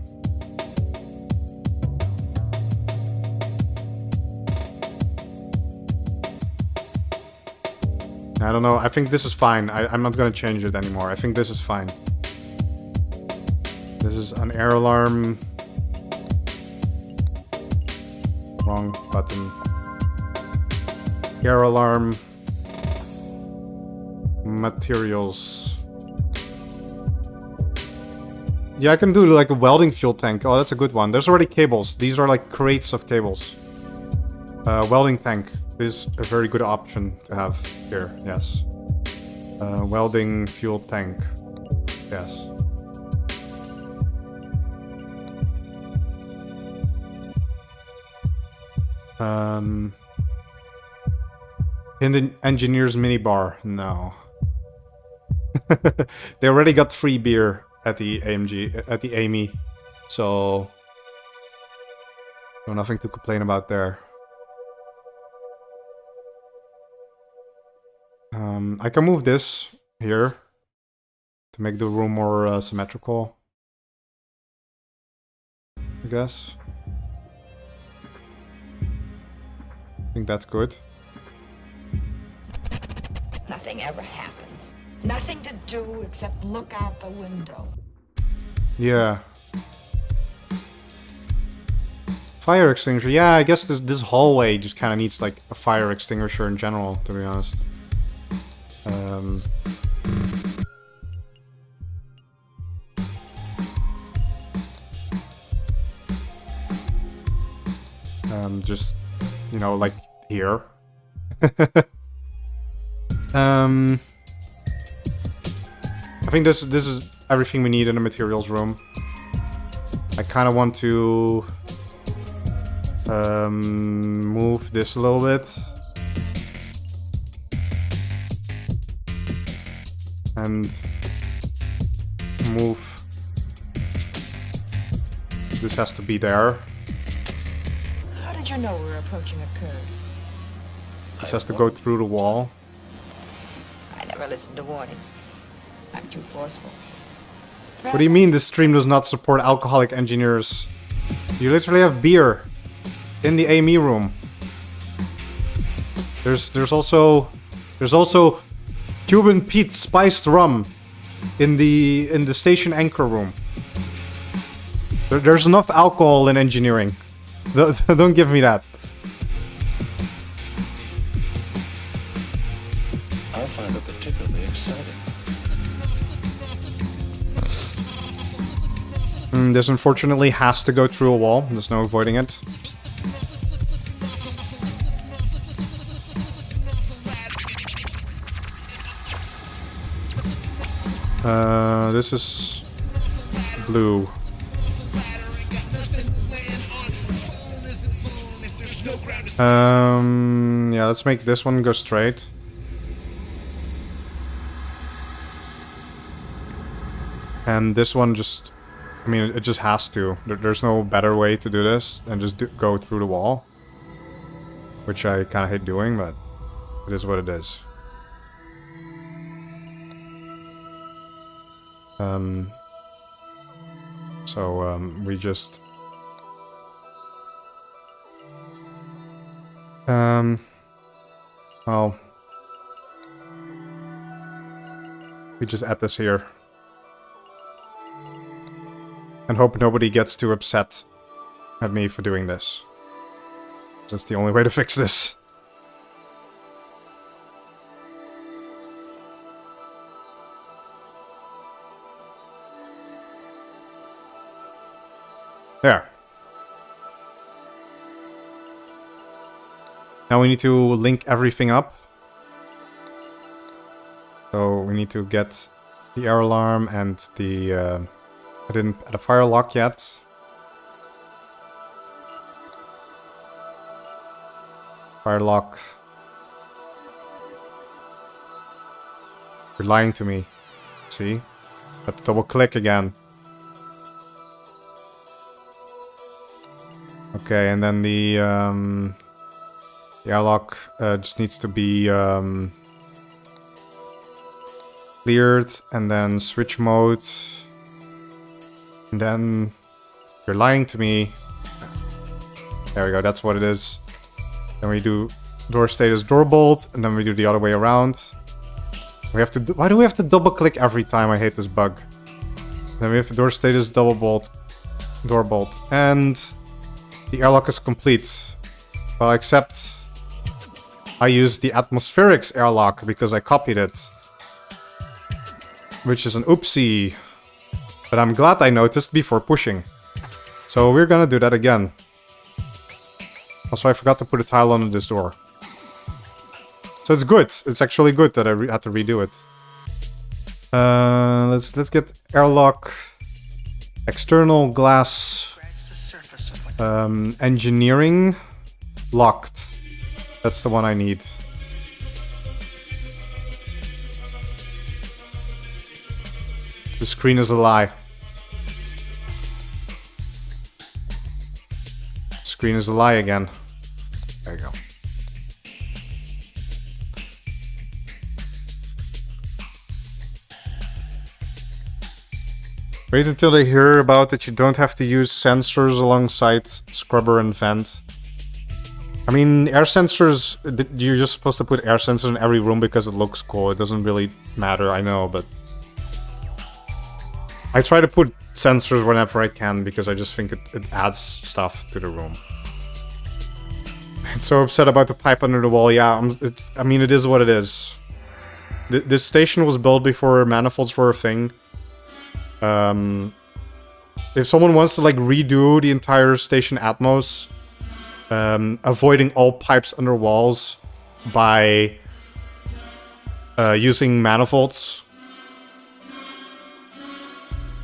I don't know, I think this is fine. I'm not gonna change it anymore. I think this is fine. This is an air alarm. Wrong button. Air alarm. Materials. Yeah, I can do like a welding fuel tank. Oh, that's a good one. There's already cables. These are like crates of cables. Welding tank is a very good option to have here. Yes. Welding fuel tank. Yes. In the engineer's minibar. No. They already got free beer at the AMG, at the AME, so no, nothing to complain about there. I can move this here to make the room more symmetrical, I guess. I think that's good. Nothing ever happens. Nothing to do except look out the window. Yeah. Fire extinguisher. Yeah, I guess this hallway just kind of needs like a fire extinguisher in general, to be honest. Just, you know, like here. I think this is everything we need in the materials room. I kind of want to move this a little bit. And move. This has to be there. How did you know we were approaching a curve? This has to go through the wall. I never listen to warnings. I'm too forceful. What do you mean this stream does not support alcoholic engineers? You literally have beer in the AME room. There's also Cuban Pete spiced rum in the station anchor room. There's enough alcohol in engineering. Don't give me that. I find it particularly exciting. This unfortunately has to go through a wall. There's no avoiding it. This is blue. Yeah, let's make this one go straight. And this one just, I mean, it just has to. There's no better way to do this than just go through the wall. Which I kind of hate doing, but it is what it is. We just... well... we just add this here. And hope nobody gets too upset at me for doing this. That's the only way to fix this. There. Now we need to link everything up. So we need to get the air alarm and the... I didn't add a fire lock yet. Fire lock. You're lying to me. See? Let's double click again. Okay, and then the airlock just needs to be Cleared, and then switch mode. And then you're lying to me. There we go, that's what it is. Then we do door status door bolt, and then we do the other way around. We have to why do we have to double click every time? I hate this bug. Then we have to door status double bolt, door bolt, and the airlock is complete. Well, except I used the atmospherics airlock because I copied it. Which is an oopsie. But I'm glad I noticed before pushing. So we're gonna do that again. Also, I forgot to put a tile under this door. So it's good. It's actually good that I had to redo it. Let's get airlock, external glass, engineering, locked. That's the one I need. The screen is a lie. Screen is a lie again. There you go. Wait until they hear about that you don't have to use sensors alongside scrubber and vent. I mean, air sensors, you're just supposed to put air sensors in every room because it looks cool. It doesn't really matter, I know, but I try to put sensors whenever I can because I just think it adds stuff to the room. I'm so upset about the pipe under the wall. Yeah, I mean, it is what it is. This station was built before manifolds were a thing. If someone wants to like redo the entire station Atmos, avoiding all pipes under walls by using manifolds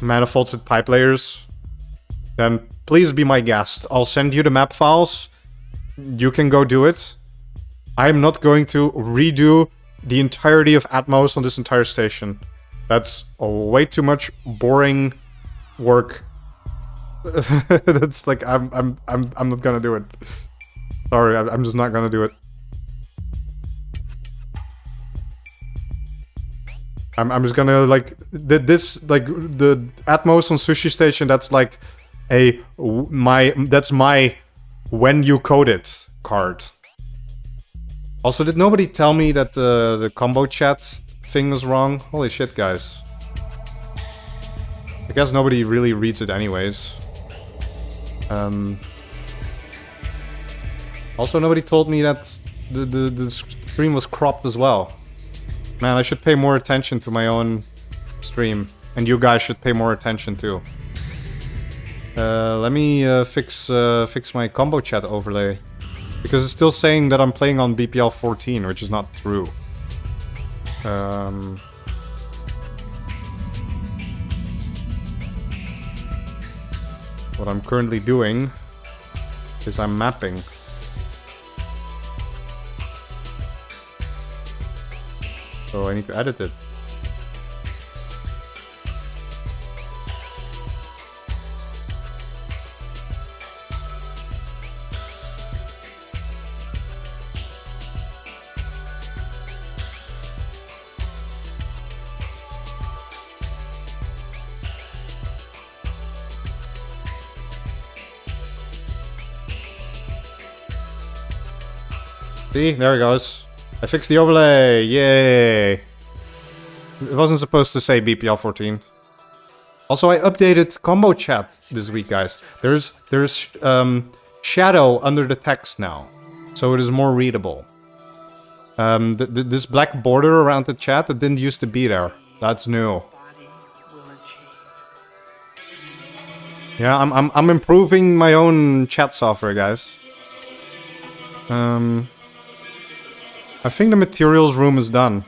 with pipe layers, then please be my guest. I'll send you the map files. You can go do it. I'm not going to redo the entirety of Atmos on this entire station. That's way too much boring work. That's like I'm not gonna do it. Sorry, I'm just not gonna do it. I'm just gonna like this like the Atmos on Sushi Station. That's like that's my when you code it card. Also, did nobody tell me that the combo chat thing was wrong? Holy shit, guys! I guess nobody really reads it anyways. Also, nobody told me that the stream was cropped as well. Man, I should pay more attention to my own stream. And you guys should pay more attention too. Let me fix my combo chat overlay. Because it's still saying that I'm playing on BPL 14, which is not true. What I'm currently doing is I'm mapping. So I need to edit it. See, there it goes. I fixed the overlay, yay! It wasn't supposed to say BPL 14. Also, I updated combo chat this week, guys. There's shadow under the text now, so it is more readable. This black border around the chat that didn't used to be there. That's new. Yeah, I'm improving my own chat software, guys. I think the materials room is done.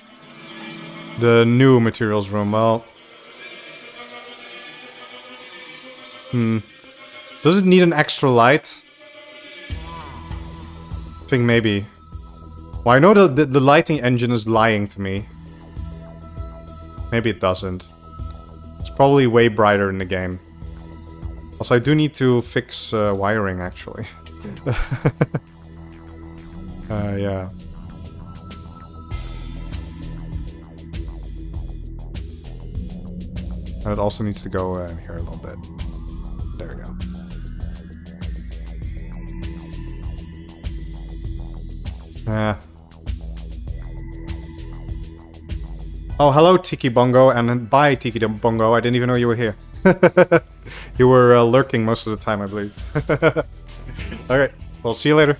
The new materials room, well... Does it need an extra light? I think maybe. Well, I know the lighting engine is lying to me. Maybe it doesn't. It's probably way brighter in the game. Also, I do need to fix wiring, actually. Yeah. And it also needs to go in here a little bit. There we go. Oh, hello, Tiki Bongo, and bye, Tiki Bongo. I didn't even know you were here. You were lurking most of the time, I believe. Okay, well, see you later.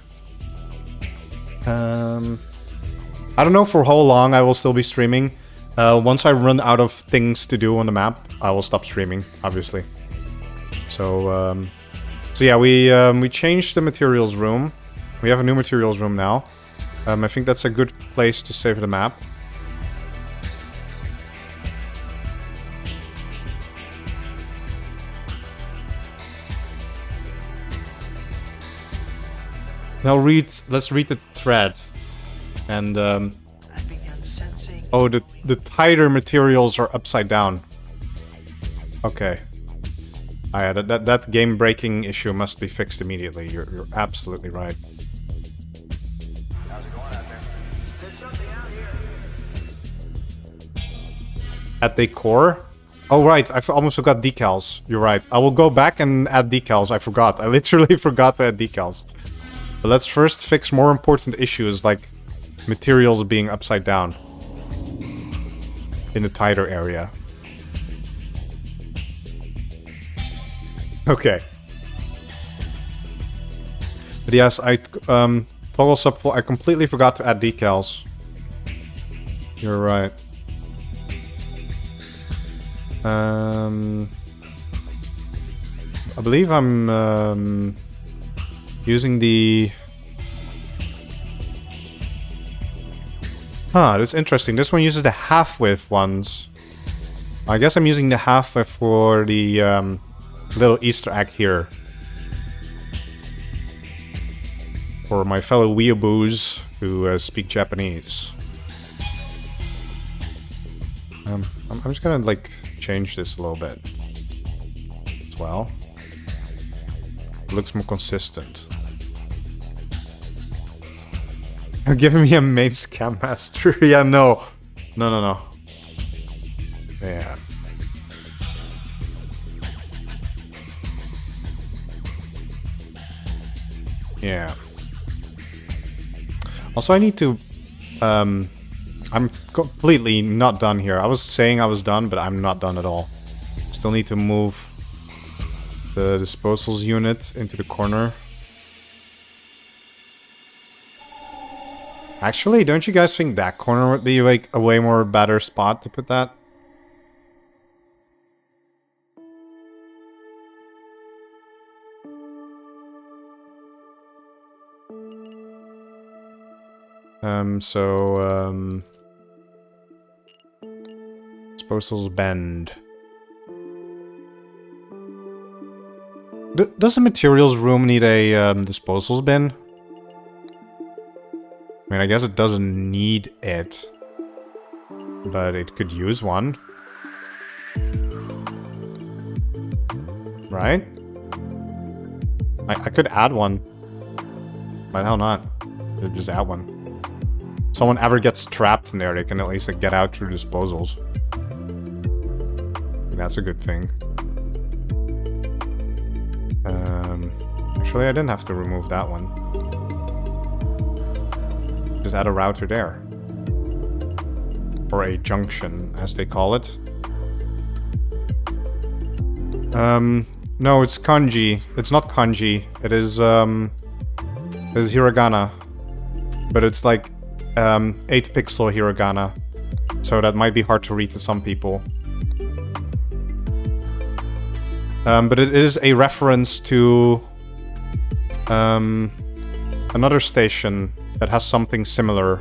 I don't know for how long I will still be streaming. Once I run out of things to do on the map, I will stop streaming, obviously. So yeah, we changed the materials room. We have a new materials room now. I think that's a good place to save the map. Now let's read the thread. And oh, the tighter materials are upside down. Okay. Yeah, that game breaking issue must be fixed immediately. You're absolutely right. How's it going out there? There's something out here. At the core? Oh right, I almost forgot decals. You're right. I will go back and add decals. I forgot. I literally forgot to add decals. But let's first fix more important issues like materials being upside down in the tighter area. Okay. But yes, I toggle subfull. I completely forgot to add decals. You're right. I believe I'm using the... Huh, that's interesting. This one uses the half-width ones. I guess I'm using the half-width for the little Easter egg here. For my fellow weeaboos who speak Japanese. I'm just gonna, like, change this a little bit. As well. It looks more consistent. You're giving me a main scam master? Yeah, no. No. Yeah. Yeah. Also, I need to... I'm completely not done here. I was saying I was done, but I'm not done at all. Still need to move the disposals unit into the corner. Actually, don't you guys think that corner would be like a way more better spot to put that? Disposals bend. Does the materials room need a disposals bin? I mean, I guess it doesn't need it, but it could use one. Right? I could add one. Why the hell not? Just add one. If someone ever gets trapped in there, they can at least like, get out through disposals. That's a good thing. Actually, I didn't have to remove that one. Just add a router there. Or a junction, as they call it. No, it's kanji. It's not kanji. It is hiragana. But it's like 8-pixel hiragana. So that might be hard to read to some people. But it is a reference to another station that has something similar.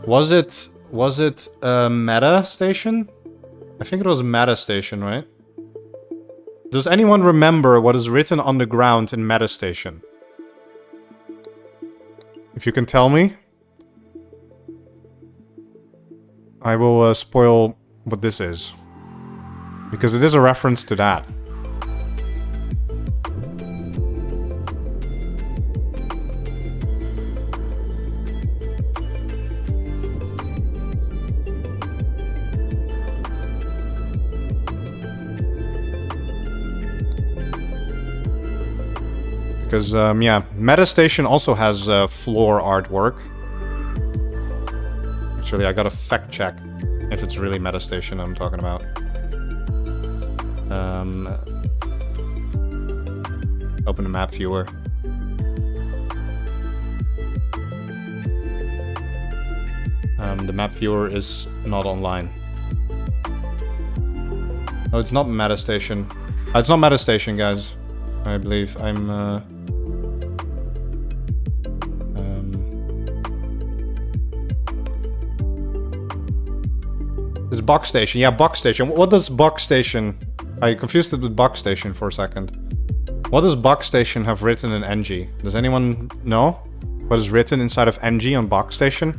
Was it Meta Station? I think it was Meta Station, right? Does anyone remember what is written on the ground in Meta Station? If you can tell me, I will spoil what this is. Because it is a reference to that. Because, yeah, Meta Station also has floor artwork. Actually, I gotta fact check if it's really Meta Station I'm talking about. Open the map viewer. The map viewer is not online. Oh, it's not Meta Station. It's not Meta Station, guys. I believe It's Box Station. Yeah, Box Station. What does Box Station... I confused it with Box Station for a second. What does Box Station have written in NG? Does anyone know what is written inside of NG on Box Station?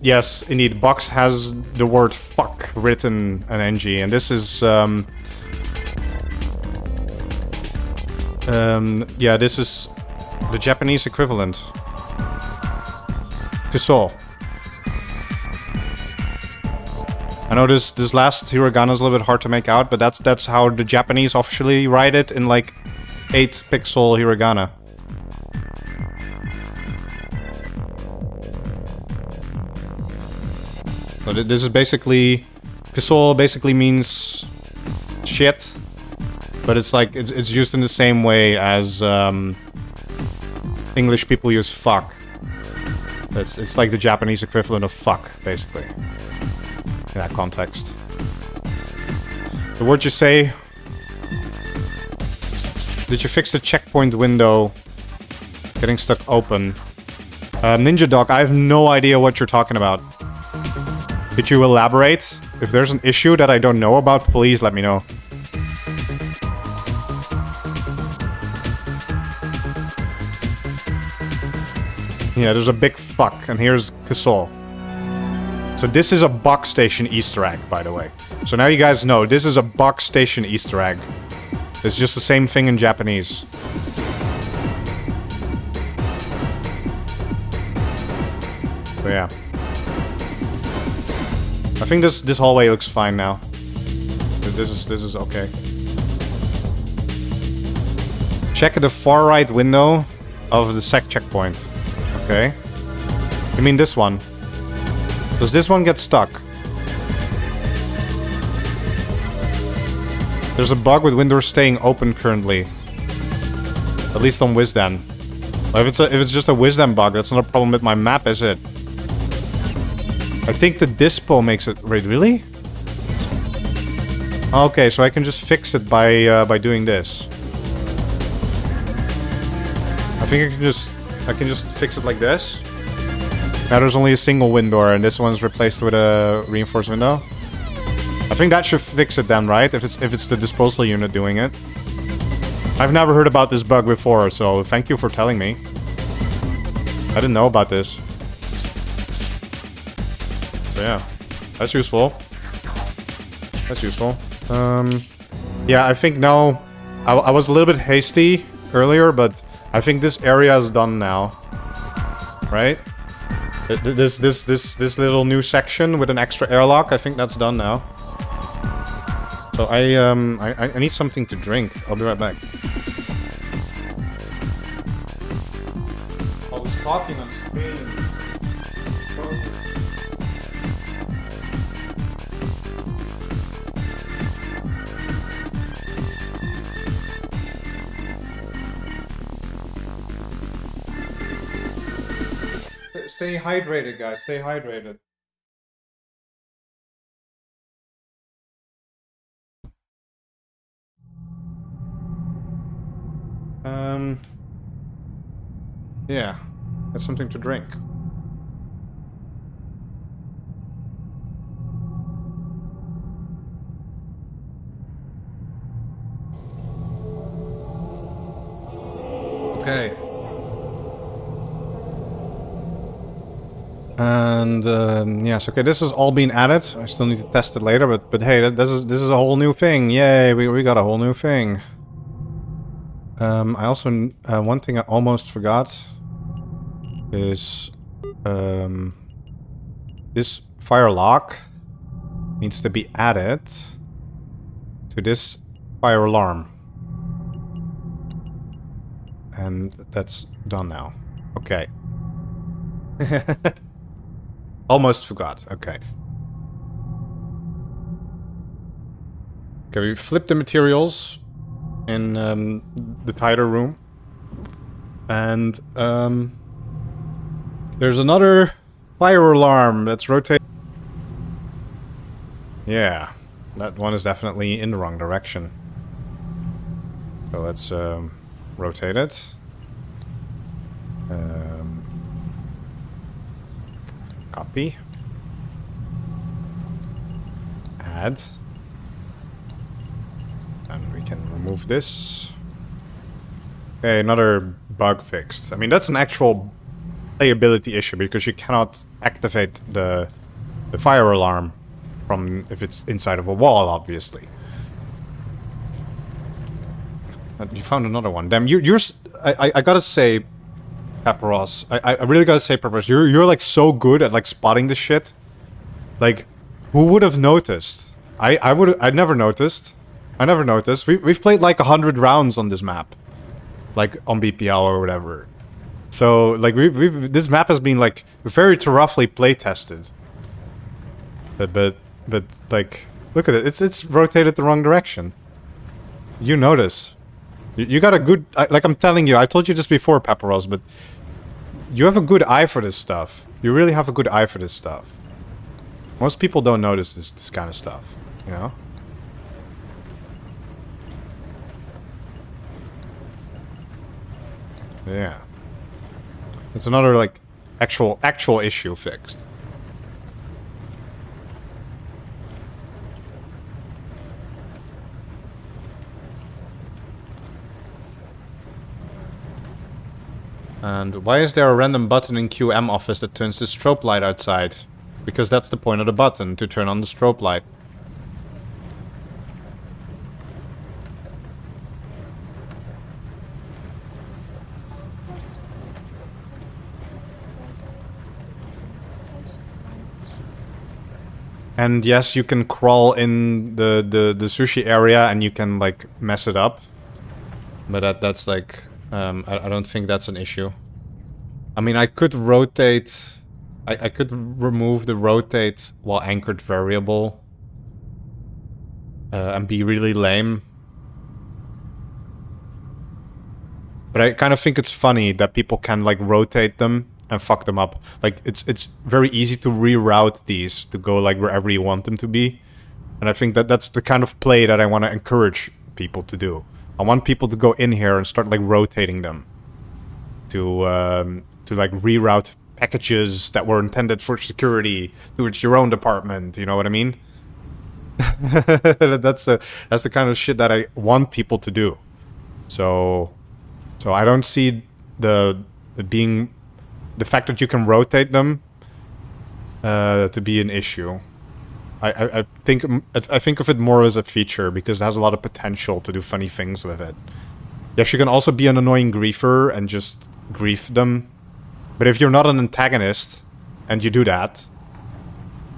Yes, indeed. Box has the word fuck written in NG, and this is, yeah, this is the Japanese equivalent to Seoul. I know this last hiragana is a little bit hard to make out, but that's how the Japanese officially write it in like 8-pixel hiragana. So this is basically... Pisol basically means shit, but it's like, it's used in the same way as English people use fuck. It's like the Japanese equivalent of fuck, basically. In that context. The word you say... Did you fix the checkpoint window getting stuck open? Ninja Dog, I have no idea what you're talking about. Could you elaborate? If there's an issue that I don't know about, please let me know. Yeah, there's a big fuck, and here's Kusol. So this is a Box Station Easter egg, by the way. So now you guys know, this is a Box Station Easter egg. It's just the same thing in Japanese. So yeah. I think this hallway looks fine now. This is okay. Check the far right window of the sec checkpoint. Okay. You mean this one? Does this one get stuck? There's a bug with windows staying open currently. At least on Wisdom. If it's just a Wisdom bug, that's not a problem with my map, is it? I think the dispo makes it... Wait, really? Okay, so I can just fix it by doing this. I think I can just fix it like this. Now there's only a single window, and this one's replaced with a reinforced window. I think that should fix it then, right? If it's the disposal unit doing it. I've never heard about this bug before, so thank you for telling me. I didn't know about this. So yeah, that's useful. That's useful. Yeah, I think now... I was a little bit hasty earlier, but I think this area is done now. Right? This little new section with an extra airlock, I think that's done now. So I need something to drink. I'll be right back. I was talking on screen. Stay hydrated, guys. Stay hydrated. Yeah. That's something to drink. Okay. And yes, okay, this has all been added. I still need to test it later, but hey, this is a whole new thing. Yay, we got a whole new thing. I also one thing I almost forgot is this fire lock needs to be added to this fire alarm. And that's done now. Okay. Almost forgot. Okay. Okay, we flip the materials in the tighter room. And there's another fire alarm that's rotating. Yeah, that one is definitely in the wrong direction. So let's rotate it. Copy. Add. And we can remove this. Okay, another bug fixed. I mean, that's an actual playability issue because you cannot activate the fire alarm from if it's inside of a wall, obviously. You found another one. Damn, I gotta say, Pepperos, I really gotta say, Pepperos, you're like so good at like spotting the shit. Like, who would have noticed? I'd never noticed. I never noticed. We've played like 100 rounds on this map, like on BPL or whatever. So like this map has been like very roughly play tested. But like, look at it. It's rotated the wrong direction. You notice. You got a good... like I'm telling you, I told you this before, Pepperos, but you have a good eye for this stuff. You really have a good eye for this stuff. Most people don't notice this kind of stuff, you know? Yeah. It's another, like, actual issue fixed. And why is there a random button in QM office that turns the strobe light outside? Because that's the point of the button, to turn on the strobe light. And yes, you can crawl in the sushi area and you can like mess it up. But that's like... I don't think that's an issue. I mean, I could rotate... I could remove the rotate while anchored variable. And be really lame. But I kind of think it's funny that people can, like, rotate them and fuck them up. Like, it's very easy to reroute these to go, like, wherever you want them to be. And I think that that's the kind of play that I want to encourage people to do. I want people to go in here and start like rotating them to like reroute packages that were intended for security towards your own department. You know what I mean? That's the kind of shit that I want people to do. So I don't see the fact that you can rotate them to be an issue. I think of it more as a feature because it has a lot of potential to do funny things with it. Yes, you can also be an annoying griefer and just grief them. But if you're not an antagonist and you do that,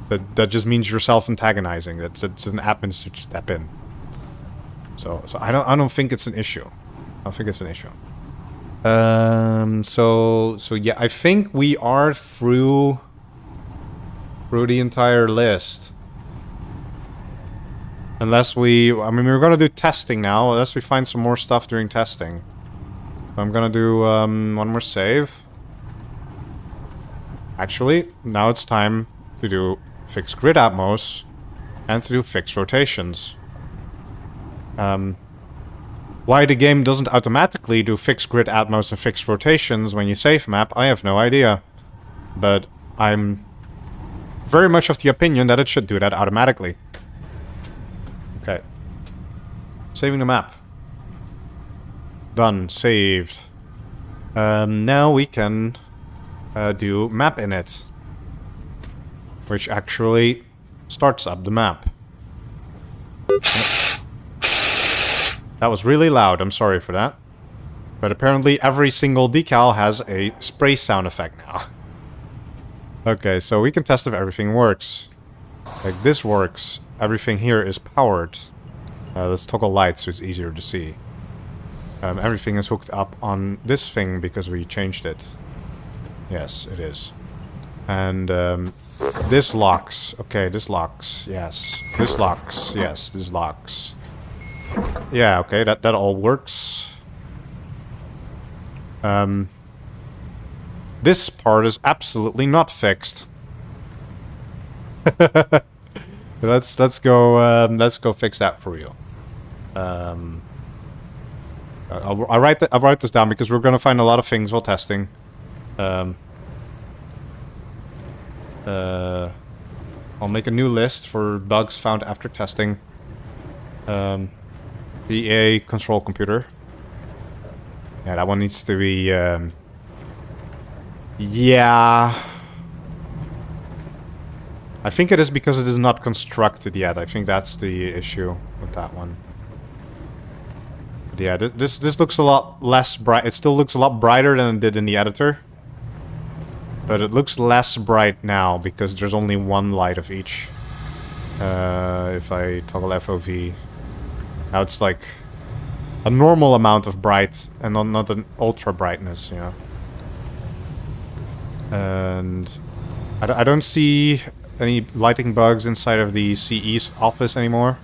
that just means you're self-antagonizing. That's just an admin should step in. So I don't think it's an issue. I don't think it's an issue. So yeah, I think we are through the entire list. Unless I mean, we're gonna do testing now, unless we find some more stuff during testing. I'm gonna do one more save. Actually, now it's time to do fixed grid atmos and to do fixed rotations. Why the game doesn't automatically do fixed grid atmos and fixed rotations when you save map, I have no idea. But I'm very much of the opinion that it should do that automatically. Okay. Saving the map. Done. Saved. Now we can do map init, which actually starts up the map. That was really loud, I'm sorry for that. But apparently every single decal has a spray sound effect now. Okay, so we can test if everything works. Like this works. Everything here is powered. Let's toggle lights so it's easier to see. Everything is hooked up on this thing because we changed it. Yes, it is. And this locks. Okay, this locks. Yes. This locks. Yes, this locks. Yeah, okay, that all works. This part is absolutely not fixed. let's go fix that for you. I'll write this down because we're gonna find a lot of things while testing. I'll make a new list for bugs found after testing. VA control computer. Yeah, that one needs to be. Yeah. I think it is because it is not constructed yet. I think that's the issue with that one. But yeah, this looks a lot less bright. It still looks a lot brighter than it did in the editor. But it looks less bright now because there's only one light of each. If I toggle FOV. Now it's like a normal amount of bright and not an ultra brightness, you know. And I don't see any lighting bugs inside of the CE's office anymore.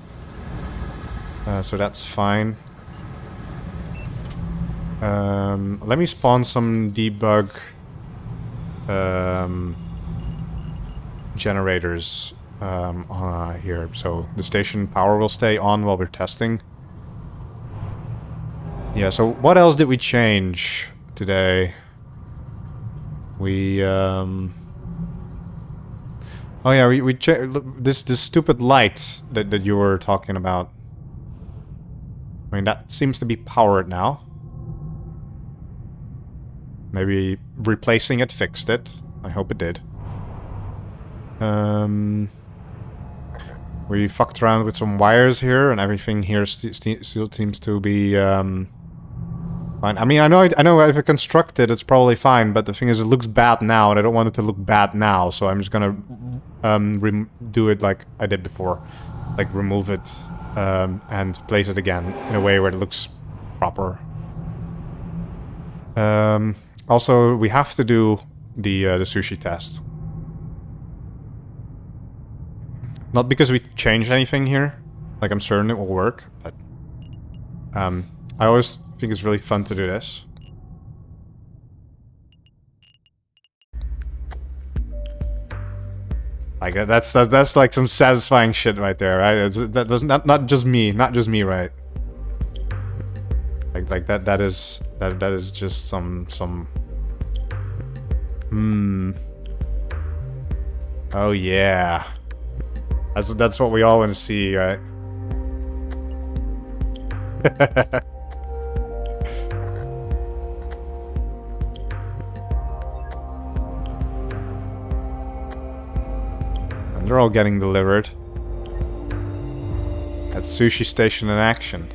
So that's fine. Let me spawn some debug generators here. So the station power will stay on while we're testing. Yeah, so what else did we change today? We oh yeah, we this stupid light that you were talking about. I mean, that seems to be powered now. Maybe replacing it fixed it. I hope it did. We fucked around with some wires here, and everything here still seems to be fine. I mean, I know if I construct it, it's probably fine, but the thing is, it looks bad now, and I don't want it to look bad now, so I'm just gonna do it like I did before. Like, remove it, and place it again in a way where it looks proper. Also, we have to do the sushi test. Not because we changed anything here. Like, I'm certain it will work, but I always think it's really fun to do this. Like, that's like some satisfying shit right there, right? That's not just me, right? Like that is just some Oh yeah. That's what we all want to see, right? And they're all getting delivered. That's Sushi Station in action.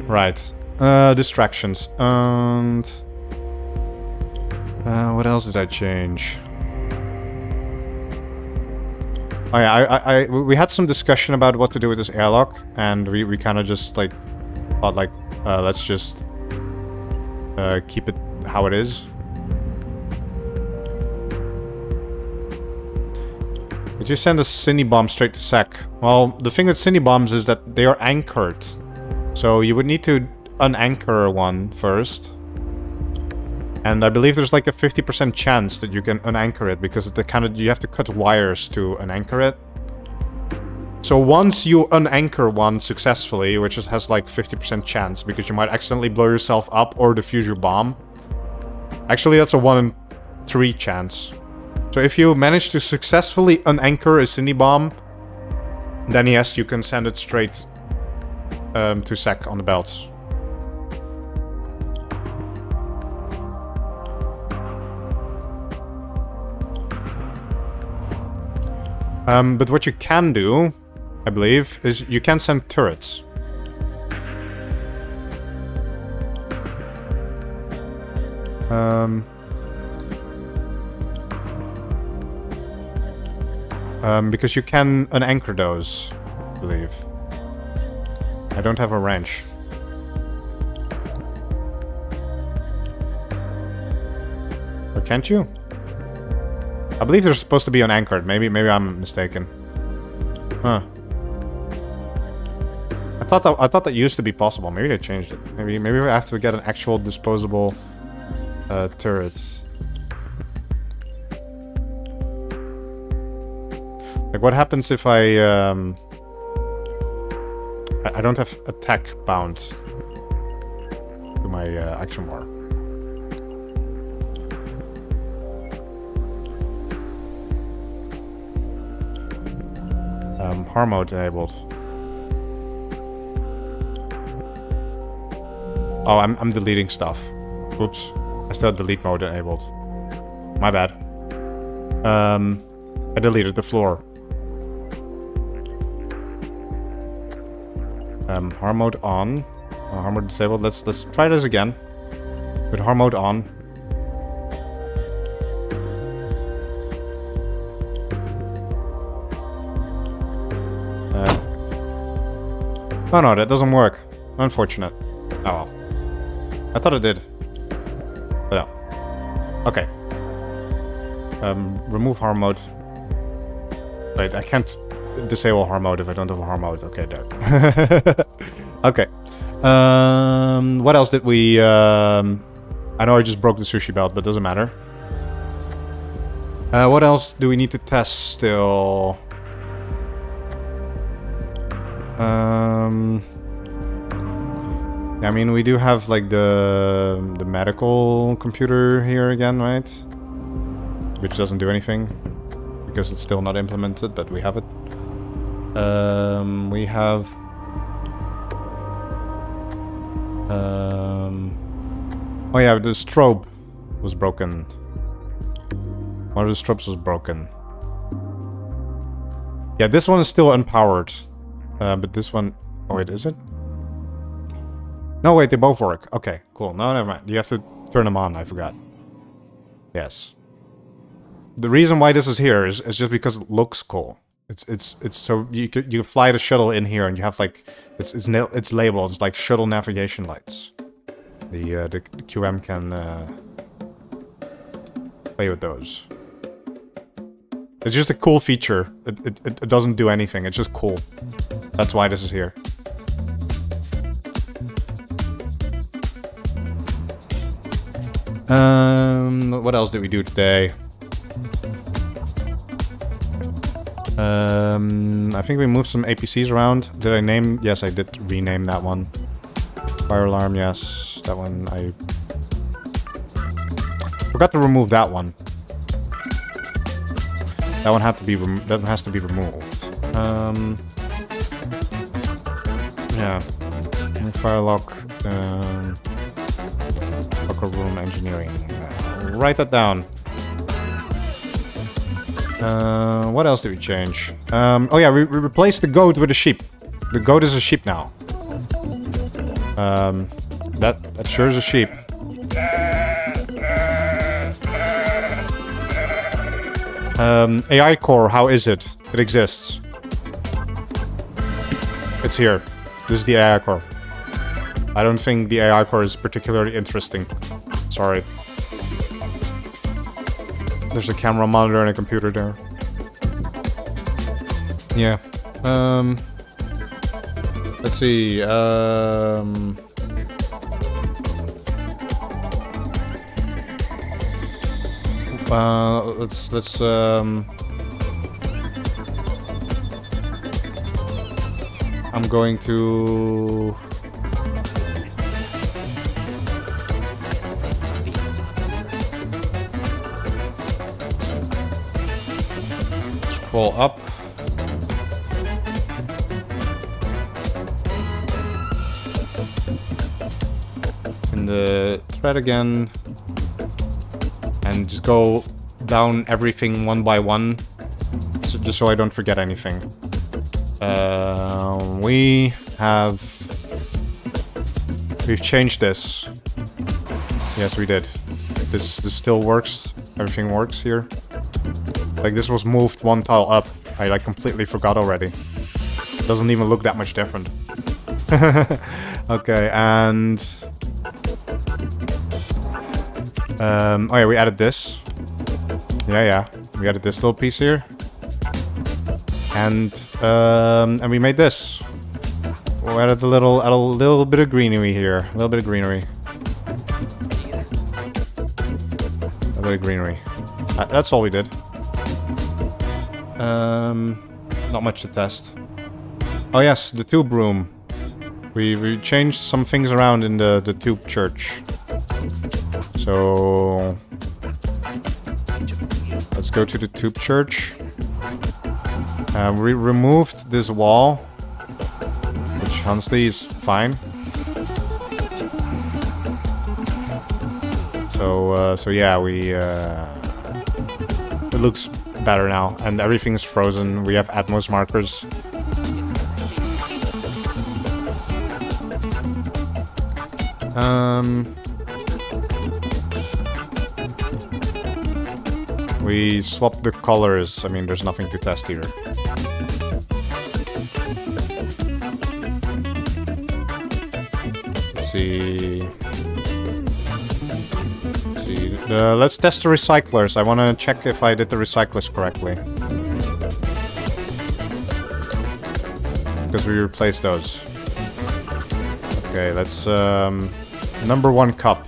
Right. Distractions. And what else did I change? Oh yeah, we had some discussion about what to do with this airlock, and we kind of just like thought like let's just keep it how it is. Did you send a Cine bomb straight to sec? Well, the thing with Cine bombs is that they are anchored, so you would need to unanchor one first. And I believe there's like a 50% chance that you can unanchor it because of the you have to cut wires to unanchor it. So once you unanchor one successfully, which has like 50% chance because you might accidentally blow yourself up or defuse your bomb. Actually, that's a 1 in 3 chance. So if you manage to successfully unanchor a Cine bomb, then yes, you can send it straight to sec on the belts. But what you can do, I believe, is you can send turrets. Because you can unanchor those, I believe. I don't have a wrench. Or can't you? I believe they're supposed to be unanchored. Maybe I'm mistaken. Huh. I thought that used to be possible. Maybe they changed it. Maybe we have to get an actual disposable turret. Like, what happens if I don't have attack bound to my action bar? Harm mode enabled. Oh, I'm deleting stuff. Oops. I still have delete mode enabled. My bad. I deleted the floor. Harm mode on. Harm mode disabled. Let's try this again. With harm mode on. Oh no, that doesn't work. Unfortunate. Oh well. I thought it did. But no. Okay. Remove harm mode. Wait, I can't disable harm mode if I don't have a harm mode. Okay, there. Okay. What else did we... I know I just broke the sushi belt, but doesn't matter. What else do we need to test still? I mean, we do have like the medical computer here again, right? Which doesn't do anything because it's still not implemented, but we have it. We have oh yeah, the strobe was broken. One of the strobes was broken. Yeah, this one is still unpowered. But this one... Oh wait, is it? No, wait, they both work. Okay, cool. No, never mind. You have to turn them on, I forgot. Yes. The reason why this is here is just because it looks cool. It's so you fly the shuttle in here and you have like... It's labeled, it's like shuttle navigation lights. The QM can play with those. It's just a cool feature. It doesn't do anything, it's just cool. That's why this is here. What else did we do today? I think we moved some APCs around. Did I name? Yes, I did rename that one. Fire alarm, yes. That one I... Forgot to remove that one. That one had to be that one has to be removed. Yeah. Fire lock. Locker room engineering. Write that down. What else did we change? Oh yeah, we replaced the goat with a sheep. The goat is a sheep now. That sure is a sheep. AI core, how is it? It exists. It's here. This is the AI core. I don't think the AI core is particularly interesting. Sorry. There's a camera monitor and a computer there. Yeah. Let's see. Let's I'm going to scroll up. the thread again. And just go down everything one by one. So, just so I don't forget anything. We've changed this. Yes, we did. This still works. Everything works here. Like, this was moved one tile up. I, like, completely forgot already. Doesn't even look that much different. Okay, and... oh yeah, we added this. Yeah. We added this little piece here. And we made this. We added a little bit of greenery here. A little bit of greenery. A bit of greenery. That's all we did. Not much to test. Oh yes, the tube room. We changed some things around in the tube church. So let's go to the tube church. We removed this wall, which honestly is fine. So yeah, it looks better now, and everything is frozen. We have Atmos markers. We swapped the colors. I mean, there's nothing to test here. Let's see. Let's test the recyclers. I want to check if I did the recyclers correctly. Because we replaced those. Okay, let's... number 1 cup.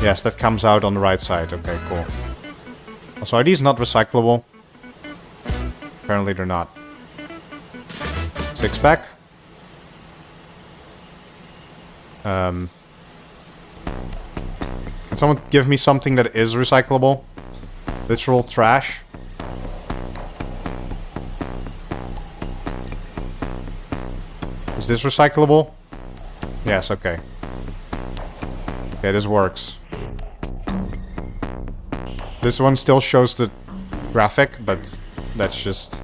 Yes, that comes out on the right side. Okay, cool. Also, are these not recyclable? Apparently they're not. 6-pack? Can someone give me something that is recyclable? Literal trash? Is this recyclable? Yes, okay. Okay, this works. This one still shows the graphic, but that's just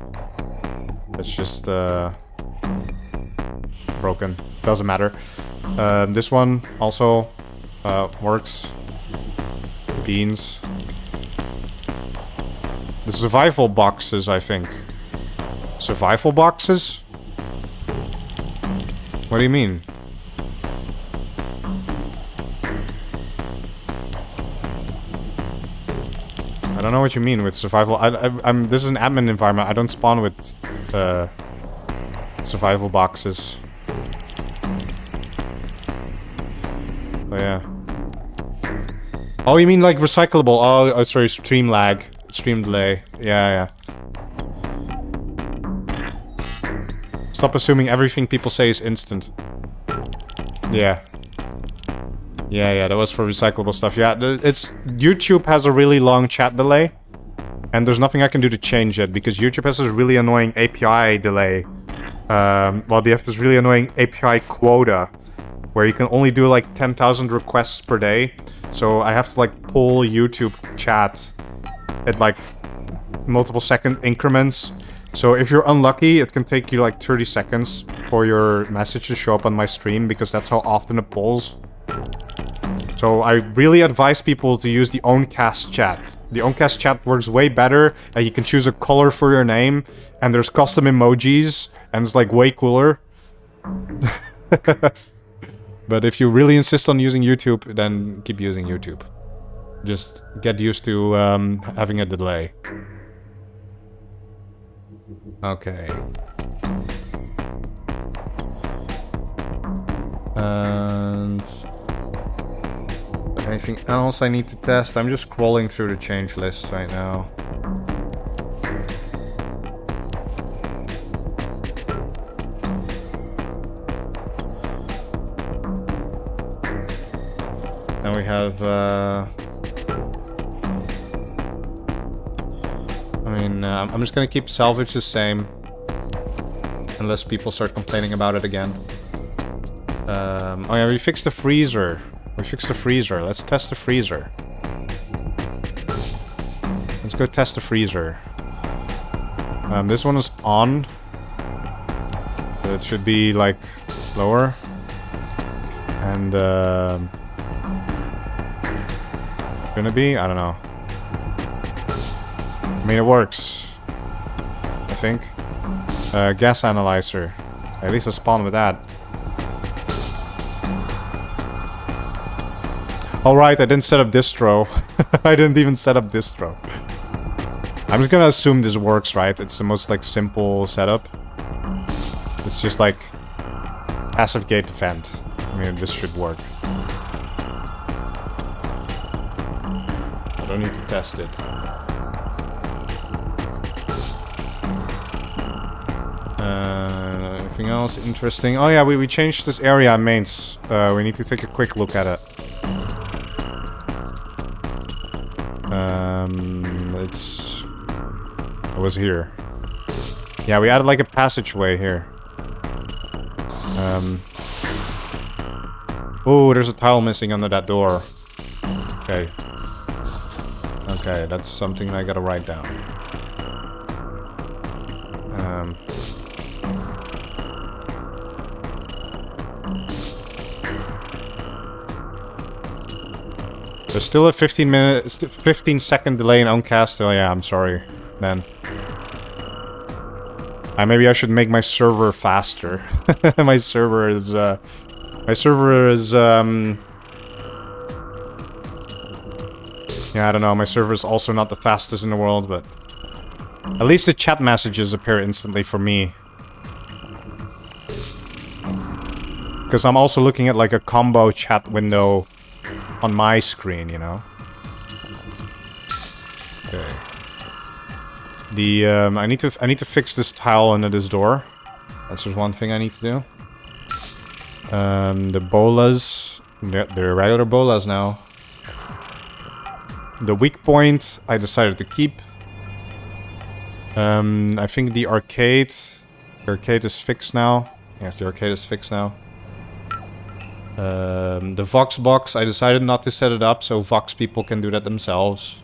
broken. Doesn't matter. This one also works. Beans. The survival boxes, I think. Survival boxes? What do you mean? I don't know what you mean with survival. I'm. This is an admin environment. I don't spawn with survival boxes. But yeah. Oh, you mean like recyclable? Oh, sorry. Stream lag, stream delay. Yeah. Stop assuming everything people say is instant. Yeah. Yeah, that was for recyclable stuff. Yeah, it's... YouTube has a really long chat delay. And there's nothing I can do to change it, because YouTube has this really annoying API delay. Well, they have this really annoying API quota, where you can only do like 10,000 requests per day. So I have to like pull YouTube chat at like multiple second increments. So if you're unlucky, it can take you like 30 seconds for your message to show up on my stream, because that's how often it pulls. So I really advise people to use the Owncast chat. The Owncast chat works way better, and you can choose a color for your name, and there's custom emojis, and it's like way cooler. But if you really insist on using YouTube, then keep using YouTube. Just get used to having a delay. Okay. And... anything else I need to test? I'm just scrolling through the change list right now. And we have, I'm just gonna keep salvage the same. Unless people start complaining about it again. Oh yeah, we fixed the freezer. We fixed the freezer. Let's test the freezer. Let's go test the freezer. This one is on. So it should be like lower. And gonna be? I don't know. I mean, it works. I think. Gas analyzer. At least I spawned with that. Alright, I didn't set up distro. I didn't even set up distro. I'm just gonna assume this works, right? It's the most, like, simple setup. It's just, like, passive gate vent. I mean, this should work. I don't need to test it. Anything else interesting? Oh yeah, we changed this area in mains. We need to take a quick look at it. It was here. Yeah, we added like a passageway here. Oh, there's a tile missing under that door. Okay. Okay, that's something I gotta write down. There's still a 15-second delay in Oncast. Oh yeah, I'm sorry, man. Maybe I should make my server faster. my server is, yeah, I don't know, my server is also not the fastest in the world, but at least the chat messages appear instantly for me. Because I'm also looking at like a combo chat window on my screen, you know. Okay. I need to fix this tile under this door. That's just one thing I need to do. The bolas, they're regular bolas now. The weak point I decided to keep. I think the arcade is fixed now. Yes, the arcade is fixed now. The Vox box, I decided not to set it up so Vox people can do that themselves.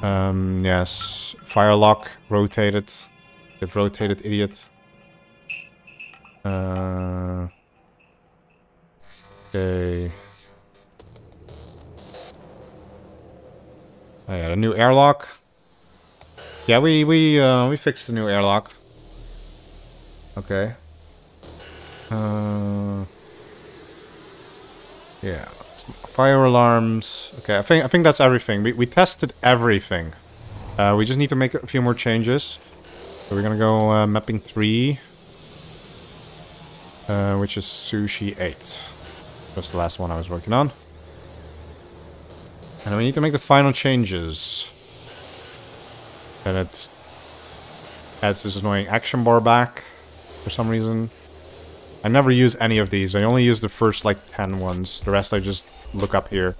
Yes. Firelock rotated. Get rotated, idiot. Okay. Oh yeah, the new airlock. Yeah, we fixed the new airlock. Okay. Yeah. Fire alarms. Okay, I think that's everything. We tested everything. We just need to make a few more changes. So we're gonna go mapping 3. Which is Sushi 8. That's the last one I was working on. And we need to make the final changes. And it adds this annoying action bar back for some reason. I never use any of these. I only use the first like 10 ones. The rest I just look up here.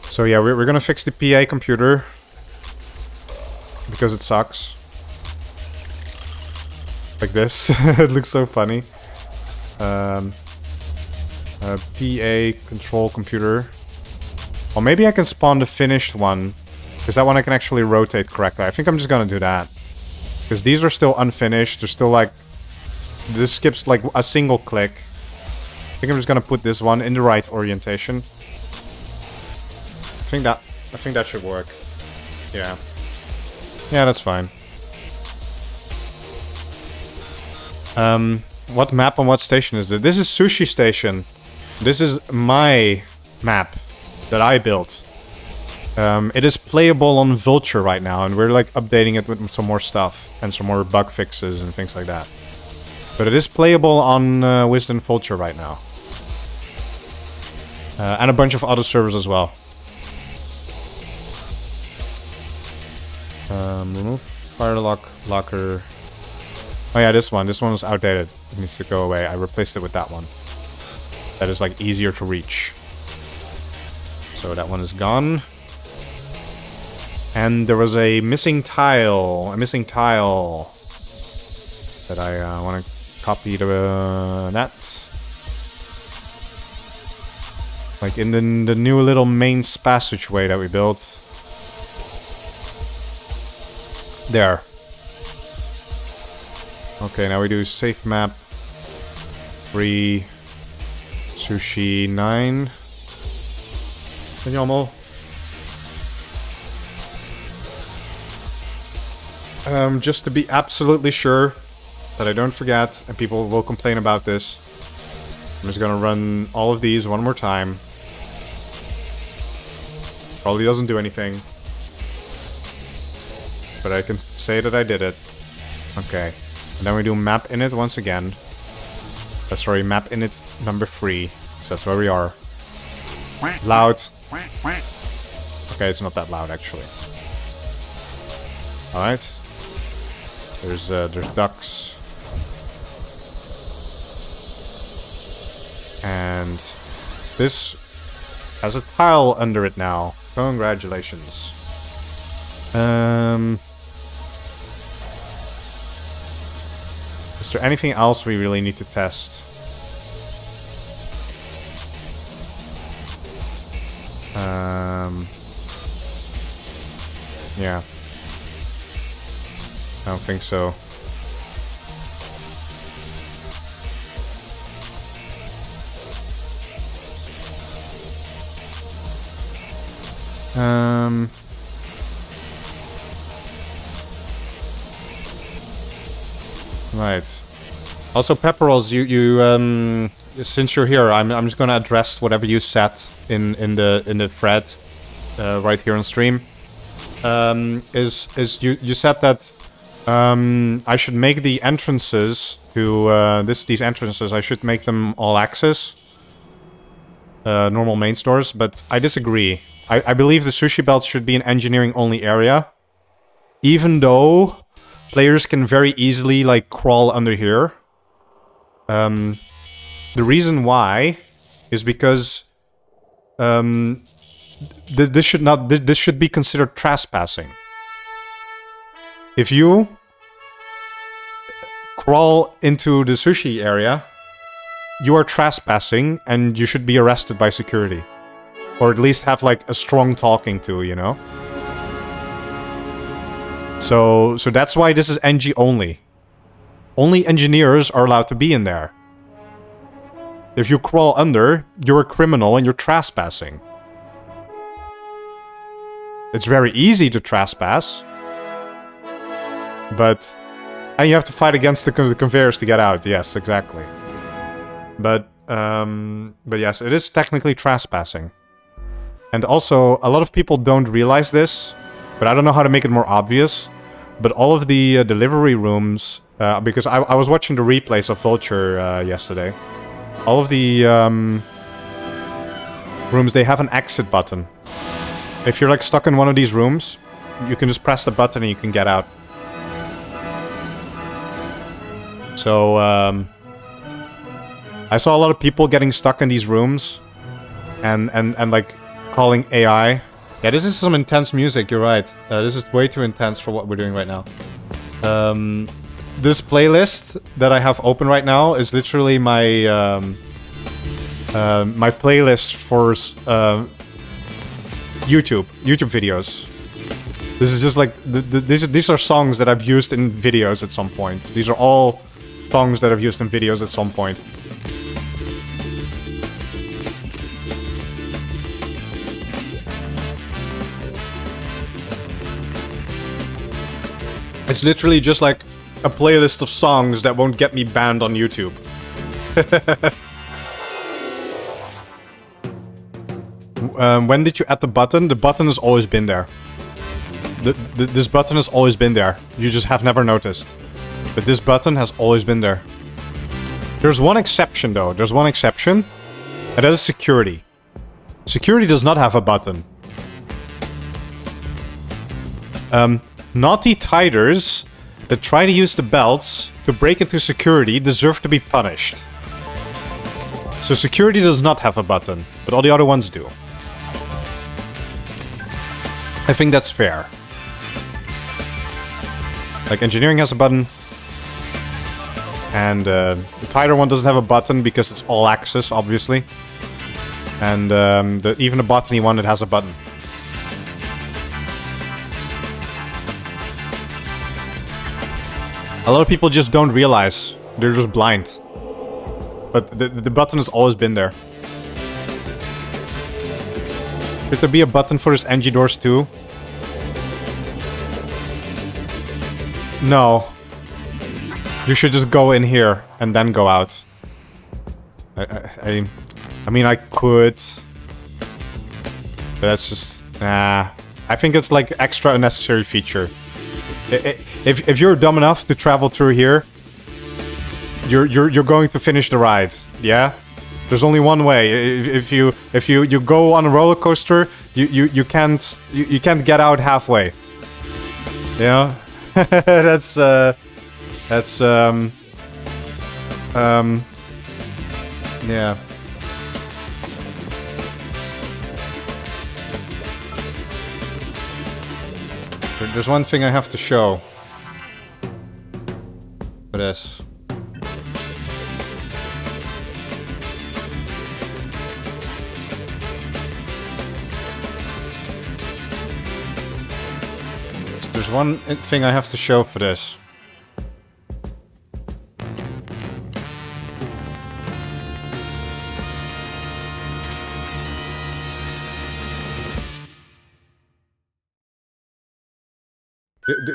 So yeah, we're gonna fix the PA computer. Because it sucks. Like this. It looks so funny. PA control computer. Or maybe I can spawn the finished one. Because that one I can actually rotate correctly. I think I'm just gonna do that. Because these are still unfinished. They're still like... This skips like a single click. I think I'm just gonna put this one in the right orientation. I think that should work. Yeah. Yeah, that's fine. What map on what station is it? This is Sushi Station. This is my map that I built. It is playable on Vulture right now, and we're like updating it with some more stuff and some more bug fixes and things like that. But it is playable on Wisdom Vulture right now. And a bunch of other servers as well. Remove fire locker. Oh yeah, this one was outdated. It needs to go away. I replaced it with that one. That is like easier to reach. So that one is gone. And there was a missing tile. That I want to copy that. Like in the new little main passageway that we built. There. Okay, now we do safe map 3 Sushi 9. Vediamo. Just to be absolutely sure that I don't forget, and people will complain about this, I'm just gonna run all of these one more time. Probably doesn't do anything. But I can say that I did it. Okay. And then we do map init once again. Sorry, map init number 3. So that's where we are. Loud. Okay, it's not that loud actually. Alright. There's ducks. And this has a tile under it now. Congratulations. Is there anything else we really need to test? Yeah. I don't think so. Right. Also, Pepperals, you since you're here, I'm just gonna address whatever you said in the thread right here on stream. Is you said that I should make the entrances to these entrances. I should make them all access, normal main stores, but I disagree. I believe the sushi belt should be an engineering only area, even though players can very easily like crawl under here. The reason why is because this should be considered trespassing. If you crawl into the sushi area, you are trespassing and you should be arrested by security. Or at least have like a strong talking to, you know? So that's why this is NG only. Only engineers are allowed to be in there. If you crawl under, you're a criminal and you're trespassing. It's very easy to trespass. And you have to fight against the conveyors to get out. Yes, exactly. But yes, it is technically trespassing. And also, a lot of people don't realize this, but I don't know how to make it more obvious. But all of the delivery rooms, because I was watching the replays of Vulture yesterday. All of the rooms, they have an exit button. If you're like stuck in one of these rooms, you can just press the button and you can get out. So, I saw a lot of people getting stuck in these rooms and like calling AI. Yeah, this is some intense music, you're right. This is way too intense for what we're doing right now. This playlist that I have open right now is literally my my playlist for YouTube videos. This is just like these are songs that I've used in videos at some point. These are all songs that I've used in videos at some point. It's literally just like a playlist of songs that won't get me banned on YouTube. When did you add the button? The button has always been there. This button has always been there. You just have never noticed. But this button has always been there. There's one exception though. There's one exception. And that is security. Security does not have a button. Naughty tiders that try to use the belts to break into security deserve to be punished. So security does not have a button, but all the other ones do. I think that's fair. Like engineering has a button. And the tighter one doesn't have a button because it's all axis, obviously. And even the bottony one, it has a button. A lot of people just don't realize. They're just blind. But the button has always been there. Should there be a button for his NG doors too? No. You should just go in here and then go out. I mean, I could. But that's just... Nah. I think it's like extra unnecessary feature. If you're dumb enough to travel through here, you're going to finish the ride. Yeah? There's only one way. If you go on a roller coaster, you can't get out halfway. Yeah? That's yeah. There's one thing I have to show. For this. There's one thing I have to show for this.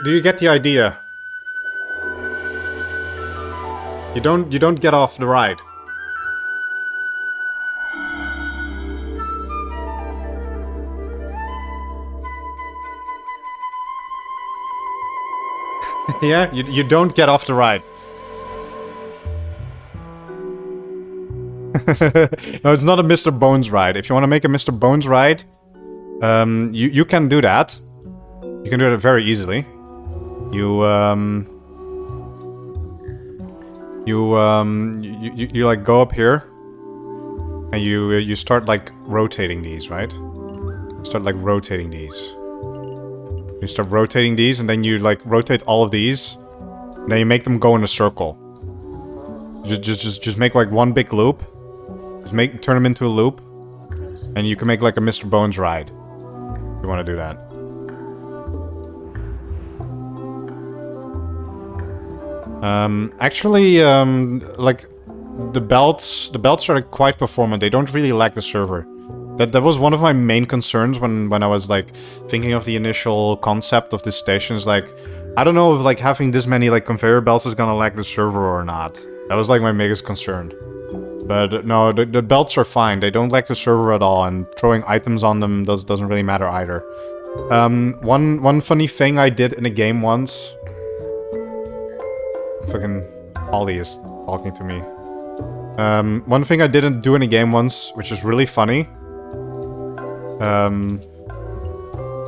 Do you get the idea? You don't get off the ride. Yeah, you don't get off the ride. No, it's not a Mr. Bones ride. If you want to make a Mr. Bones ride, you can do that. You can do it very easily. You like go up here, and you start like rotating these, right? Start like rotating these. You start rotating these, and then you like rotate all of these, and then you make them go in a circle. Just make like one big loop. Just turn them into a loop, and you can make like a Mr. Bones ride. If you want to do that. Actually, like the belts are like, quite performant. They don't really lag the server. That was one of my main concerns when I was like thinking of the initial concept of this station. Is like, I don't know if like having this many like conveyor belts is gonna lag the server or not. That was like my biggest concern. But no, the belts are fine. They don't lag the server at all, and throwing items on them doesn't really matter either. One funny thing I did in a game once. Fucking Ollie is talking to me. One thing I didn't do in a game once, which is really funny,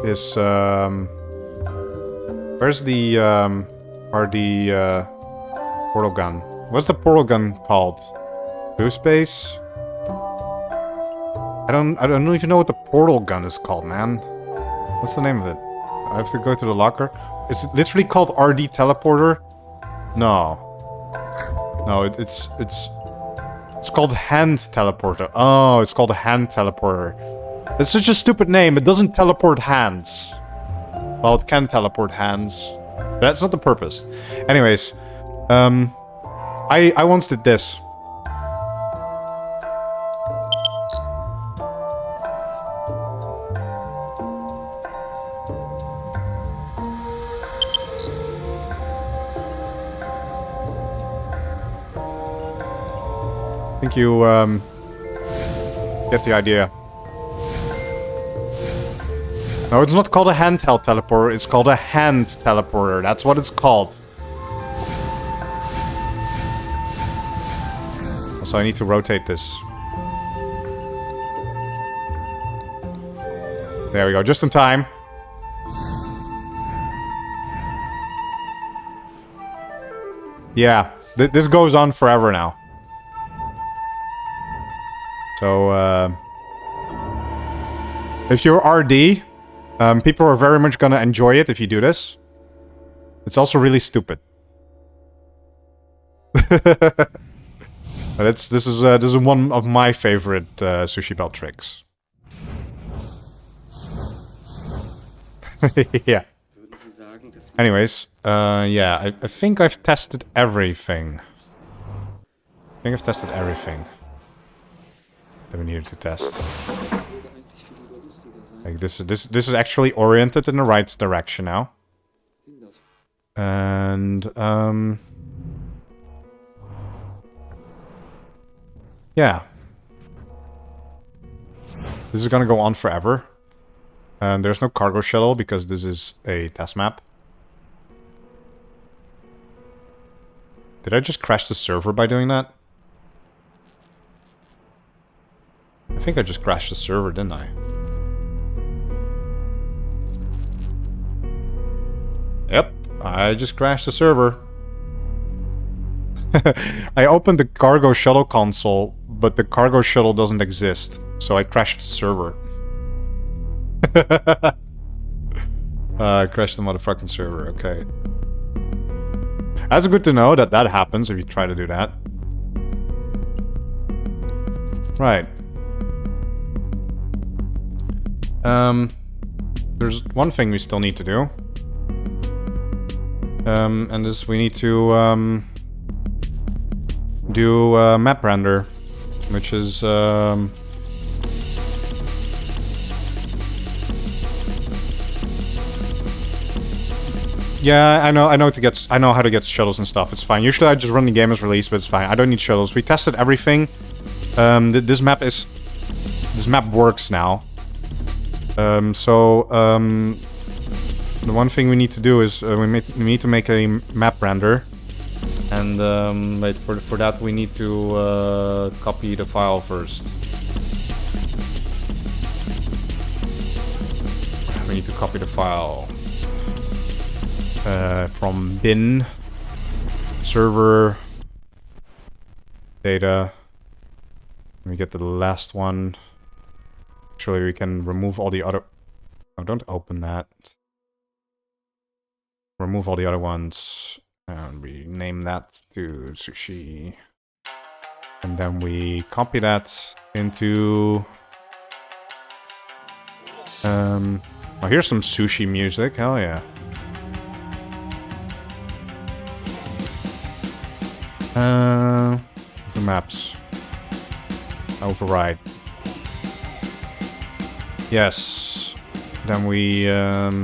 is where's the portal gun? What's the portal gun called? Blue space? I don't even know what the portal gun is called, man. What's the name of it? I have to go to the locker. It's literally called RD teleporter. No, it's called hand teleporter. Oh, it's called a hand teleporter. It's such a stupid name. It doesn't teleport hands. Well, it can teleport hands. But that's not the purpose. Anyways, I once did this. I think you, get the idea. No, it's not called a handheld teleporter, it's called a hand teleporter. That's what it's called. Also, I need to rotate this. There we go, just in time. Yeah, this goes on forever now. So, if you're RD, people are very much gonna enjoy it if you do this. It's also really stupid. This is one of my favorite sushi belt tricks. Yeah. Anyways, yeah, I think I've tested everything. I think I've tested everything that we needed to test. Like this is actually oriented in the right direction now. And yeah. This is gonna go on forever. And there's no cargo shuttle because this is a test map. Did I just crash the server by doing that? I think I just crashed the server, didn't I? Yep, I just crashed the server. I opened the cargo shuttle console, but the cargo shuttle doesn't exist, so I crashed the server. I crashed the motherfucking server, okay. That's good to know that that happens if you try to do that. Right. There's one thing we still need to do. And this, we need to, do, map render. Which is, yeah, I know how to get shuttles and stuff. It's fine. Usually I just run the game as released, but it's fine. I don't need shuttles. We tested everything. This map works now. The one thing we need to do is we need to make a map render, and wait, for that we need to copy the file first. We need to copy the file. From bin server data. Let me get to the last one. Actually, we can remove all the other. Oh, don't open that. Remove all the other ones, and we name that to Sushi. And then we copy that into. Oh, here's some Sushi music. Hell yeah. The maps. Override. Yes. Then we have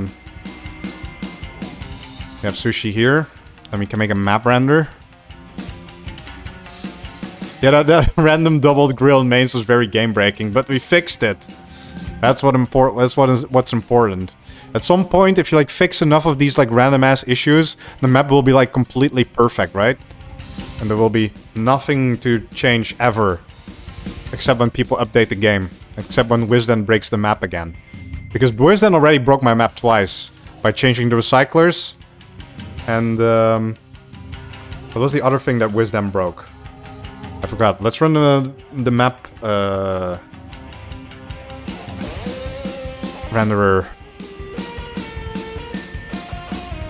Sushi here. Then we can make a map render. Yeah, that random doubled grilled mains was very game breaking, but we fixed it. That's what's important. At some point, if you like fix enough of these like random ass issues, the map will be like completely perfect, right? And there will be nothing to change ever. Except when people update the game. Except when Wisden breaks the map again. Because Wisden already broke my map twice. By changing the recyclers. And what was the other thing that Wisden broke? I forgot. Let's run the map renderer.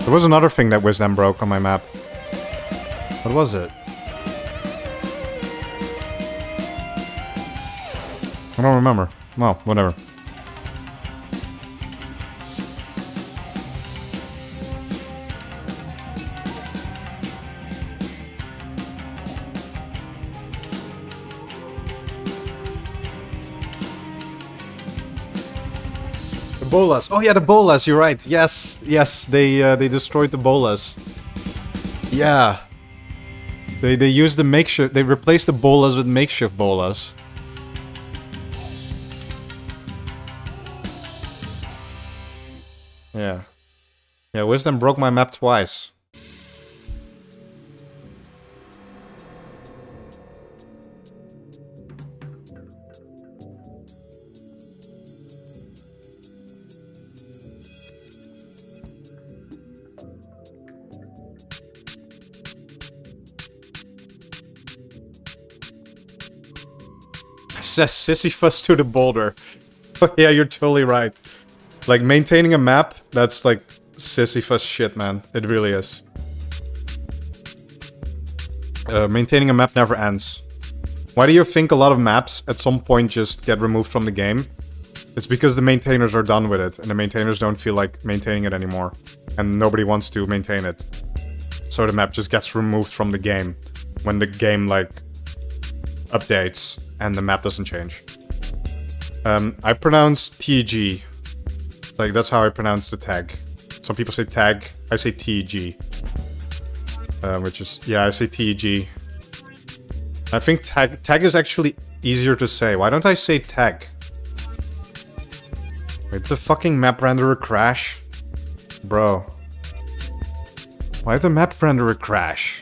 There was another thing that Wisden broke on my map. What was it? I don't remember. Well, whatever. The bolas. Oh yeah, the bolas. You're right. Yes, yes. They destroyed the bolas. Yeah. They used the makeshift. They replaced the bolas with makeshift bolas. Yeah. Yeah, Wisdom broke my map twice. Says Sisyphus to the boulder. Yeah, you're totally right. Like, maintaining a map, that's like Sisyphus shit, man. It really is. Maintaining a map never ends. Why do you think a lot of maps at some point just get removed from the game? It's because the maintainers are done with it, and the maintainers don't feel like maintaining it anymore. And nobody wants to maintain it. So the map just gets removed from the game when the game, like, updates and the map doesn't change. I pronounce TG. Like, that's how I pronounce the tag. Some people say tag, I say TG. Which is, yeah, I say TG. I think tag is actually easier to say. Why don't I say tag? Wait, did the fucking map renderer crash? Bro. Why did the map renderer crash?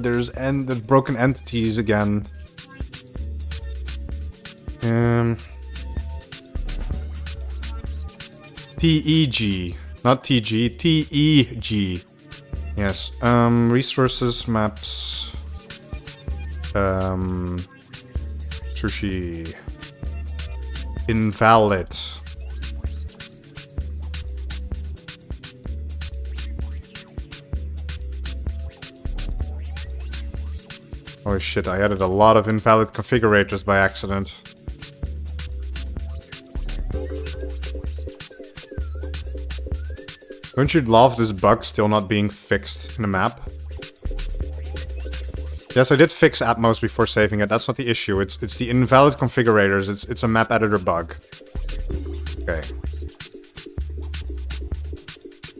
There's broken entities again. TEG, not TG, TEG. Yes. Resources, maps. Sushi. Invalid. Oh shit, I added a lot of invalid configurators by accident. Don't you love this bug still not being fixed in the map? Yes, I did fix Atmos before saving it. That's not the issue. It's the invalid configurators. It's a map editor bug. Okay.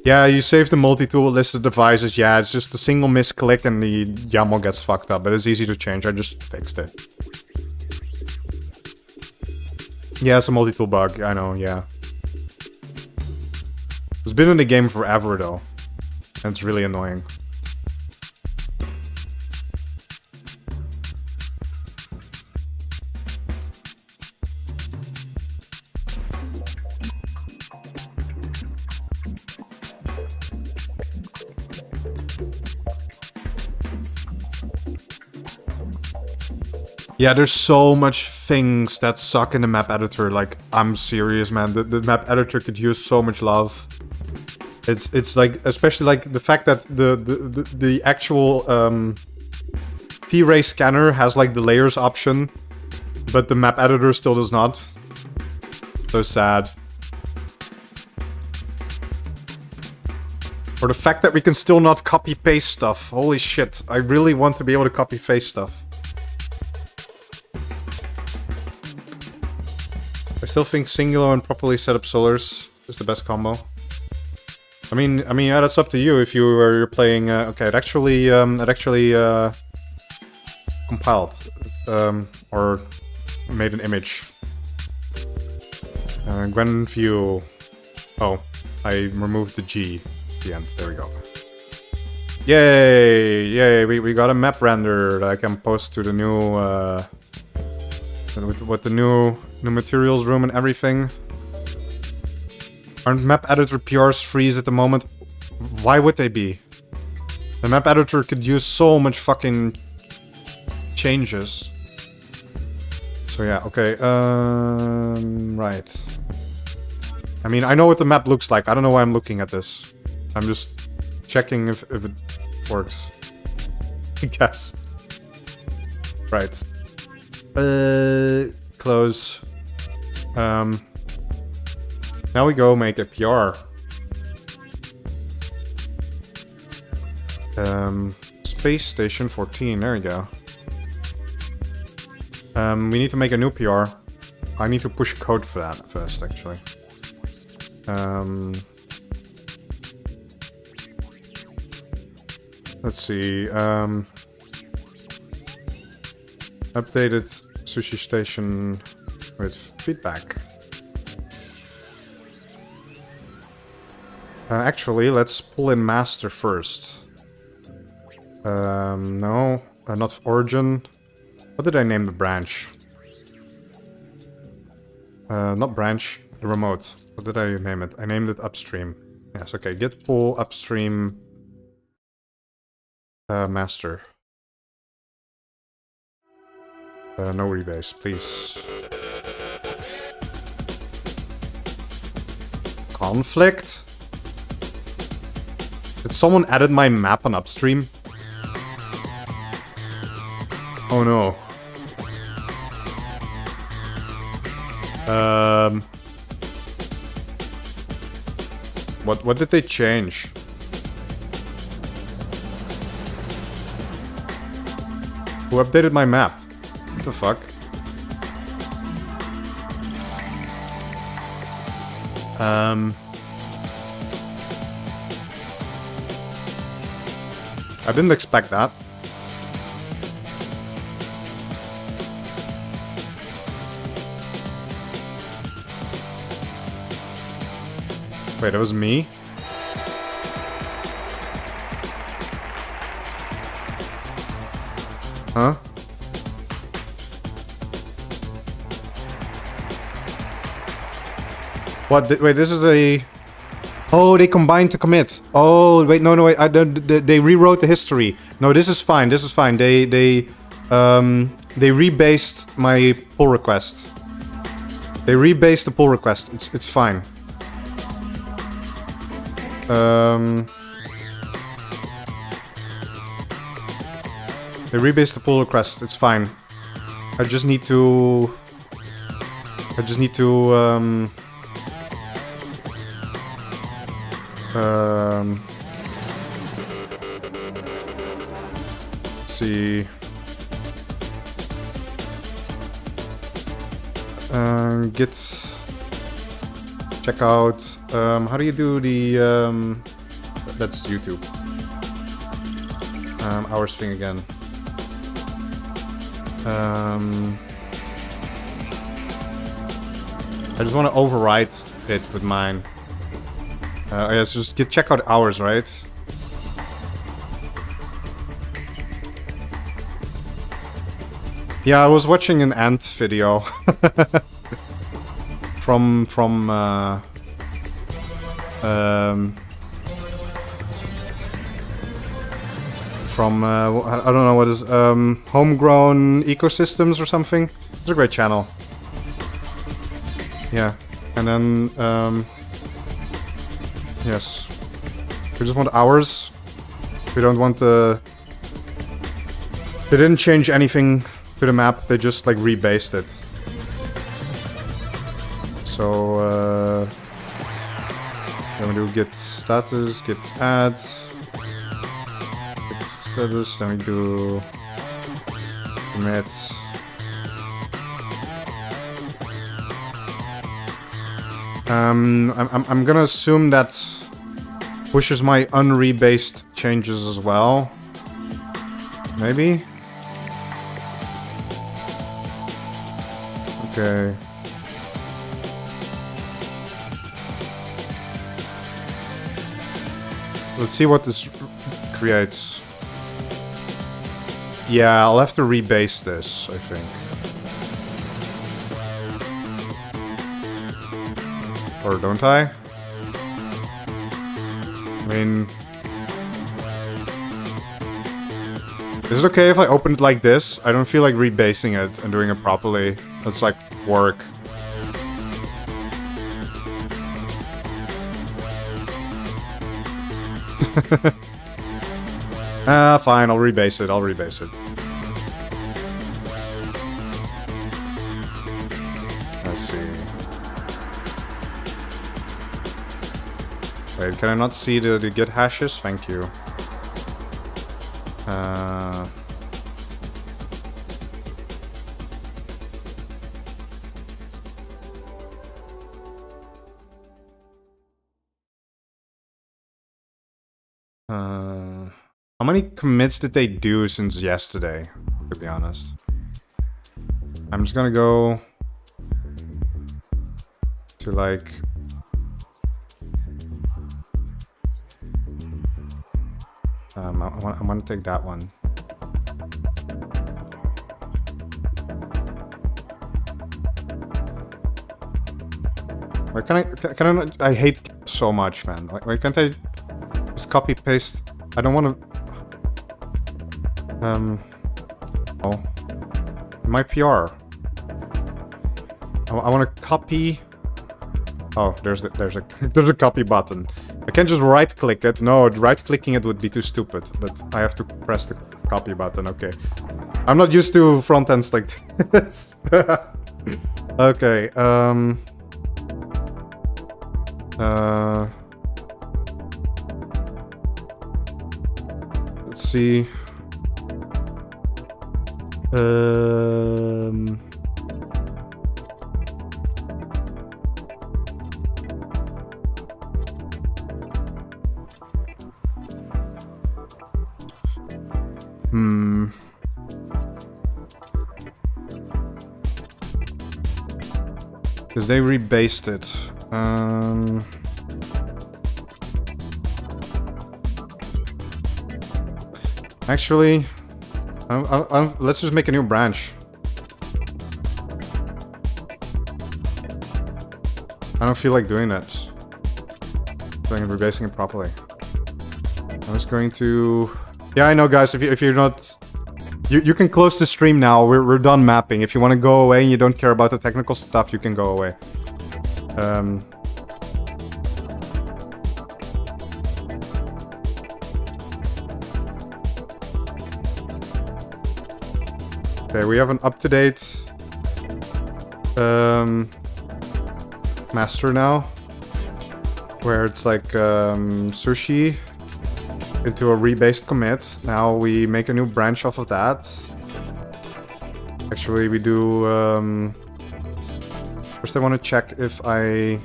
Yeah, you save the multi-tool listed devices. Yeah, it's just a single misclick and the YAML gets fucked up. But it's easy to change. I just fixed it. Yeah, it's a multi-tool bug. I know, yeah. It's been in the game forever, though. And it's really annoying. Yeah, there's so much things that suck in the map editor. Like, I'm serious, man. The map editor could use so much love. It's like, especially like the fact that the actual T-Ray scanner has like the layers option, but the map editor still does not. So sad. Or the fact that we can still not copy paste stuff. Holy shit! I really want to be able to copy paste stuff. I still think singular and properly set up solars is the best combo. I mean, yeah, that's up to you if you're playing. Okay, it actually compiled or made an image. Gwen view. Oh, I removed the G at the end. There we go. Yay! Yay! We got a map render that I can post to the new with the new materials room and everything. Aren't map editor PRs freeze at the moment? Why would they be? The map editor could use so much fucking changes. So yeah, okay, right. I mean, I know what the map looks like. I don't know why I'm looking at this. I'm just checking if it works. I guess. Right. Close. Now we go make a PR. Space Station 14, there we go. We need to make a new PR. I need to push code for that first, actually. Let's see. Updated Sushi Station with feedback. Actually, let's pull in master first. No, not origin. What did I name the branch? Not branch, the remote. What did I name it? I named it upstream. Yes, okay, git pull upstream master. No rebase, please. Conflict? someone edit my map on upstream? Oh no. What did they change? Who updated my map? What the fuck? I didn't expect that. Wait, it was me? Huh? What? Wait, this is a... Oh, they combined to commit. Oh, wait, no, wait. They rewrote the history. No, this is fine. This is fine. They rebased my pull request. They rebased the pull request. It's fine. They rebased the pull request. It's fine. I just need to. Let's see. Git. Check out. How do you do the? That's YouTube. Hours thing again. I just want to override it with mine. Yes, just check out hours, right? Yeah, I was watching an ant video from I don't know what is Homegrown Ecosystems or something. It's a great channel. Yeah, and then yes, we just want hours. We don't want the. They didn't change anything to the map. They just like rebased it. So then we do git status, git add, git status. Then we do commit. I'm gonna assume that pushes my unrebased changes as well. Maybe? Okay. Let's see what this creates. Yeah, I'll have to rebase this, I think. Or don't I? I mean... Is it okay if I open it like this? I don't feel like rebasing it and doing it properly. That's like work. Fine, I'll rebase it, Let's see. Wait, can I not see the git hashes? Thank you. How many commits did they do since yesterday, to be honest? I'm just gonna go to like... I want to take that one. Why can I not, I hate so much, man. Why can't I just copy paste? I don't want to. Oh, my PR. I want to copy. Oh, there's a copy button. I can't just right-click it. No, right-clicking it would be too stupid. But I have to press the copy button. Okay. I'm not used to front ends like this. Okay. Let's see. Because they rebased it. Actually, let's just make a new branch. I don't feel like doing that. Doing rebasing it properly. I was going to... Yeah, I know, guys. If you're not, you can close the stream now. We're done mapping. If you want to go away and you don't care about the technical stuff, you can go away. Okay, we have an up-to-date master now, where it's like Sushi into a rebased commit. Now we make a new branch off of that. Actually, we do... first I want to check if I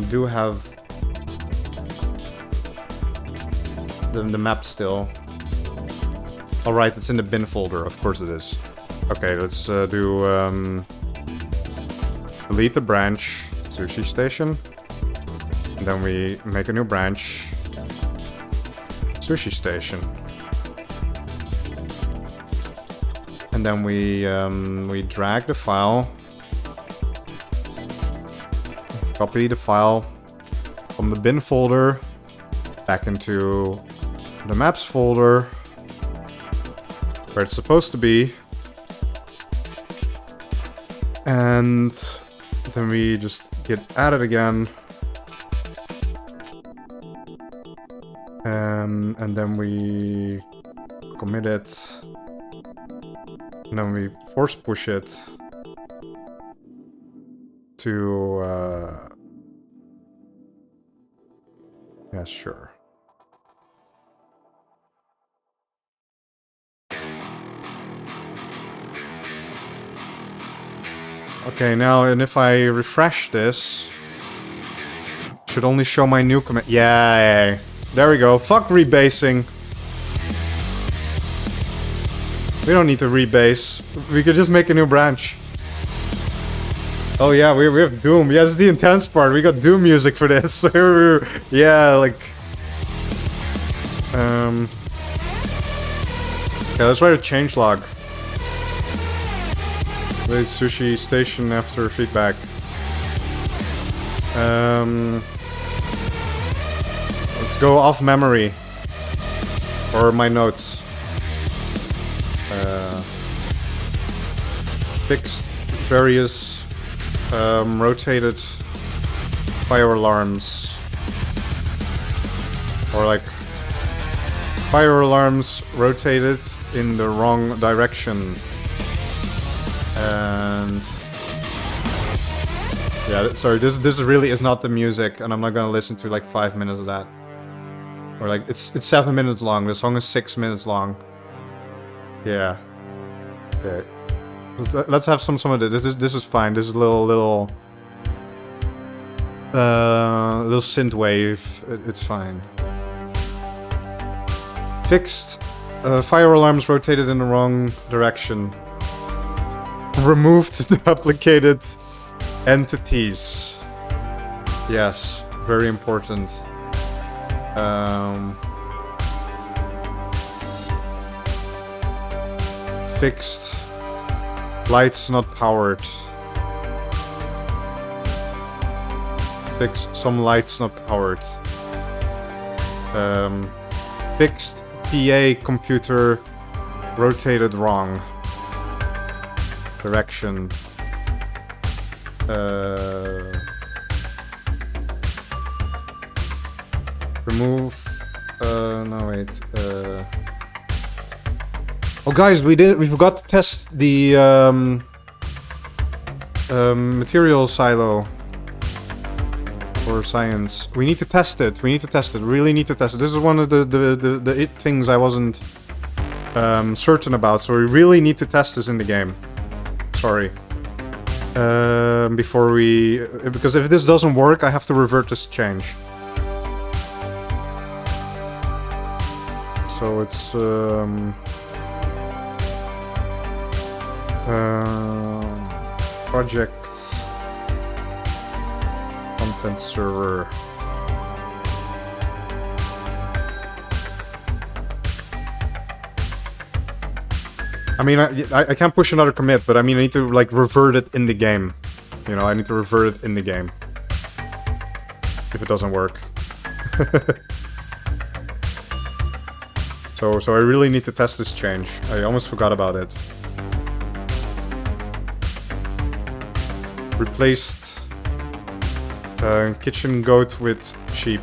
do have the map still. Alright, it's in the bin folder. Of course it is. Okay, let's do... delete the branch, Sushi Station. And then we make a new branch, Sushi Station. And then we drag the file, copy the file from the bin folder back into the maps folder where it's supposed to be. And then we just git add it again. And then we commit it. And then we force push it to... yeah, sure. Okay, now, and if I refresh this, should only show my new commit. Yeah, there we go. Fuck rebasing. We don't need to rebase. We could just make a new branch. Oh yeah, we have Doom. Yeah, this is the intense part. We got Doom music for this. Yeah, like... Okay, let's write a changelog. Wait, Sushi Station after feedback. Let's go off memory. Or my notes. Fixed various rotated fire alarms. Or like fire alarms rotated in the wrong direction. And yeah, sorry, this really is not the music, and I'm not gonna listen to like 5 minutes of that. Or like it's 7 minutes long. The song is 6 minutes long. Yeah. Okay. Let's have some of this. This is fine. This is a little synth wave. It's fine. Fixed. Fire alarms rotated in the wrong direction. Removed the duplicated entities. Yes, very important. Fixed. Lights not powered. Fix some lights not powered. Fixed PA computer rotated wrong. Direction. Remove. No wait. Oh guys, we forgot to test the material silo for science. We need to test it. We need to test it. Really need to test it. This is one of the things I wasn't certain about. So we really need to test this in the game. Sorry. Before we, because if this doesn't work, I have to revert this change. So it's project content server. I mean, I can't push another commit, but I mean, I need to like revert it in the game. You know, I need to revert it in the game if it doesn't work. So I really need to test this change. I almost forgot about it. Replaced kitchen goat with sheep.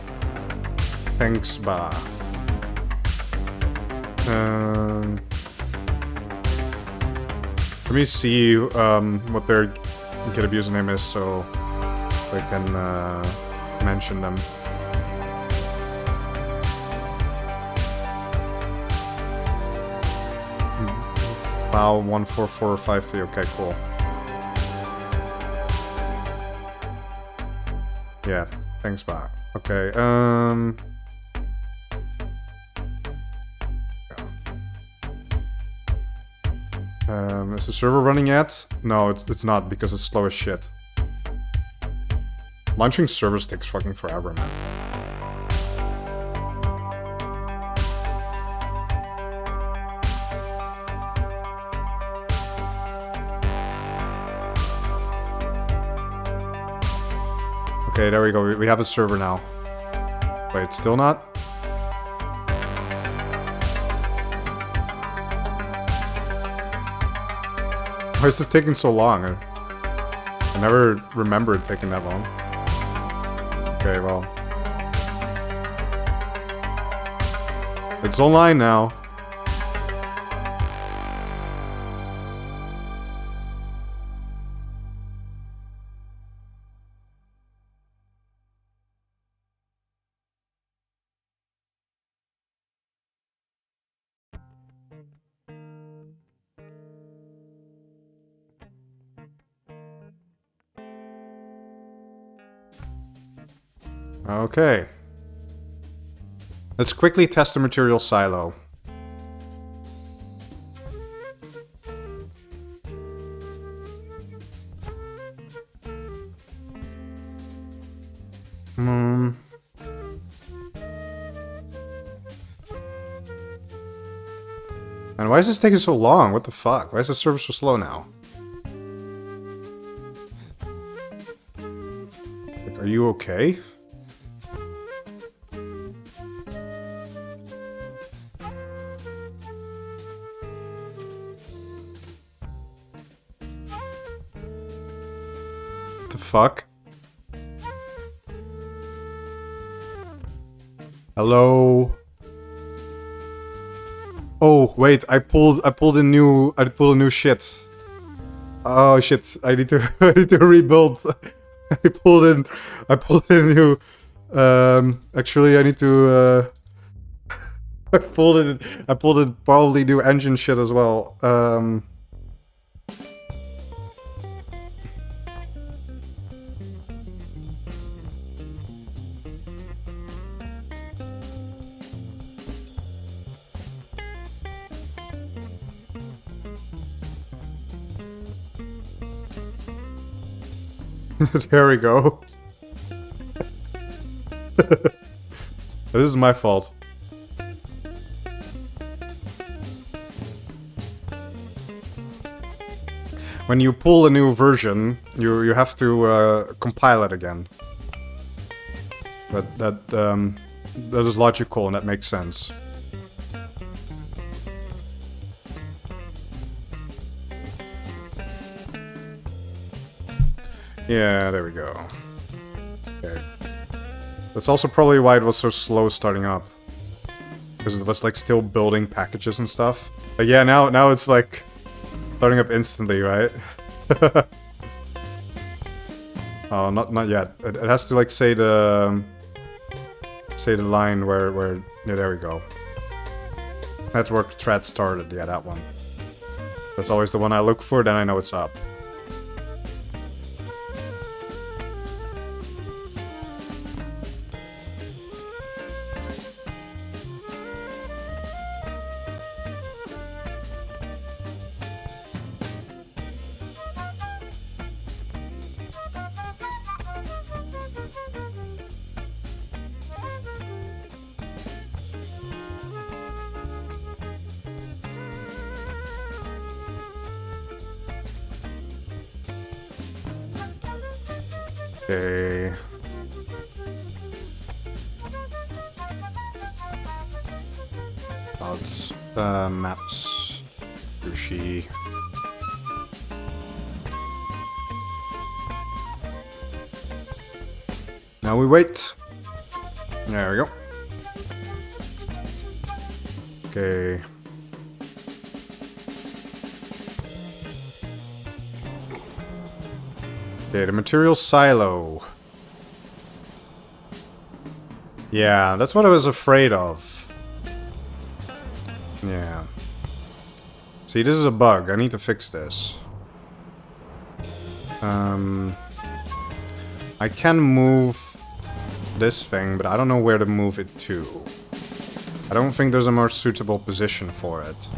Thanks, ba. Let me see what their GitHub username is so I can mention them. Wow, 14453. Okay, cool. Yeah, thanks, Ba. Okay, is the server running yet? No, it's not because it's slow as shit. Launching servers takes fucking forever, man. Okay, there we go. We have a server now. Wait, still not? Why is this taking so long? I never remember it taking that long. Okay, well. It's online now. Okay. Let's quickly test the material silo. And why is this taking so long? What the fuck? Why is the server so slow now? Like, are you okay? What the fuck? Hello? Oh wait, I pulled a new shit. Oh shit, I need to rebuild. I pulled in a new actually I need to I pulled in probably new engine shit as well. There we go. This is my fault. When you pull a new version, you have to compile it again. That is logical and that makes sense. Yeah, there we go. Okay. That's also probably why it was so slow starting up. Because it was like still building packages and stuff. But yeah, now it's like starting up instantly, right? Oh, not yet. It has to like say the line where yeah, there we go. Network thread started. Yeah, that one. That's always the one I look for. Then I know it's up. Okay. Let's maps. Sushi. Now we wait. There we go. Okay. Okay, the material silo. Yeah, that's what I was afraid of. Yeah. See, this is a bug. I need to fix this. I can move this thing, but I don't know where to move it to. I don't think there's a more suitable position for it.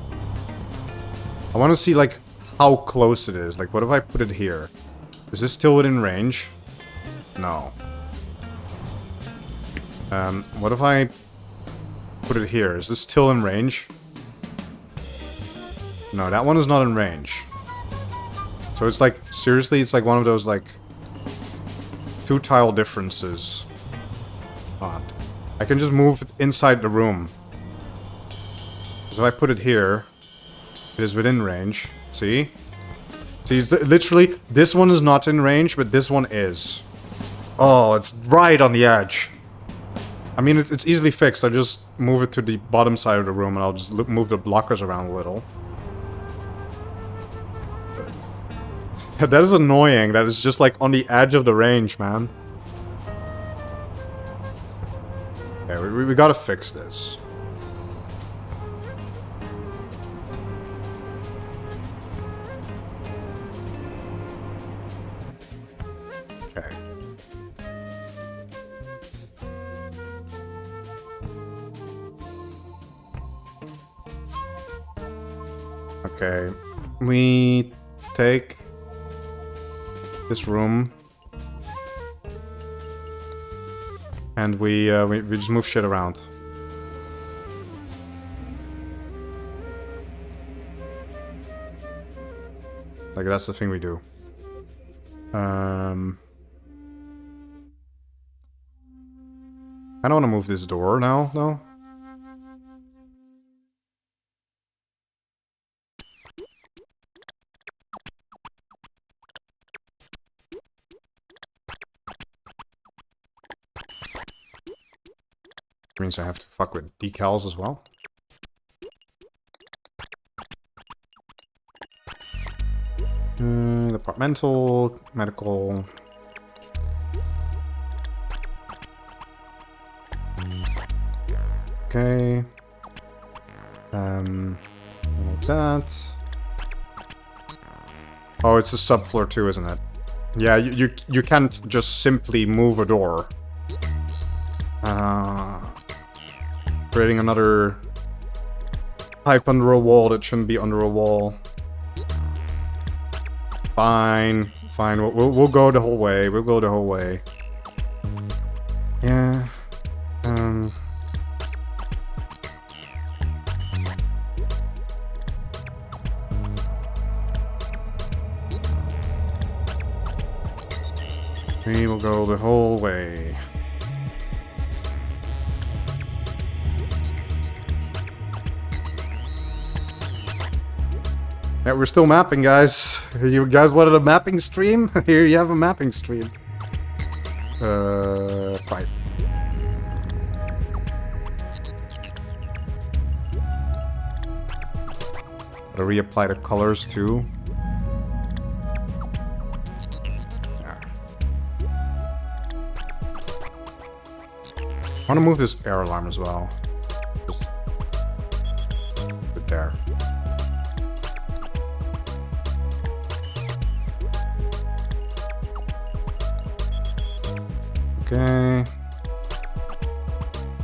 I want to see, like, how close it is. Like, what if I put it here? Is this still within range? No. What if I put it here? Is this still in range? No, that one is not in range. So it's like, seriously, it's like one of those, like, 2 tile differences. Odd. I can just move it inside the room. So if I put it here, it is within range. See? See, literally, this one is not in range, but this one is. Oh, it's right on the edge. I mean, it's easily fixed. I just move it to the bottom side of the room, and I'll just move the blockers around a little. That is annoying. That is just, like, on the edge of the range, man. Yeah, we gotta fix this. Okay. Okay. We take this room. And we just move shit around. Like, that's the thing we do. I don't want to move this door now, though. Means I have to fuck with decals as well. Departmental, medical. Okay. Like that. Oh, it's a subfloor too, isn't it? Yeah, you can't just simply move a door. Creating another pipe under a wall that shouldn't be under a wall. Fine, fine. We'll go the whole way. We'll go the whole way. Yeah. We will go the whole way. Yeah, we're still mapping, guys. You guys wanted a mapping stream? Here you have a mapping stream. Pipe. reapply the colors too. There. I want to move this air alarm as well. Just put it there. Okay.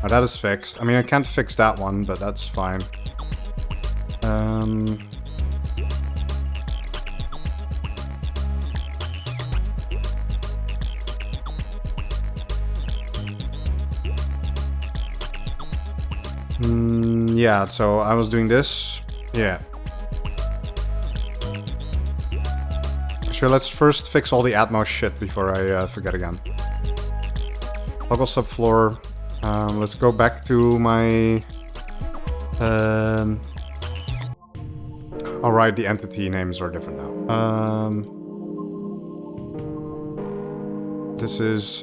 Oh, that is fixed. I mean, I can't fix that one, but that's fine. Yeah, so I was doing this. Yeah. Sure, let's first fix all the Atmos shit before I forget again. Toggle subfloor. Let's go back to my... Alright, the entity names are different now. This is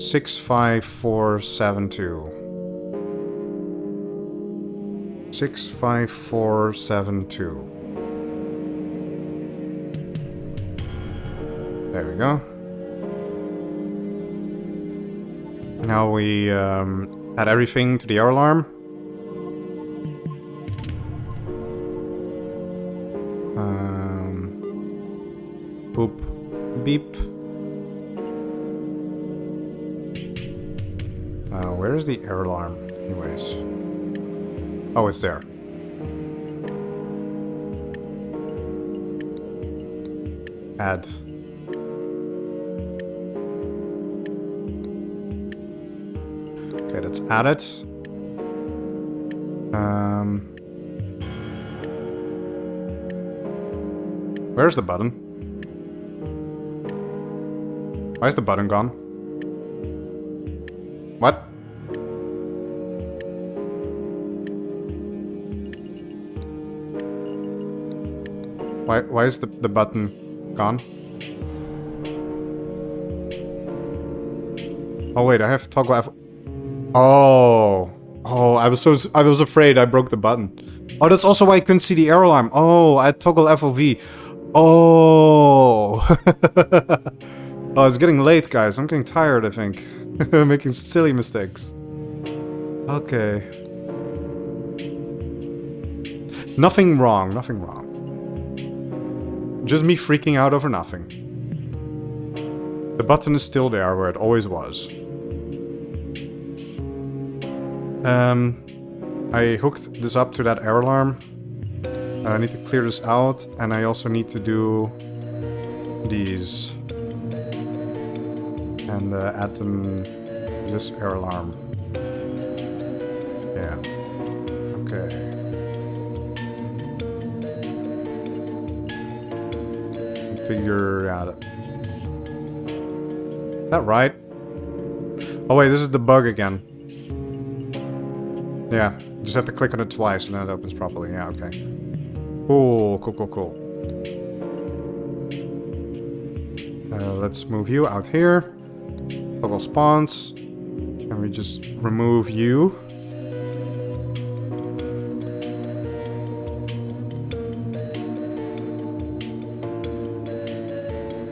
65472. 65472. There we go. Now we add everything to the air alarm. Boop. Beep. Where is the air alarm, anyways? Oh, it's there. Add. Okay, that's added. Where's the button? Why is the button gone? What? Why is the button gone? Oh wait, I have toggle F. Oh, I was afraid I broke the button. Oh, that's also why I couldn't see the air alarm. Oh, I had toggle FOV. Oh. Oh, it's getting late, guys. I'm getting tired, I think. Making silly mistakes. Okay. Nothing wrong, nothing wrong. Just me freaking out over nothing. The button is still there where it always was. I hooked this up to that air alarm. I need to clear this out, and I also need to do these. And add them this air alarm. Yeah. Okay. Figure out it. Is that right? Oh wait, this is the bug again. Yeah, just have to click on it twice and then it opens properly. Yeah, okay. Cool. Let's move you out here. Toggle spawns. And we just remove you.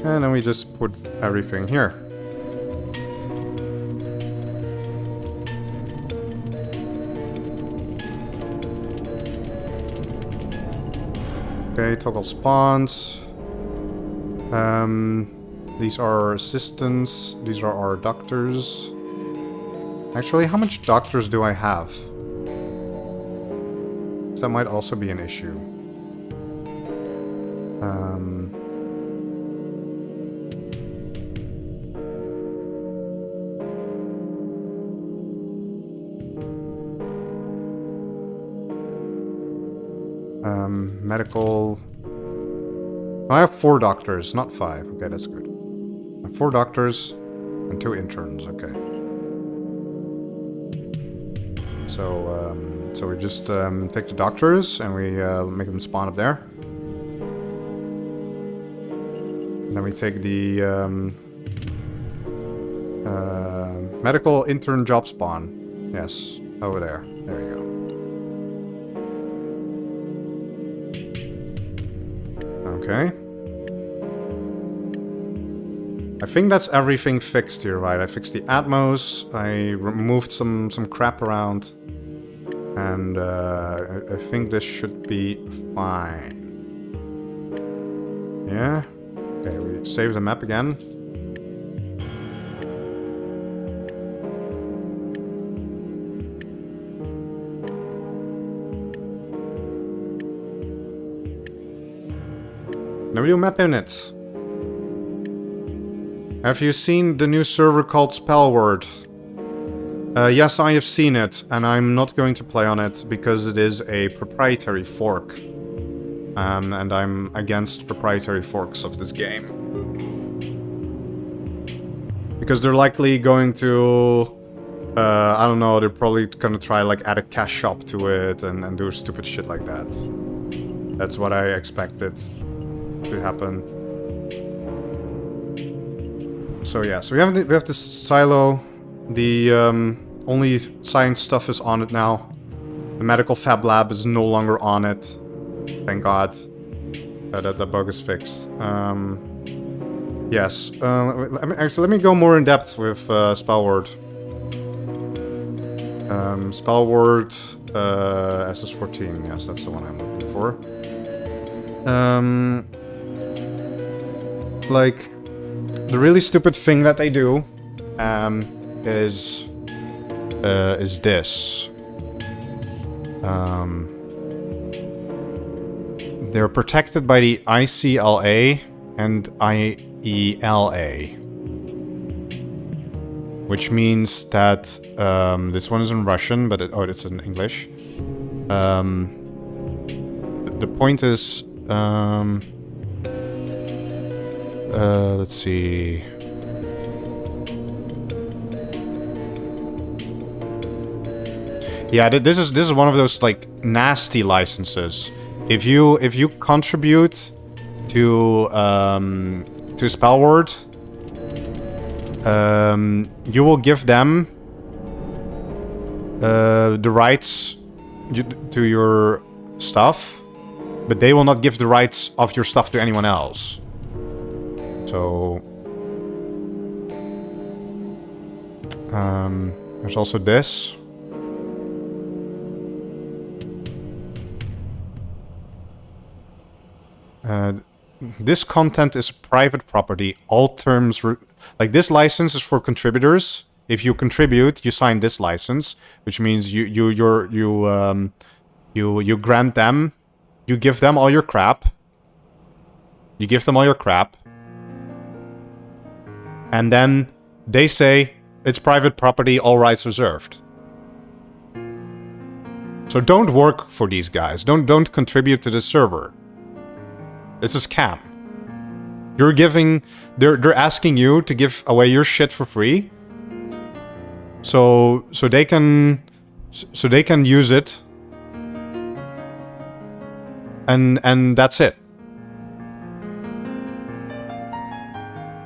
And then we just put everything here. Okay, toggle spawns. These are our assistants. These are our doctors. Actually, how much doctors do I have? That might also be an issue. Medical... I have 4 doctors, not 5. Okay, that's good. I have 4 doctors and 2 interns, okay. So we just take the doctors and we make them spawn up there. And then we take the medical intern job spawn. Yes, over there. There you go. Okay. I think that's everything fixed here, right? I fixed the Atmos, I removed some crap around, and I think this should be fine. Yeah? Okay, we save the map again. No new map in it. Have you seen the new server called Spellword? Yes, I have seen it, and I'm not going to play on it because it is a proprietary fork. And I'm against proprietary forks of this game. Because they're likely going to... I don't know, they're probably gonna try like add a cash shop to it and do stupid shit like that. That's what I expected to happen. So yeah, so we have this silo. The only science stuff is on it now. The medical fab lab is no longer on it. Thank God. That bug is fixed. Yes. Let me go more in depth with Spellword. Spellword SS14. Yes, that's the one I'm looking for. Like, the really stupid thing that they do is this. They're protected by the ICLA and IELA. Which means that this one is in Russian, but it's in English. The point is, let's see. Yeah, this is one of those like nasty licenses. If you contribute to Spellword, you will give them the rights to your stuff, but they will not give the rights of your stuff to anyone else. So there's also this. This content is private property. All terms, like this license is for contributors. If you contribute, you sign this license, which means you grant them, you give them all your crap. You give them all your crap, and then they say it's private property, all rights reserved. So don't work for these guys. Don't contribute to this server. It's a scam. You're giving... They're asking you to give away your shit for free. So they can use it. And that's it.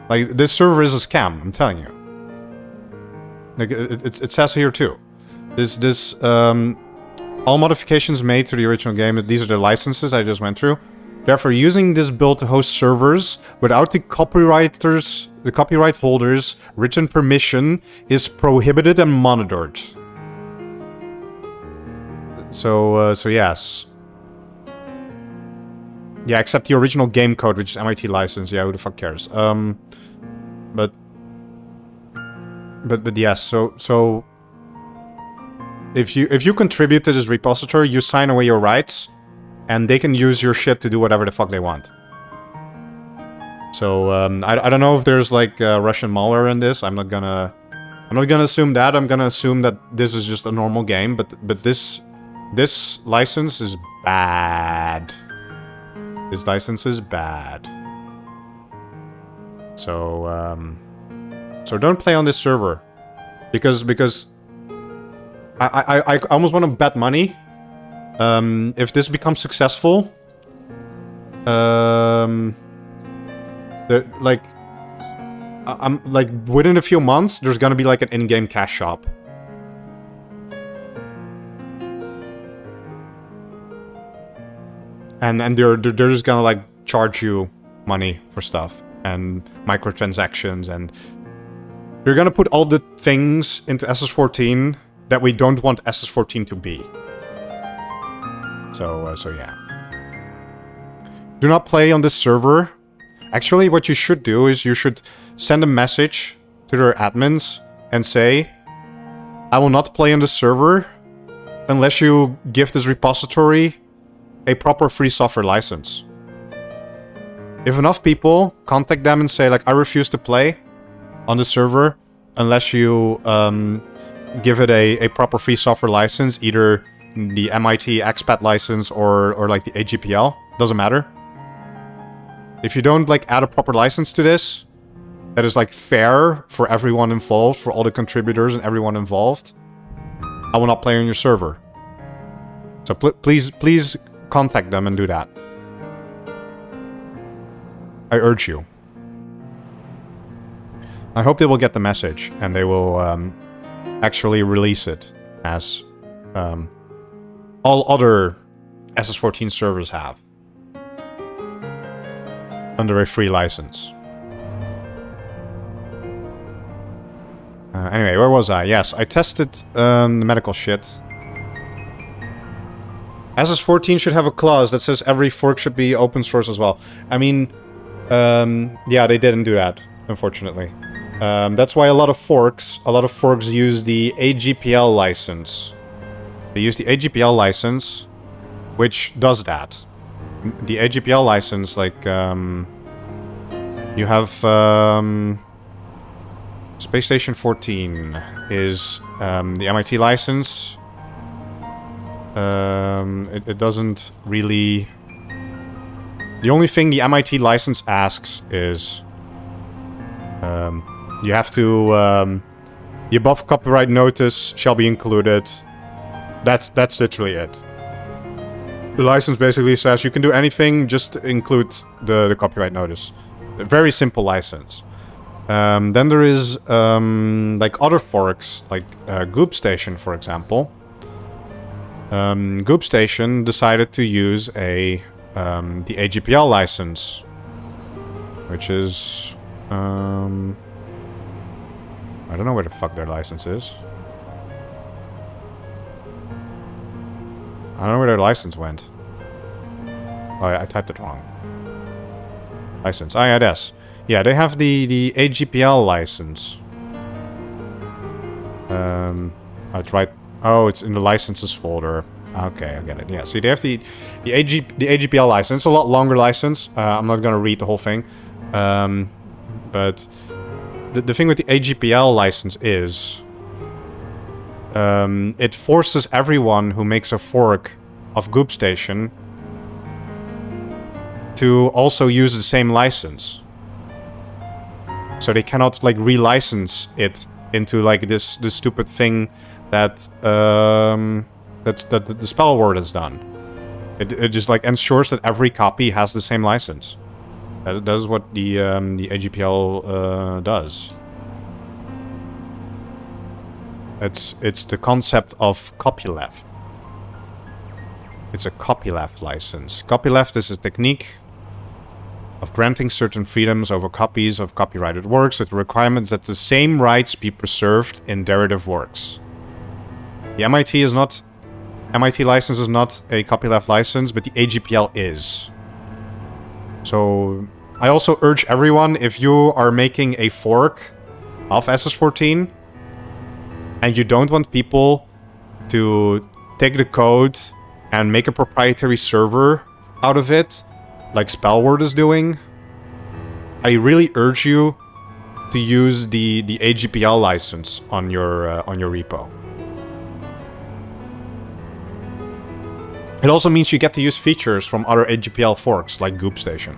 Like, this server is a scam, I'm telling you. Like, it says here too. All modifications made to the original game, these are the licenses I just went through. Therefore, using this build to host servers without the copyright holders' written permission is prohibited and monitored. So yes. Yeah, except the original game code, which is MIT license. Yeah, who the fuck cares? But yes. So if you contribute to this repository, you sign away your rights. And they can use your shit to do whatever the fuck they want. So, I don't know if there's, like, Russian malware in this. I'm not gonna assume that. I'm gonna assume that this is just a normal game. But this license is bad. This license is bad. So, so don't play on this server. Because I almost want to bet money. If this becomes successful, I'm like within a few months, there's gonna be like an in-game cash shop. And they're just gonna like charge you money for stuff and microtransactions, and we're gonna put all the things into SS14 that we don't want SS14 to be. So yeah. Do not play on this server. Actually, what you should do is you should send a message to their admins and say, I will not play on this server unless you give this repository a proper free software license. If enough people contact them and say, like, I refuse to play on the server unless you give it a proper free software license, either the MIT expat license or like the AGPL, doesn't matter. If you don't like add a proper license to this, that is like fair for everyone involved, for all the contributors and everyone involved, I will not play on your server. So please contact them and do that. I urge you. I hope they will get the message and they will actually release it as all other SS14 servers have, under a free license. Anyway, where was I? Yes, I tested the medical shit. SS14 should have a clause that says every fork should be open source as well. I mean, yeah, they didn't do that, unfortunately. That's why a lot of forks use the AGPL license. They use the AGPL license, which does that. The AGPL license, like, you have, Space Station 14 is, the MIT license. It doesn't really... The only thing the MIT license asks is, you have to, the above copyright notice shall be included. That's literally it. The license basically says you can do anything, just include the copyright notice. A very simple license. Then there is, like other forks, like Goop Station, for example. Goop Station decided to use the AGPL license, which is, I don't know where the fuck their license is. I don't know where their license went. Oh, I typed it wrong. License. Ah, yeah, that's. Yeah, they have the AGPL license. I tried. Oh, it's in the licenses folder. Okay, I get it. Yeah, see, they have the AGPL license. A lot longer license. I'm not gonna read the whole thing. But the thing with the AGPL license is, it forces everyone who makes a fork of Goop Station to also use the same license. So they cannot like relicense it into like this stupid thing that the spell word has done. It just like ensures that every copy has the same license. That is what the AGPL does. It's the concept of copyleft. It's a copyleft license. Copyleft is a technique of granting certain freedoms over copies of copyrighted works with the requirements that the same rights be preserved in derivative works. The MIT license is not a copyleft license, but the AGPL is. So I also urge everyone, if you are making a fork of SS14 and you don't want people to take the code and make a proprietary server out of it, like Spellword is doing, I really urge you to use the AGPL license on your repo. It also means you get to use features from other AGPL forks, like Goop Station.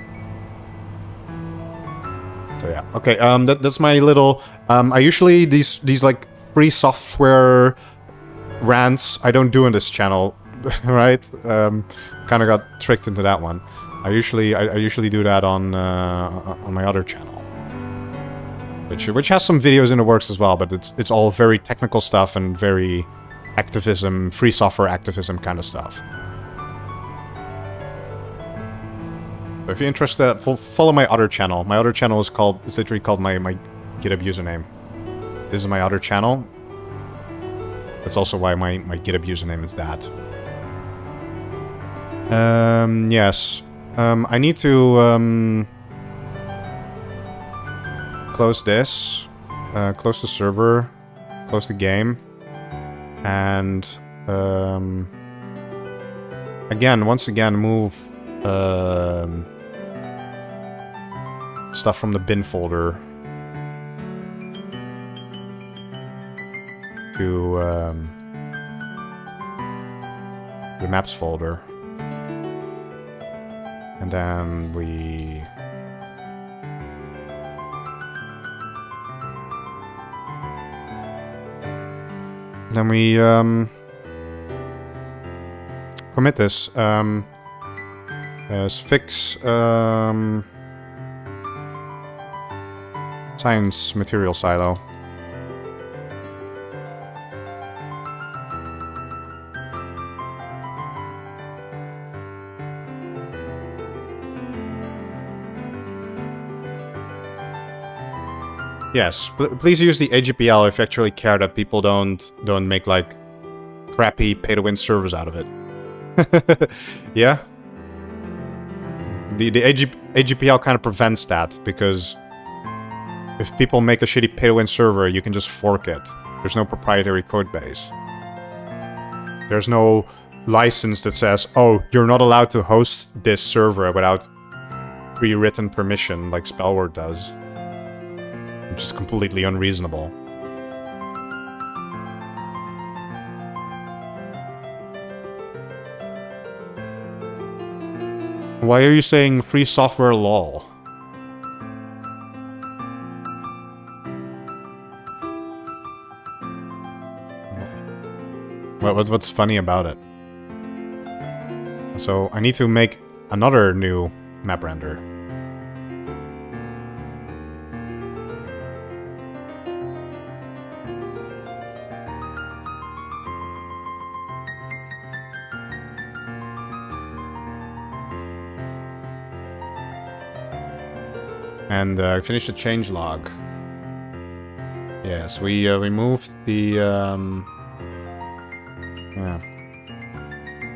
So yeah, okay. That's my little. I usually these like free software rants I don't do in this channel, right? Kind of got tricked into that one. I usually do that on my other channel, which has some videos in the works as well, but it's all very technical stuff and very activism, free software activism kind of stuff. So if you're interested, follow my other channel. My other channel is literally called my GitHub username. This is my other channel. That's also why my GitHub username is that. Yes. I need to close this, close the server, close the game, and once again move stuff from the bin folder to the maps folder. And then we... commit this. Fix science material silo. Yes, please use the AGPL if you actually care that people don't make like crappy pay-to-win servers out of it. Yeah? The AGPL kind of prevents that, because if people make a shitty pay-to-win server, you can just fork it. There's no proprietary code base. There's no license that says, oh, you're not allowed to host this server without pre-written permission like Spellword does. Which is completely unreasonable. Why are you saying free software lol? What's funny about it? So I need to make another new map render. And finish the changelog. Yes, we removed the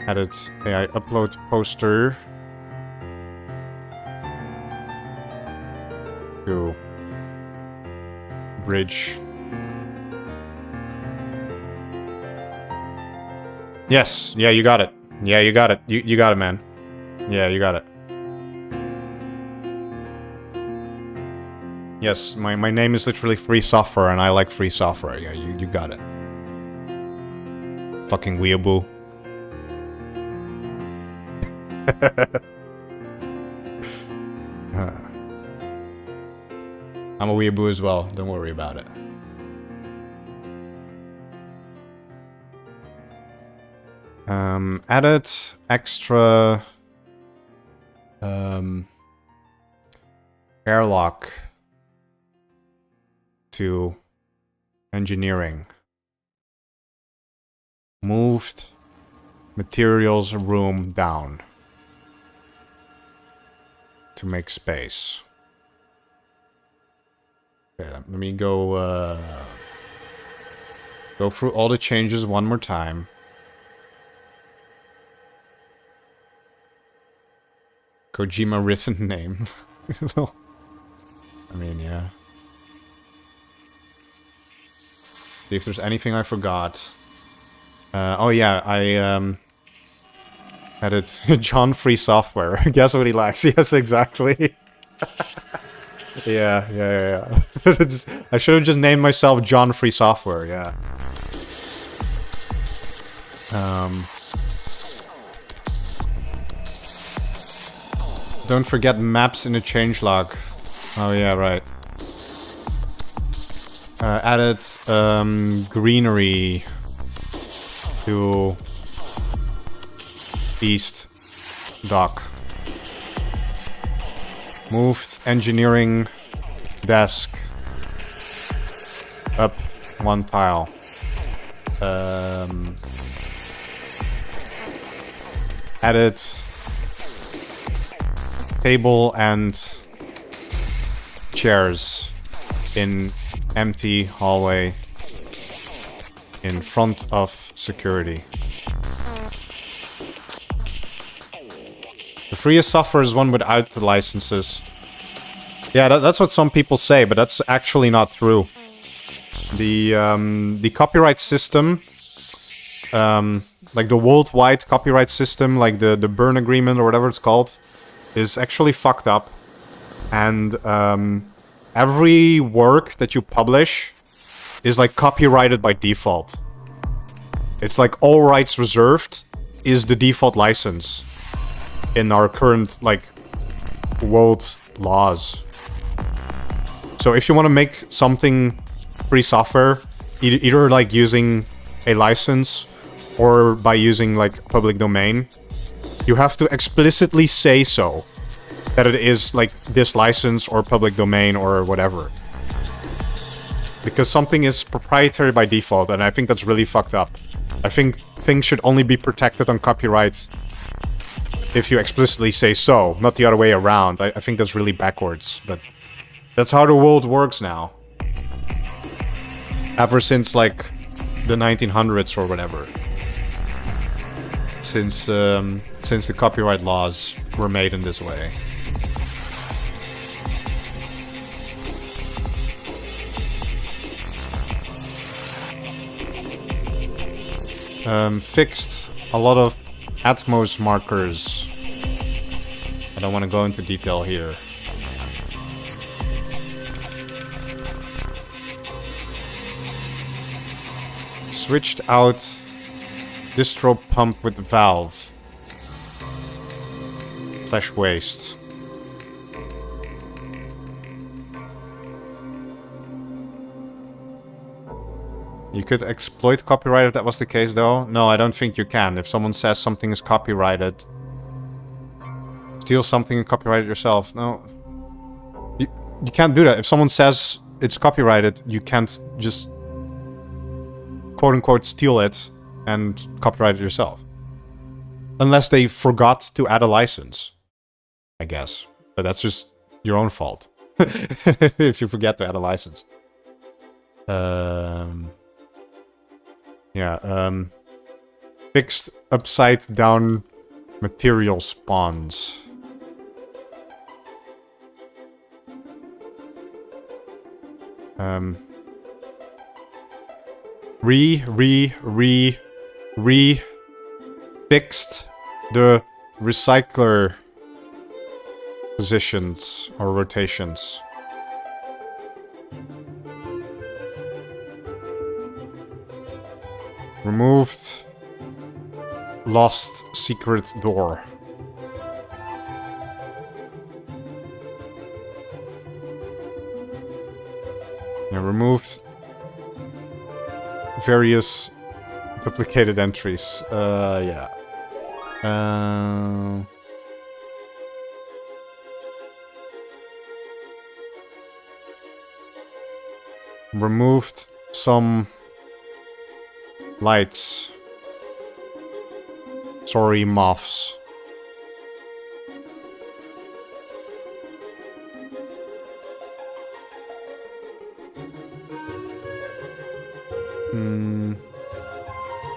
added AI upload poster to bridge. Yes, yeah, you got it. Yeah, you got it. You got it, man. Yeah, you got it. Yes, my name is literally free software, and I like free software. Yeah, you got it. Fucking weeaboo. I'm a weeaboo as well, don't worry about it. Added extra airlock to engineering. Moved materials room down to make space. Okay, let me go through all the changes one more time. Kojima written name. Well, I mean, yeah. See if there's anything I forgot. Oh yeah, I added John Free Software. Guess what he lacks? Yes, exactly. Yeah. I should have just named myself John Free Software, yeah. Don't forget maps in the changelog. Oh yeah, right. Added greenery to east dock. Moved engineering desk up one tile. Added table and chairs in empty hallway in front of security. The freest software is one without the licenses. Yeah, that's what some people say, but that's actually not true. The copyright system, like the worldwide copyright system, like the Berne Agreement or whatever it's called, is actually fucked up. And every work that you publish is like copyrighted by default. It's like all rights reserved is the default license in our current like world laws. So if you want to make something free software, either like using a license or by using like public domain, you have to explicitly say so, that it is like this license or public domain or whatever. Because something is proprietary by default, and I think that's really fucked up. I think things should only be protected on copyright if you explicitly say so, not the other way around. I think that's really backwards, but that's how the world works now. Ever since like the 1900s or whatever. Since the copyright laws were made in this way. Fixed a lot of Atmos markers. I don't want to go into detail here. Switched out distro pump with valve. / waste. You could exploit copyright if that was the case, though. No, I don't think you can. If someone says something is copyrighted, steal something and copyright it yourself. No. You can't do that. If someone says it's copyrighted, you can't just quote-unquote steal it and copyright it yourself. Unless they forgot to add a license, I guess. But that's just your own fault. If you forget to add a license. Fixed upside-down material spawns. Fixed the recycler positions or rotations. Removed lost secret door. Yeah, removed various duplicated entries. Yeah. Removed some lights. Sorry, moths.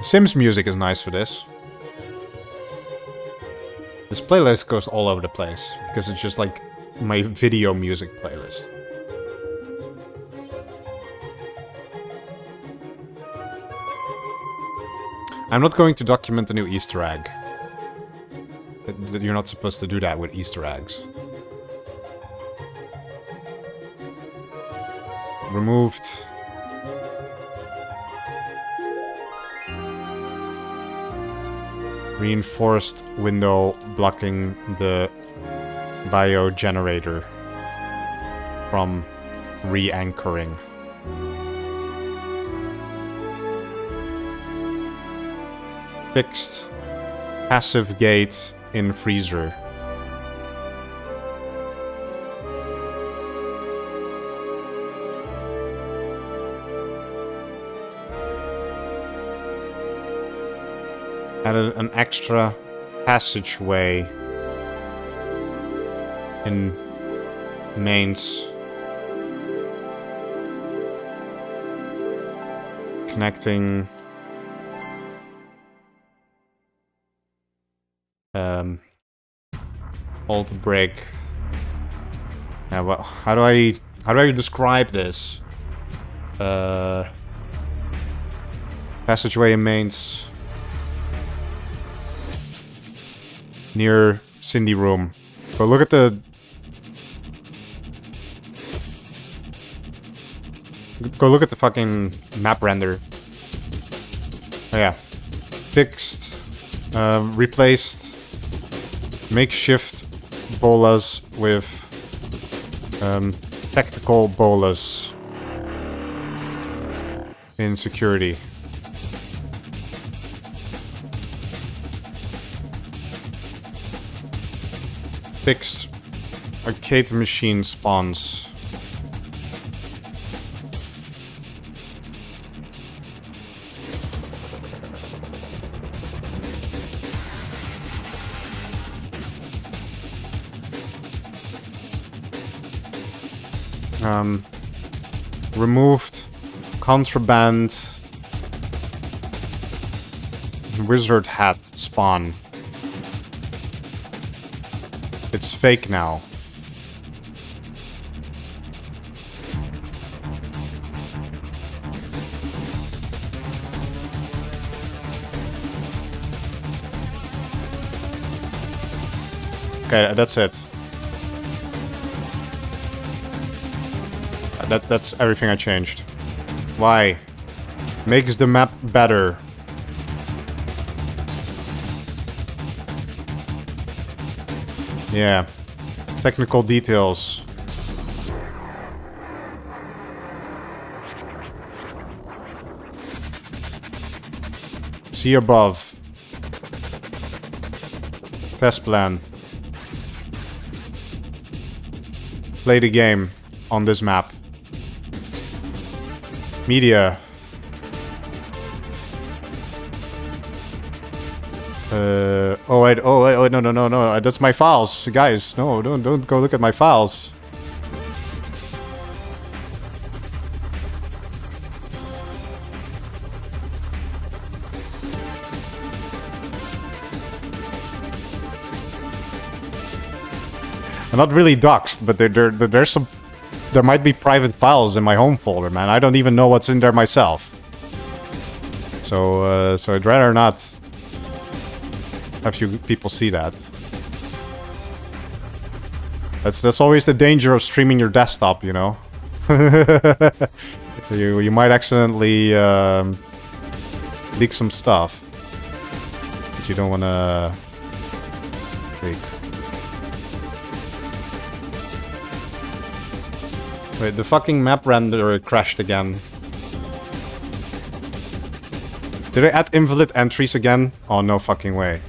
Sims music is nice for this. This playlist goes all over the place, because it's just like my video music playlist. I'm not going to document a new Easter egg. You're not supposed to do that with Easter eggs. Removed. Reinforced window blocking the bio generator from re-anchoring. Fixed passive gate in freezer. Added an extra passageway in mains. Connecting alt break. Yeah, well, how do I describe this? Passageway in mains near Cindy room. But look at the fucking map render. Oh yeah, fixed, replaced makeshift bolas with tactical bolas in security. Fixed arcade machine spawns. Removed contraband wizard hat spawn. It's fake now. Okay, that's it. That's everything I changed. Why? Makes the map better. Yeah. Technical details. See above. Test plan. Play the game on this map. Media. Oh wait, no, that's my files. Guys, no, don't go look at my files. I'm not really doxed, but there's some... There might be private files in my home folder, man. I don't even know what's in there myself. So I'd rather not have you people see that. That's always the danger of streaming your desktop, you know. you might accidentally leak some stuff that you don't want to leak. Wait, the fucking map render crashed again. Did I add invalid entries again? Oh, no fucking way.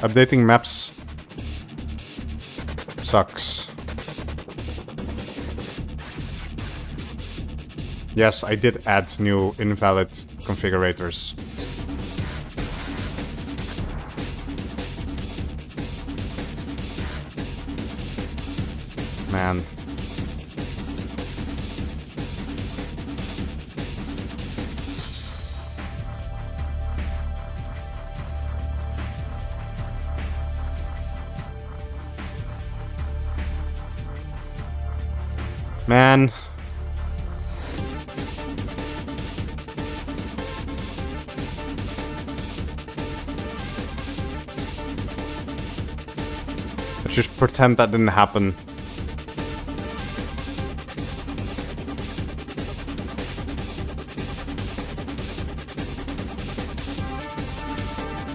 Updating maps sucks. Yes, I did add new invalid configurators. Man. Man. Let's just pretend that didn't happen.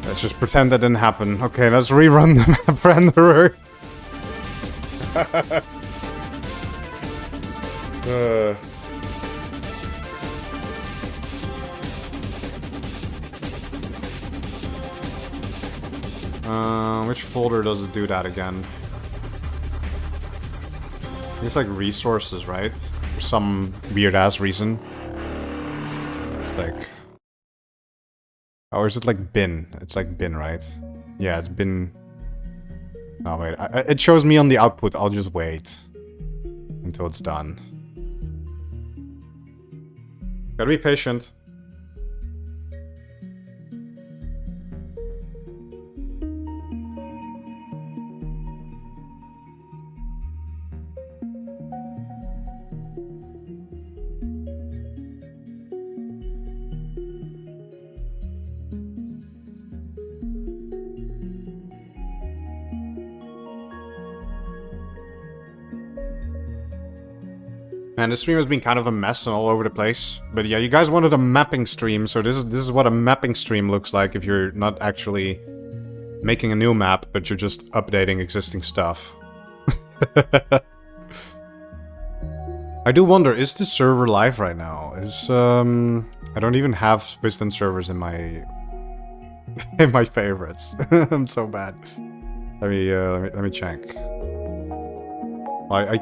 Let's just pretend that didn't happen. Okay, let's rerun the map renderer. Which folder does it do that again? It's like resources, right? For some weird ass reason. Like... Oh, or is it like bin? It's like bin, right? Yeah, it's been... Oh, wait. It shows me on the output. I'll just wait until it's done. Gotta be patient. Man, this stream has been kind of a mess and all over the place. But yeah, you guys wanted a mapping stream, so this is what a mapping stream looks like if you're not actually making a new map, but you're just updating existing stuff. I do wonder, is this server live right now? I don't even have Wisdom servers in my in my favorites. I'm so bad. Let me check.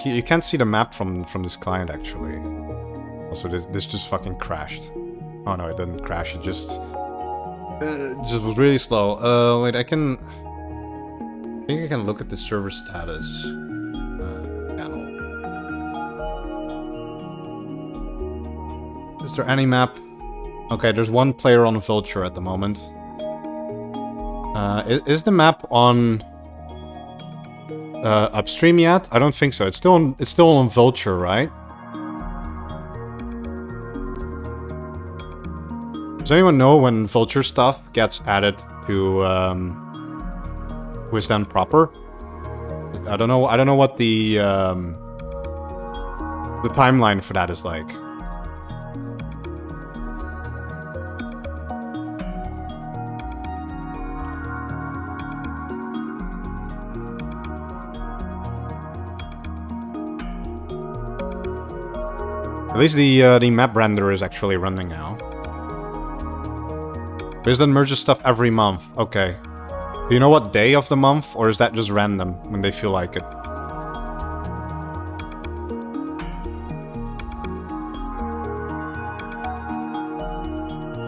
You can't see the map from this client, actually. Also, this just fucking crashed. Oh no, it didn't crash, it just was really slow. Wait, I think I can look at the server status panel. Is there any map? Okay, there's one player on Vulture at the moment. Is the map on... upstream yet? I don't think so. It's still on Vulture, right? Does anyone know when Vulture stuff gets added to Wisdom proper? I don't know what the timeline for that is like. At least the map renderer is actually running now. Wisdom merges stuff every month. Okay. Do you know what day of the month, or is that just random when they feel like it?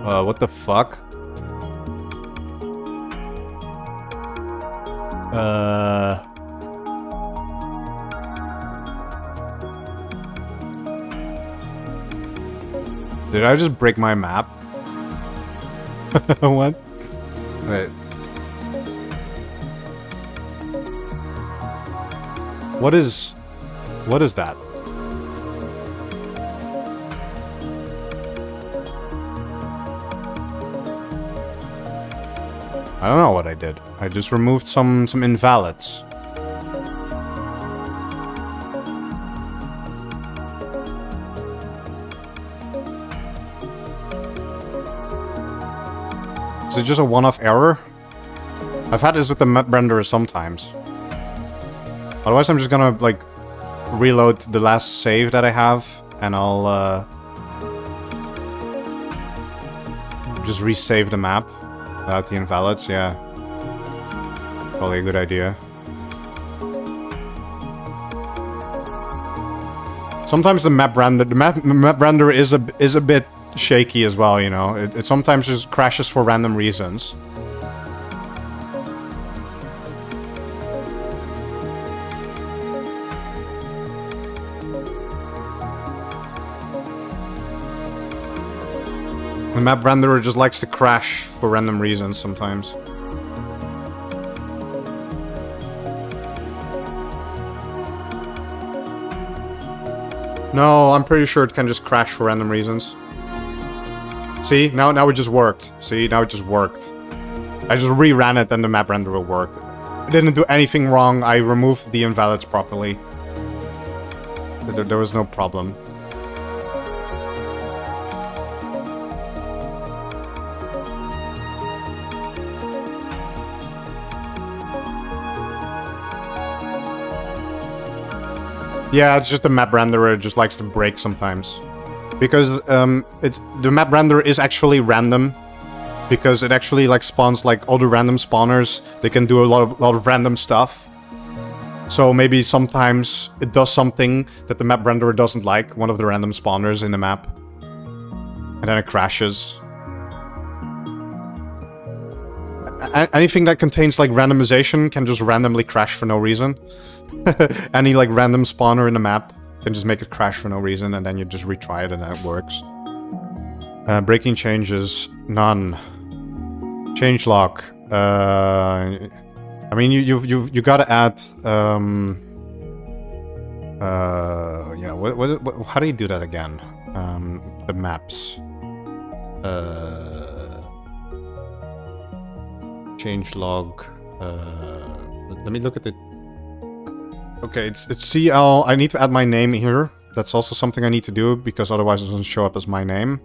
What the fuck? Did I just break my map? What? Wait. What is that? I don't know what I did. I just removed some invalids. Is it just a one-off error? I've had this with the map renderer sometimes. Otherwise I'm just gonna, like, reload the last save that I have, and I'll, just resave the map without the invalids, yeah. Probably a good idea. Sometimes the map renderer is a bit shaky as well, you know. It sometimes just crashes for random reasons. The map renderer just likes to crash for random reasons sometimes. No, I'm pretty sure it can just crash for random reasons. See, now it just worked. See, now it just worked. I just reran it and the map renderer worked. I didn't do anything wrong. I removed the invalids properly. There was no problem. Yeah, it's just the map renderer, it just likes to break sometimes. Because the map renderer is actually random. Because it actually like spawns like all the random spawners. They can do a lot of random stuff. So maybe sometimes it does something that the map renderer doesn't like, one of the random spawners in the map. And then it crashes. anything that contains like randomization can just randomly crash for no reason. Any like random spawner in the map can just make it crash for no reason, and then you just retry it and then it works. Breaking changes, none. Changelog. I mean, you gotta add. Yeah. What? How do you do that again? The maps. Changelog. Let me look at it. Okay, it's CL. I need to add my name here. That's also something I need to do because otherwise it doesn't show up as my name.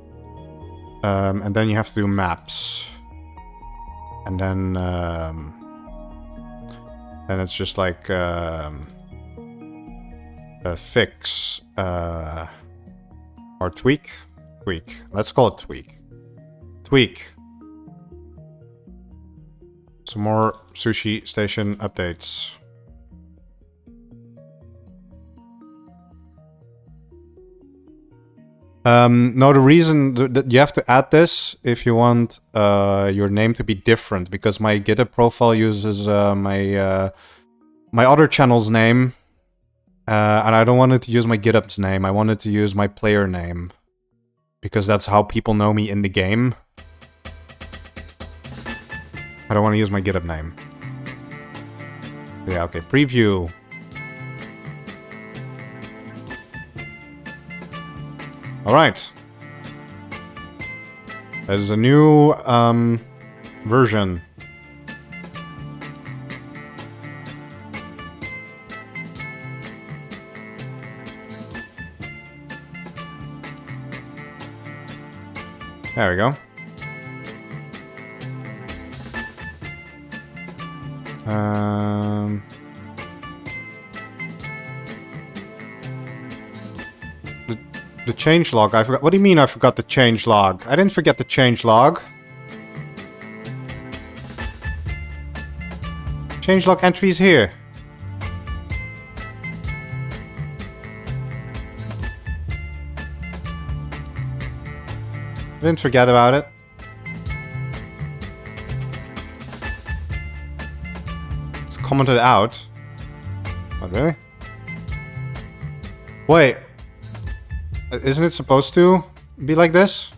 And then you have to do maps. And then it's just like fix or tweak. Let's call it tweak. Tweak. Some more Sushi Station updates. No, the reason that you have to add this if you want your name to be different, because my GitHub profile uses my other channel's name, and I don't want it to use my GitHub's name. I wanted to use my player name, because that's how people know me in the game. I don't want to use my GitHub name. Yeah, okay, preview. Alright. There's a new version. There we go. The changelog, I forgot. What do you mean I forgot the changelog? I didn't forget the changelog. Changelog entries here. I didn't forget about it. It's commented out. Oh, really? Wait. Isn't it supposed to be like this?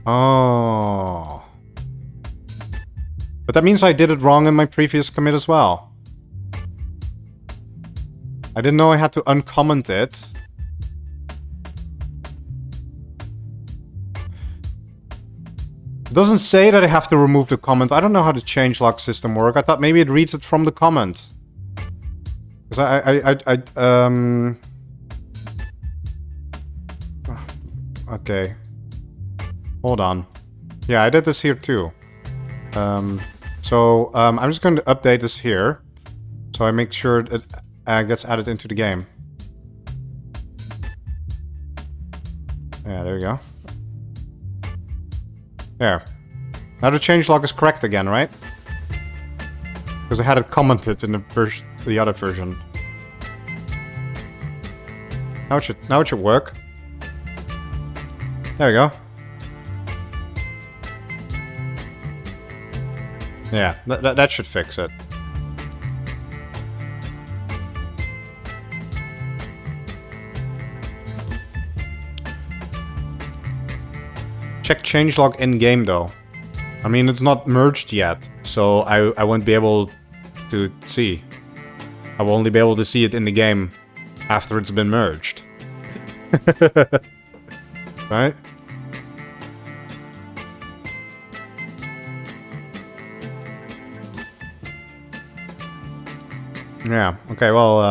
Oh. But that means I did it wrong in my previous commit as well. I didn't know I had to uncomment it. It doesn't say that I have to remove the comment. I don't know how the changelog system works. I thought maybe it reads it from the comment. Because okay. Hold on. Yeah, I did this here too. I'm just going to update this here. So I make sure it gets added into the game. Yeah, there we go. There. Now the changelog is correct again, right? Because I had it commented in the other version. Now it should work. There we go. Yeah, that should fix it. Check changelog in-game though. I mean, it's not merged yet, so I won't be able to see. I will only be able to see it in the game after it's been merged. Right? Yeah, okay, well,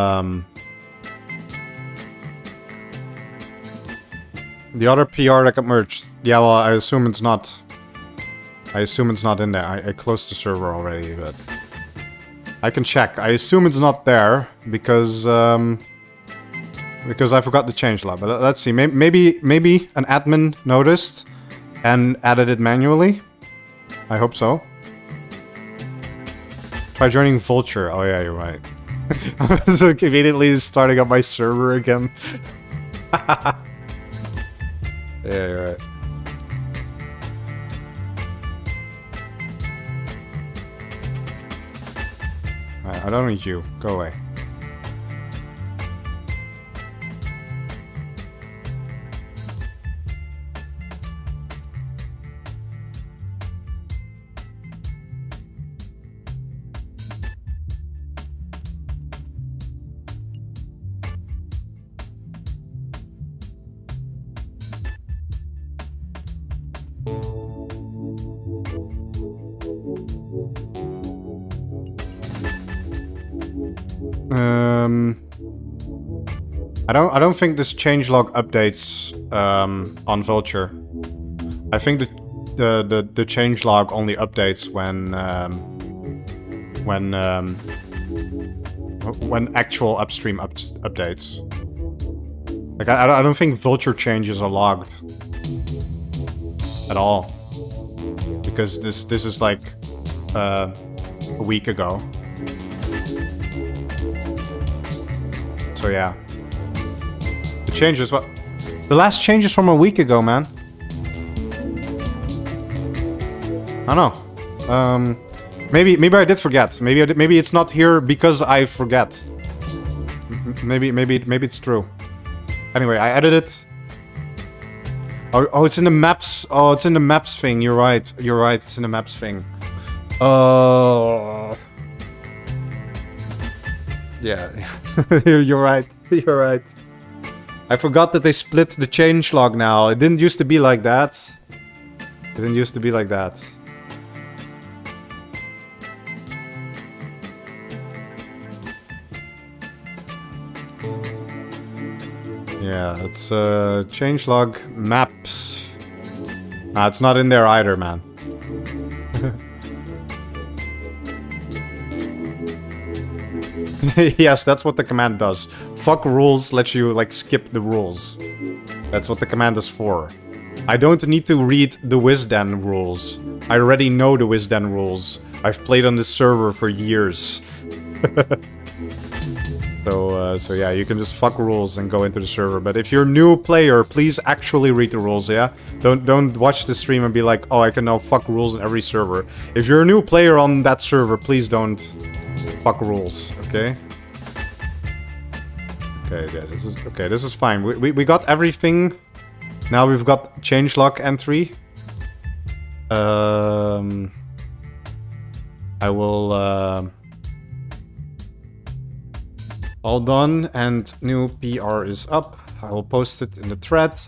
the other PR that got merged. Yeah, well, I assume it's not. I assume it's not in there. I closed the server already, but I can check. I assume it's not there because I forgot to changelog. But let's see. Maybe an admin noticed and added it manually. I hope so. Try joining Vulture. Oh yeah, you're right. I was like immediately starting up my server again. Yeah, you're right. I don't need you. Go away. I don't think this changelog updates on Vulture. I think the changelog only updates when actual upstream updates. Like I don't think Vulture changes are logged at all, because this is like a week ago. So yeah. The changes, what? The last change is from a week ago, man. I don't know. Maybe I did forget. Maybe it's not here because I forget. Maybe it's true. Anyway, I added it. Oh, it's in the maps. Oh, it's in the maps thing. You're right. It's in the maps thing. Oh. Yeah. You're right. You're right. I forgot that they split the changelog now. It didn't used to be like that. Yeah, it's changelog maps. Nah, it's not in there either, man. Yes, that's what the command does. Fuck rules lets you, like, skip the rules. That's what the command is for. I don't need to read the Wisden rules. I already know the Wisden rules. I've played on this server for years. So yeah, you can just fuck rules and go into the server. But if you're a new player, please actually read the rules, yeah? Don't watch the stream and be like, oh, I can now fuck rules in every server. If you're a new player on that server, please don't fuck rules, okay? Okay, yeah, this is fine. We got everything. Now we've got changelog entry. I will all done, and new PR is up. I will post it in the thread.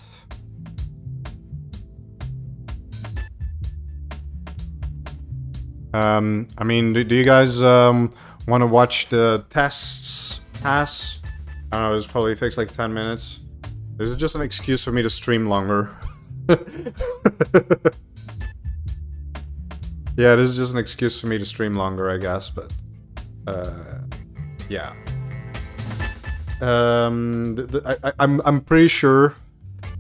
I mean, do you guys want to watch the tests pass? I don't know, this probably takes like 10 minutes. This is just an excuse for me to stream longer. Yeah, this is just an excuse for me to stream longer, I guess, but yeah. I'm pretty sure.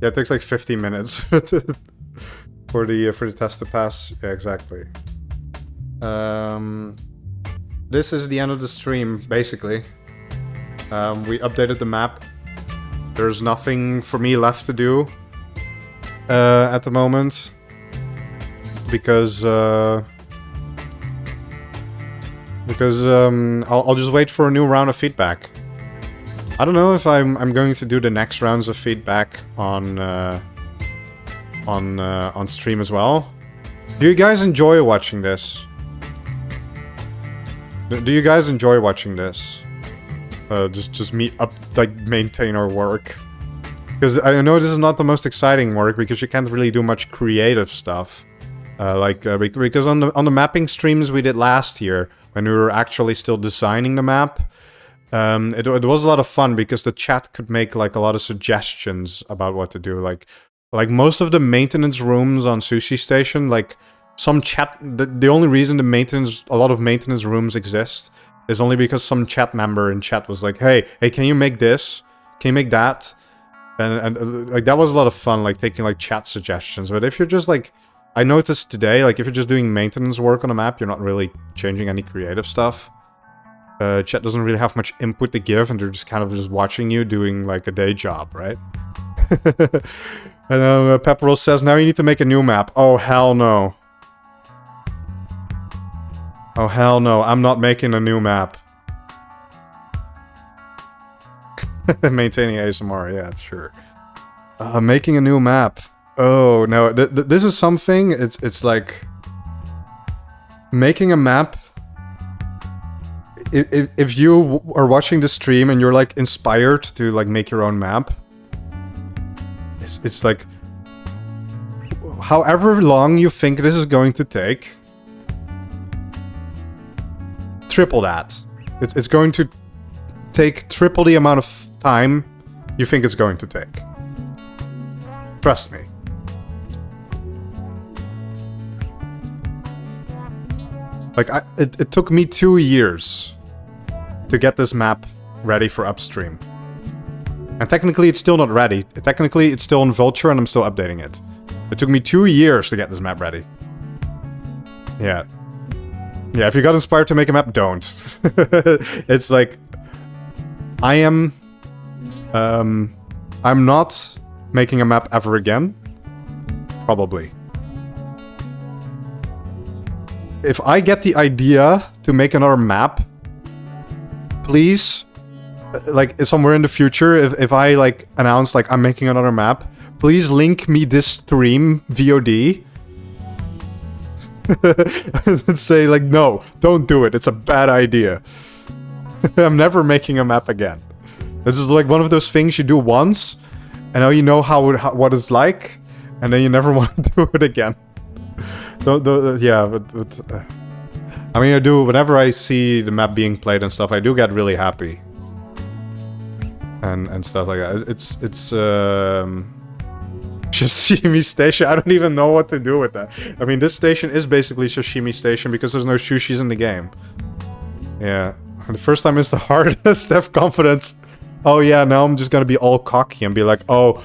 Yeah, it takes like 15 minutes for the test to pass. Yeah, exactly. This is the end of the stream, basically. We updated the map. There's nothing for me left to do at the moment, because I'll just wait for a new round of feedback. I don't know if I'm going to do the next rounds of feedback on stream as well. Do you guys enjoy watching this? Do you guys enjoy watching this? Just me maintain our work. Because I know this is not the most exciting work, because you can't really do much creative stuff. Because on the mapping streams we did last year, when we were actually still designing the map, it was a lot of fun because the chat could make like a lot of suggestions about what to do. Like most of the maintenance rooms on Sushi Station, like some chat. The only reason a lot of maintenance rooms exist is only because some chat member in chat was like, hey, can you make this? Can you make that? And like that was a lot of fun, like taking like chat suggestions. But if you're just like, I noticed today, like if you're just doing maintenance work on a map, you're not really changing any creative stuff. Chat doesn't really have much input to give, and they're just kind of just watching you doing like a day job, right? And Pepperell says, now you need to make a new map. Oh, hell no. Oh, hell no. I'm not making a new map. Maintaining ASMR, yeah, it's sure. Making a new map. Oh no, this is something. It's like making a map. If you are watching the stream and you're like inspired to like make your own map, it's like however long you think this is going to take, triple that. It's going to take triple the amount of time you think it's going to take. Trust me. Like, it took me 2 years to get this map ready for upstream. And technically it's still not ready. Technically it's still on Vulture and I'm still updating it. It took me 2 years to get this map ready. Yeah. Yeah, if you got inspired to make a map, don't. It's like... I'm not making a map ever again. Probably. If I get the idea to make another map, please, like somewhere in the future, if I like announce like I'm making another map, please link me this stream VOD. And say like, no, don't do it. It's a bad idea. I'm never making a map again. This is like one of those things you do once, and now you know what it's like, and then you never want to do it again. Yeah, but I mean, I do, whenever I see the map being played and stuff, I do get really happy. And stuff like that. It's Sashimi Station, I don't even know what to do with that. I mean, this station is basically Sashimi Station because there's no sushis in the game. Yeah. The first time is the hardest, have confidence. Oh yeah, now I'm just gonna be all cocky and be like, oh,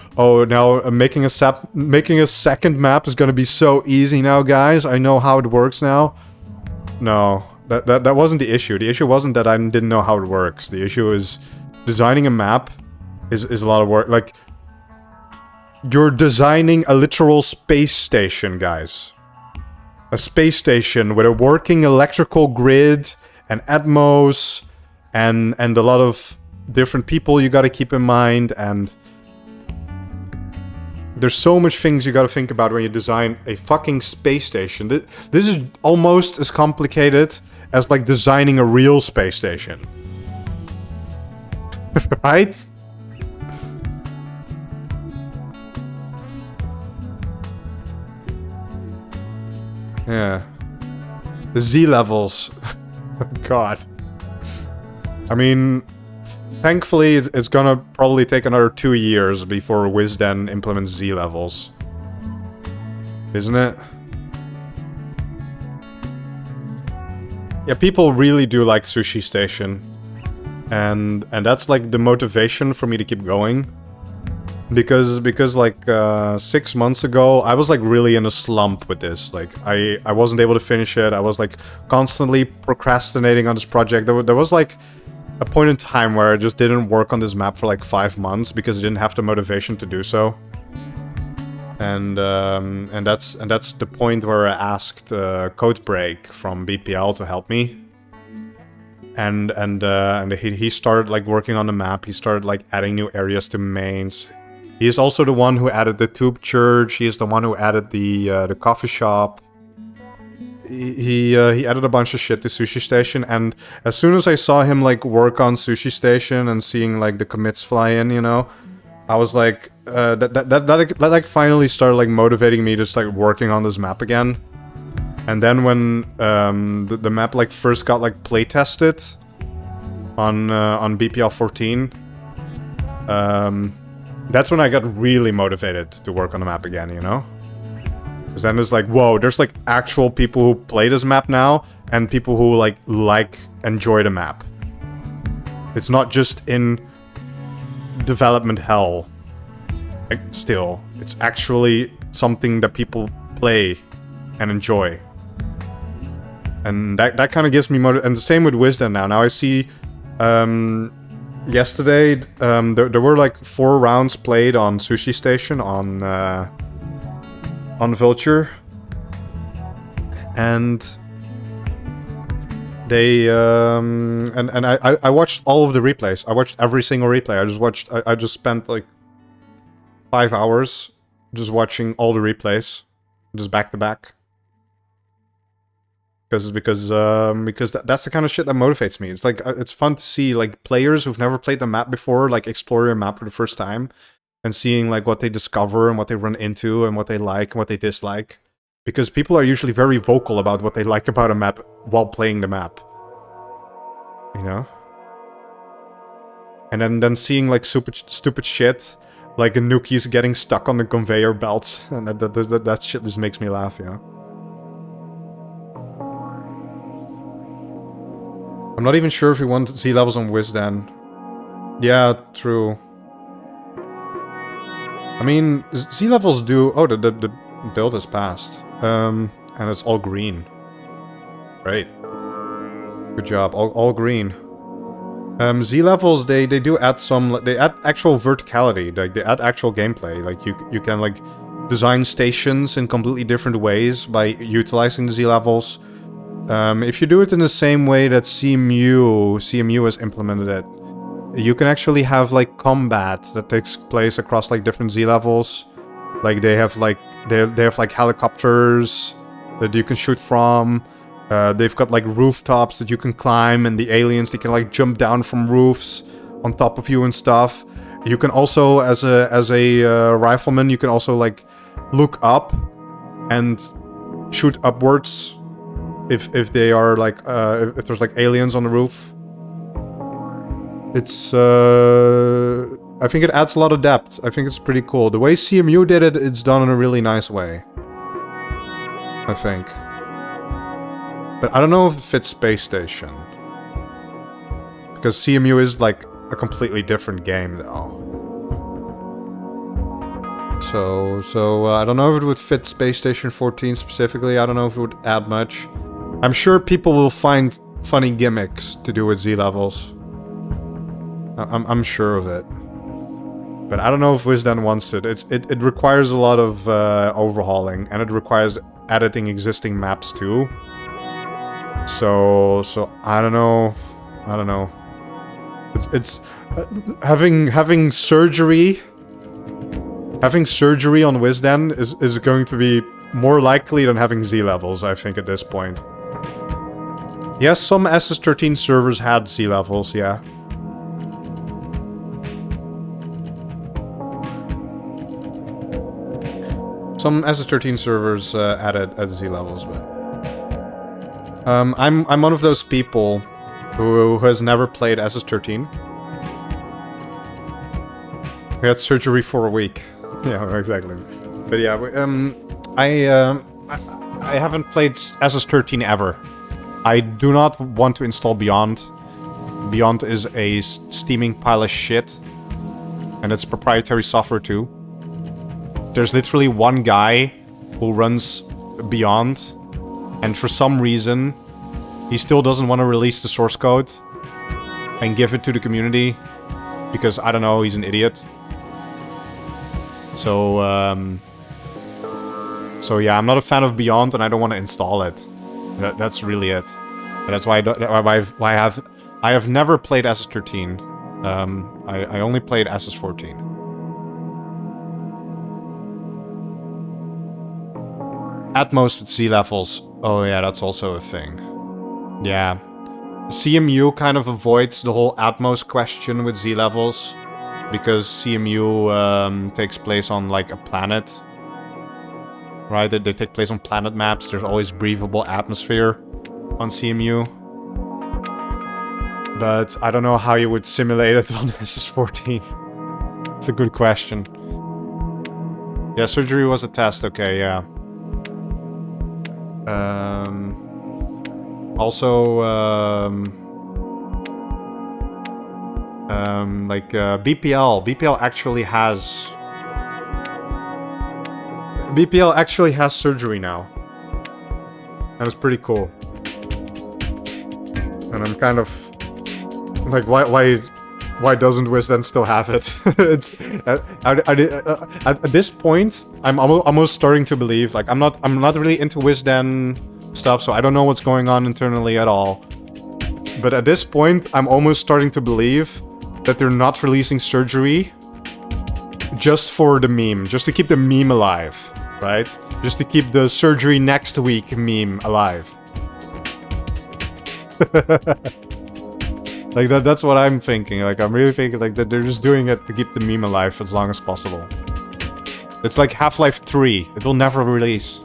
now making a second map is gonna be so easy now, guys. I know how it works now. No, that wasn't the issue. The issue wasn't that I didn't know how it works. The issue is designing a map is a lot of work. Like, you're designing a literal space station, guys. A space station with a working electrical grid and Atmos and a lot of different people you gotta keep in mind, and there's so much things you gotta think about when you design a fucking space station. This is almost as complicated as like designing a real space station. Right? Yeah. The Z levels. God. I mean, thankfully it's gonna probably take another 2 years before Wisden implements Z levels. Isn't it? Yeah, people really do like Sushi Station. And that's like the motivation for me to keep going. Because like 6 months ago, I was like really in a slump with this. Like I wasn't able to finish it. I was like constantly procrastinating on this project. There was like a point in time where I just didn't work on this map for like 5 months because I didn't have the motivation to do so. And that's the point where I asked Codebreak from BPL to help me. And he started like working on the map. He started like adding new areas to mains. He is also the one who added the tube church. He is the one who added the coffee shop. He added a bunch of shit to Sushi Station, and as soon as I saw him like work on Sushi Station and seeing like the commits fly in, you know, I was like, that like finally started like motivating me to start working on this map again. And then when the map like first got like play tested on BPL 14, that's when I got really motivated to work on the map again, you know? Because then it's like, whoa, there's like actual people who play this map now, and people who like enjoy the map. It's not just in development hell. Like, still, it's actually something that people play and enjoy. And that kind of gives me motivation. And the same with Wisden now. Now I see, yesterday, there were like 4 rounds played on Sushi Station on Vulture. And They and I watched all of the replays. I watched every single replay. I just spent like 5 hours just watching all the replays, just back to back. Because that's the kind of shit that motivates me. It's like it's fun to see like players who've never played the map before, like explore a map for the first time, and seeing like what they discover and what they run into and what they like and what they dislike. Because people are usually very vocal about what they like about a map while playing the map. You know? And then seeing like stupid shit, like Nuki's getting stuck on the conveyor belt, and that shit just makes me laugh, you know? I'm not even sure if we want Z levels on Wisden. Yeah, true. I mean, Z levels do... Oh, the build has passed. And it's all green. Great. Good job. All green. Z levels, they do add some... They add actual verticality. Like, they add actual gameplay. Like, you can, like, design stations in completely different ways by utilizing the Z levels. If you do it in the same way that CMU has implemented it, you can actually have, like, combat that takes place across, like, different Z levels. Like, they have, like, helicopters that you can shoot from. They've got, like, rooftops that you can climb, and the aliens, they can, like, jump down from roofs on top of you and stuff. You can also, as a rifleman, you can also, like, look up and shoot upwards if they are, like, if there's, like, aliens on the roof. It's, I think it adds a lot of depth. I think it's pretty cool. The way CMU did it, it's done in a really nice way. I think. But I don't know if it fits Space Station. Because CMU is, like, a completely different game, though. So I don't know if it would fit Space Station 14 specifically. I don't know if it would add much. I'm sure people will find funny gimmicks to do with Z levels. I'm sure of it. But I don't know if Wisden wants it. It requires a lot of overhauling, and it requires editing existing maps too. So I don't know. It's having surgery. Having surgery on Wisden is going to be more likely than having Z levels, I think, at this point. Yes, some SS13 servers had Z levels, yeah. Some SS13 servers added Z levels, but I'm one of those people who has never played SS13. We had surgery for a week. Yeah, exactly. But yeah, I haven't played SS13 ever. I do not want to install Beyond. Beyond is a steaming pile of shit, and it's proprietary software too. There's literally one guy who runs Beyond, and for some reason, he still doesn't want to release the source code and give it to the community, because, I don't know, he's an idiot. So yeah, I'm not a fan of Beyond, and I don't want to install it. That's really it. And that's why I have never played SS13. I only played SS14. Atmos with Z levels. Oh yeah, that's also a thing. Yeah. CMU kind of avoids the whole Atmos question with Z levels, because CMU takes place on, like, a planet. Right? They take place on planet maps. There's always breathable atmosphere on CMU. But I don't know how you would simulate it on SS14. It's a good question. Yeah, surgery was a test. Okay, yeah. Also, like, BPL actually has... BPL actually has surgery now. That is pretty cool. And I'm kind of... like, why doesn't Wisden still have it? It's... at this point, I'm almost starting to believe, like, I'm not really into Wisden stuff, so I don't know what's going on internally at all. But at this point, I'm almost starting to believe that they're not releasing Surgery just for the meme, just to keep the meme alive, right? Just to keep the Surgery next week meme alive. Like that's what I'm thinking. Like I'm really thinking like that they're just doing it to keep the meme alive as long as possible. It's like Half-Life 3. It will never release.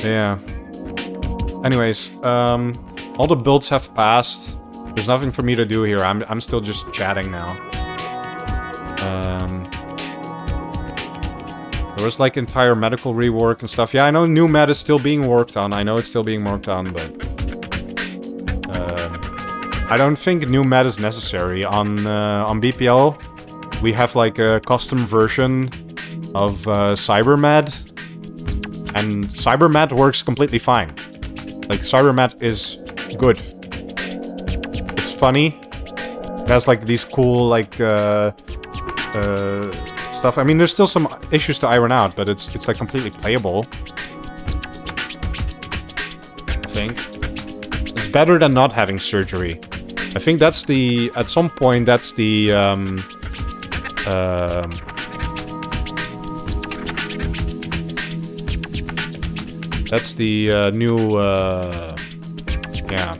Yeah. Anyways, all the builds have passed. There's nothing for me to do here. I'm still just chatting now. There was like entire medical rework and stuff. Yeah, I know new med is still being worked on. I know it's still being worked on, but I don't think new med is necessary on BPL. We have like a custom version of CyberMed, and CyberMed works completely fine. Like CyberMed is good. It's funny. It has like these cool like stuff. I mean, there's still some issues to iron out, but it's like completely playable. I think it's better than not having surgery. I think that's the at some point that's the new yeah.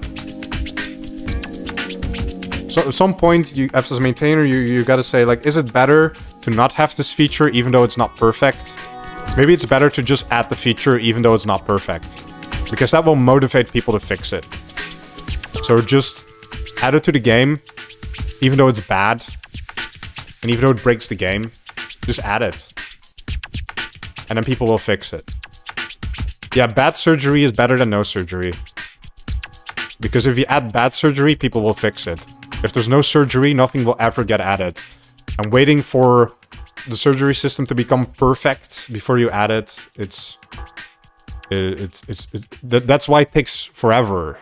So at some point, you as a maintainer, you gotta say like, is it better to not have this feature even though it's not perfect? Maybe it's better to just add the feature even though it's not perfect, because that will motivate people to fix it. So just add it to the game, even though it's bad, and even though it breaks the game, just add it, and then people will fix it. Yeah, bad surgery is better than no surgery, because if you add bad surgery, people will fix it. If there's no surgery, nothing will ever get added. I'm waiting for the surgery system to become perfect before you add it. That's why it takes forever.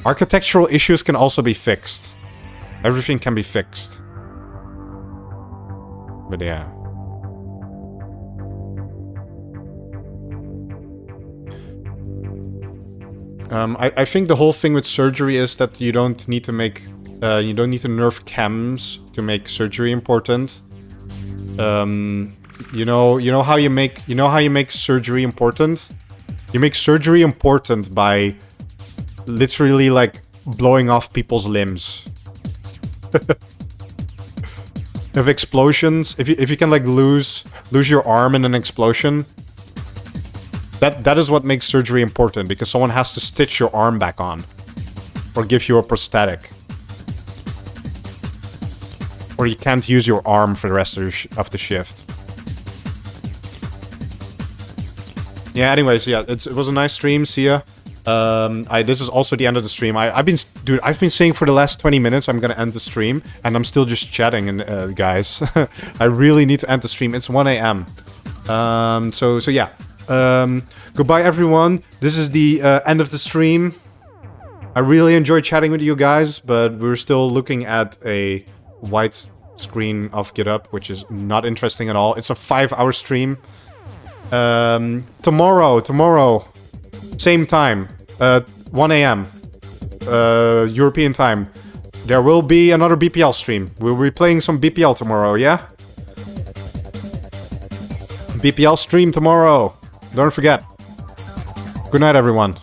Architectural issues can also be fixed. Everything can be fixed. But yeah. I think the whole thing with surgery is that you don't need to make, you don't need to nerf chems to make surgery important. You know how you make surgery important? You make surgery important by literally like blowing off people's limbs. If explosions, if you can like lose your arm in an explosion. That is what makes surgery important, because someone has to stitch your arm back on. Or give you a prosthetic. Or you can't use your arm for the rest of the shift. Yeah, anyways, yeah, it was a nice stream, see ya. This is also the end of the stream. I've been saying for the last 20 minutes I'm gonna end the stream, and I'm still just chatting, and guys. I really need to end the stream. It's 1 AM. So yeah. Goodbye everyone. This is the end of the stream. I really enjoyed chatting with you guys, but we're still looking at a white screen of GitHub, which is not interesting at all. It's a 5-hour stream. Tomorrow, same time, 1 AM, European time, there will be another BPL stream. We'll be playing some BPL tomorrow, yeah? BPL stream tomorrow. Don't forget. Good night, everyone.